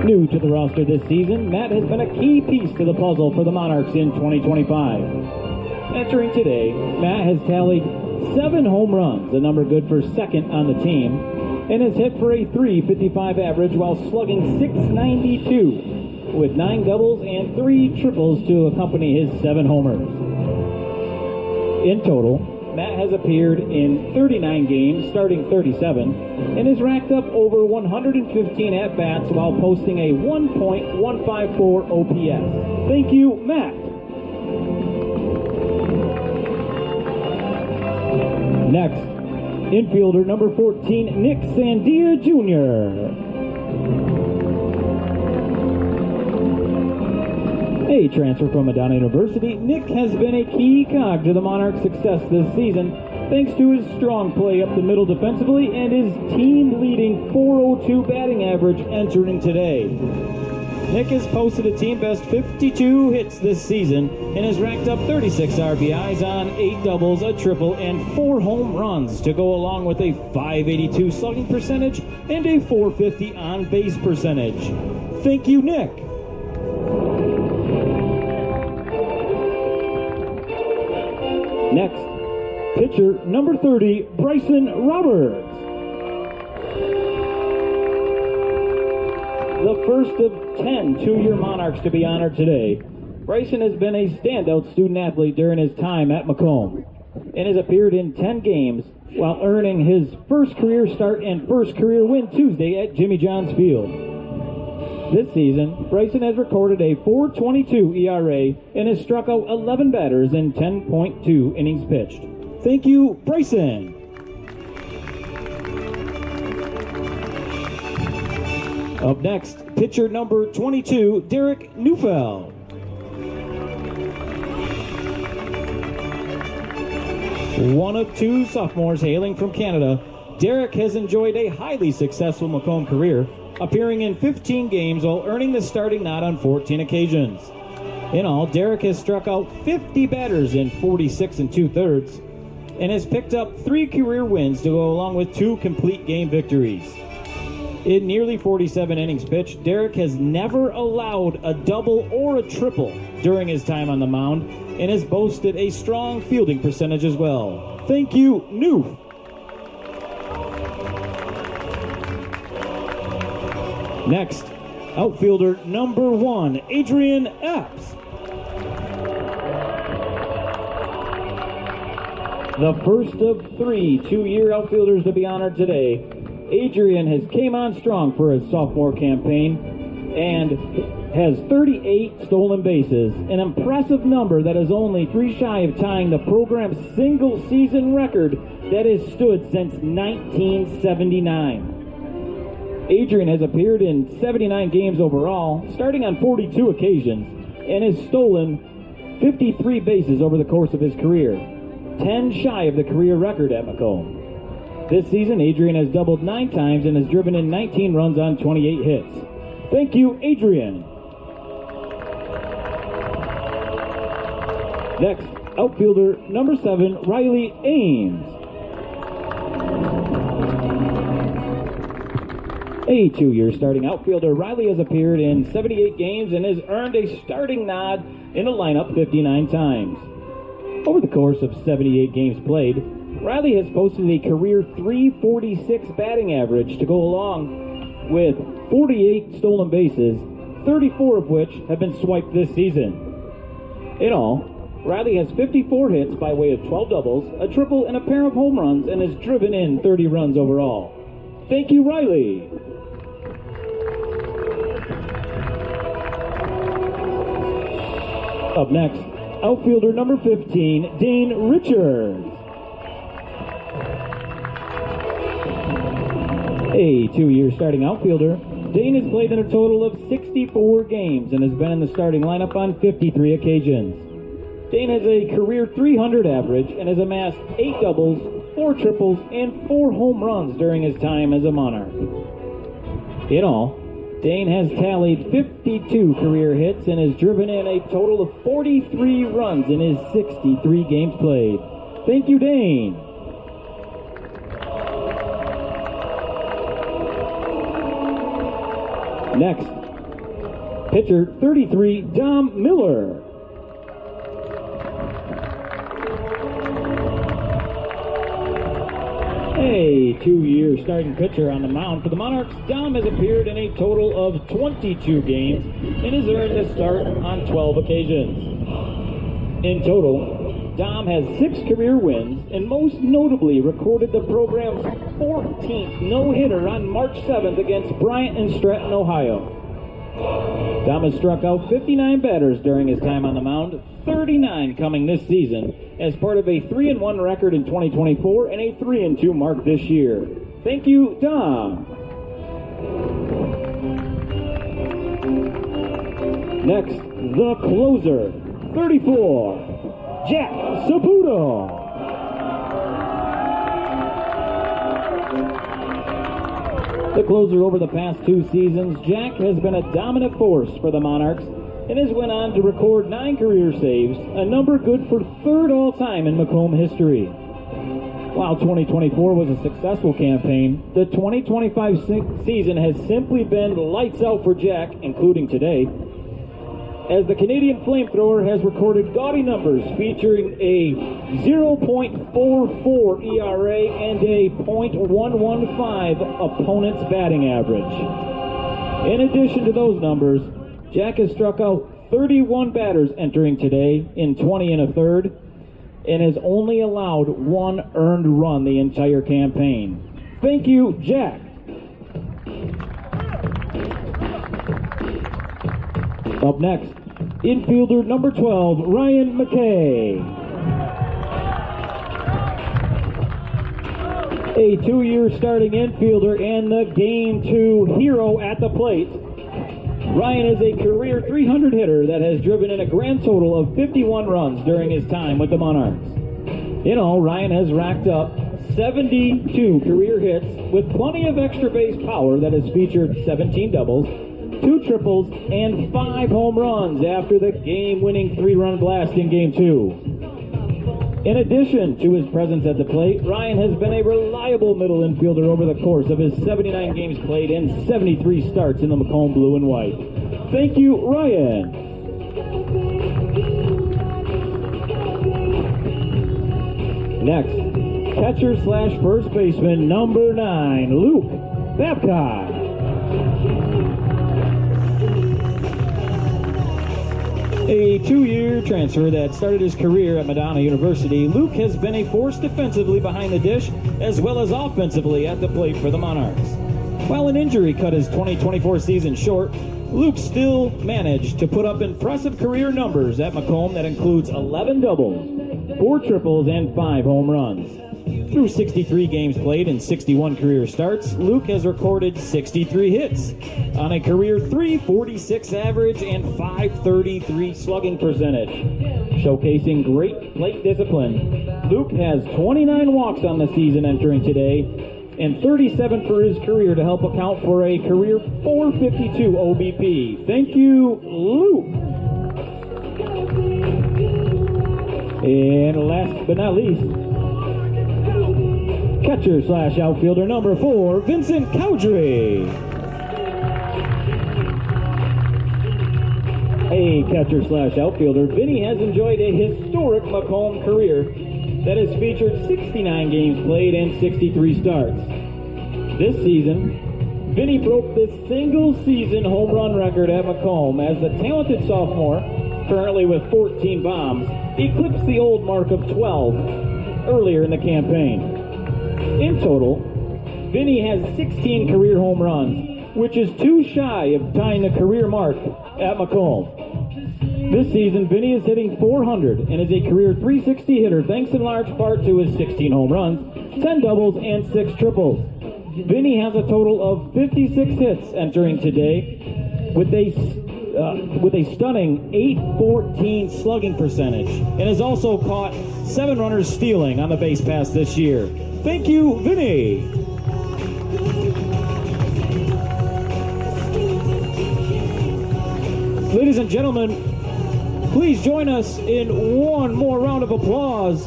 New to the roster this season, Matt has been a key piece to the puzzle for the Monarchs in 2025. Entering today, Matt has tallied 7 home runs, a number good for second on the team, and has hit for a .355 average while slugging .692, with 9 doubles and 3 triples to accompany his 7 homers. In total, Matt has appeared in 39 games, starting 37, and has racked up over 115 at-bats while posting a 1.154 OPS. Thank you, Matt. Next, infielder number 14, Nick Sandia Jr. A transfer from Madonna University, Nick has been a key cog to the Monarchs' success this season, thanks to his strong play up the middle defensively and his team-leading .402 batting average entering today. Nick has posted a team-best 52 hits this season and has racked up 36 RBIs on 8 doubles, a triple, and 4 home runs to go along with a .582 slugging percentage and a .450 on-base percentage. Thank you, Nick. Next, pitcher number 30, Bryson Roberts. The first of 10 two-year Monarchs to be honored today. Bryson has been a standout student-athlete during his time at Macomb and has appeared in 10 games while earning his first career start and first career win Tuesday at Jimmy John's Field. This season, Bryson has recorded a .422 ERA and has struck out 11 batters in 10.2 innings pitched. Thank you, Bryson. Up next, pitcher number 22, Derek Neufeld. One of two sophomores hailing from Canada, Derek has enjoyed a highly successful Macomb career, appearing in 15 games while earning the starting nod on 14 occasions. In all, Derek has struck out 50 batters in 46 2/3 and has picked up 3 career wins to go along with 2 complete game victories. In nearly 47 innings pitched, Derek has never allowed a double or a triple during his time on the mound and has boasted a strong fielding percentage as well. Thank you, Noof. Next, outfielder number 1, Adrian Epps. The first of 3 two-year outfielders to be honored today, Adrian has came on strong for his sophomore campaign and has 38 stolen bases, an impressive number that is only 3 shy of tying the program's single-season record that has stood since 1979. Adrian has appeared in 79 games overall, starting on 42 occasions, and has stolen 53 bases over the course of his career, 10 shy of the career record at Macomb. This season, Adrian has doubled 9 times and has driven in 19 runs on 28 hits. Thank you, Adrian. Next, outfielder number 7, Riley Ames. A 2-year starting outfielder, Riley has appeared in 78 games and has earned a starting nod in the lineup 59 times. Over the course of 78 games played, Riley has posted a career .346 batting average to go along with 48 stolen bases, 34 of which have been swiped this season. In all, Riley has 54 hits by way of 12 doubles, a triple, and a pair of home runs, and has driven in 30 runs overall. Thank you, Riley. Up next, outfielder number 15, Dane Richards. A 2-year starting outfielder, Dane has played in a total of 64 games and has been in the starting lineup on 53 occasions. Dane has a career .300 average and has amassed 8 doubles, 4 triples, and 4 home runs during his time as a Monarch. In all, Dane has tallied 52 career hits and has driven in a total of 43 runs in his 63 games played. Thank you, Dane. Next, pitcher 33, Dom Miller. A 2-year starting pitcher on the mound for the Monarchs, Dom has appeared in a total of 22 games and has earned a start on 12 occasions. In total, Dom has 6 career wins and most notably recorded the program's 14th no-hitter on March 7th against Bryant and Stratton, Ohio. Dom has struck out 59 batters during his time on the mound, 39 coming this season, as part of a 3-1 record in 2024 and a 3-2 mark this year. Thank you, Dom. Next, the closer, 34, Jack Saputo. The closer over the past 2 seasons, Jack has been a dominant force for the Monarchs and has went on to record 9 career saves, a number good for 3rd all-time in Macomb history. While 2024 was a successful campaign, the 2025 season has simply been lights out for Jack, including today, as the Canadian flamethrower has recorded gaudy numbers featuring a 0.44 ERA and a .115 opponent's batting average. In addition to those numbers, Jack has struck out 31 batters entering today in 20 1/3 and has only allowed 1 earned run the entire campaign. Thank you, Jack. Up next, infielder number 12, Ryan McKay. A 2-year starting infielder and the Game 2 hero at the plate, Ryan is a career .300 hitter that has driven in a grand total of 51 runs during his time with the Monarchs. In all, Ryan has racked up 72 career hits with plenty of extra base power that has featured 17 doubles, 2 triples, and 5 home runs after the game-winning 3-run blast in Game 2. In addition to his presence at the plate, Ryan has been a reliable middle infielder over the course of his 79 games played and 73 starts in the Macomb Blue and White. Thank you, Ryan. Next, catcher slash first baseman number 9, Luke Babcock. A 2-year transfer that started his career at Madonna University, Luke has been a force defensively behind the dish as well as offensively at the plate for the Monarchs. While an injury cut his 2024 season short, Luke still managed to put up impressive career numbers at Macomb that includes 11 doubles, 4 triples, and 5 home runs. Through 63 games played and 61 career starts, Luke has recorded 63 hits on a career .346 average and .533 slugging percentage. Showcasing great plate discipline, Luke has 29 walks on the season entering today and 37 for his career to help account for a career .452 OBP. Thank you, Luke. And last but not least, catcher slash outfielder number 4, Vincent Cowdrey. A catcher slash outfielder, Vinny has enjoyed a historic Macomb career that has featured 69 games played and 63 starts. This season, Vinny broke the single-season home run record at Macomb as the talented sophomore, currently with 14 bombs, eclipsed the old mark of 12 earlier in the campaign. In total, Vinny has 16 career home runs, which is too shy of tying the career mark at Macomb. This season, Vinny is hitting .400 and is a career .360 hitter thanks in large part to his 16 home runs, 10 doubles, and 6 triples. Vinny has a total of 56 hits entering today with a stunning .814 slugging percentage and has also caught 7 runners stealing on the base pass this year. Thank you, Vinny. Ladies and gentlemen, please join us in one more round of applause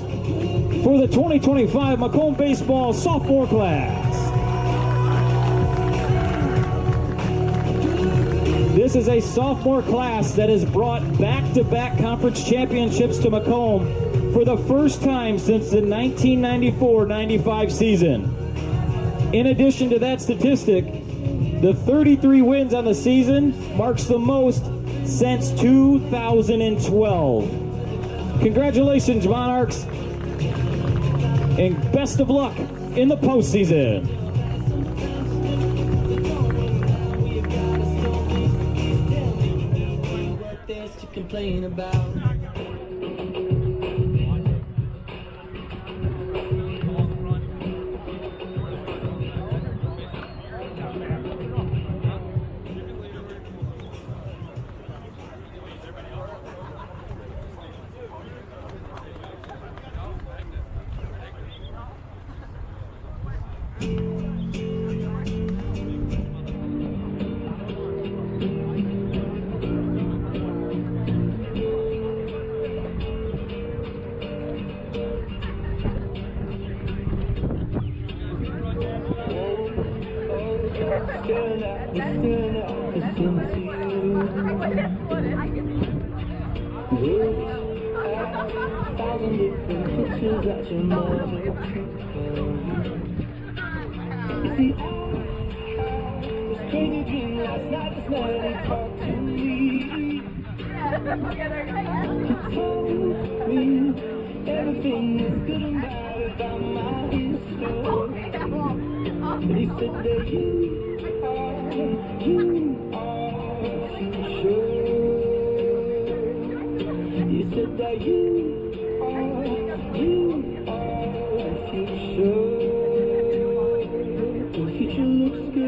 for the 2025 Macomb Baseball sophomore class. This is a sophomore class that has brought back-to-back conference championships to Macomb for the first time since the 1994-95 season. In addition to that statistic, the 33 wins on the season marks the most since 2012. Congratulations, Monarchs, and best of luck in the postseason. Complain about. Everything is good and bad about my history. He said that you are the future. He said that you are the future. The future looks good. The future looks good.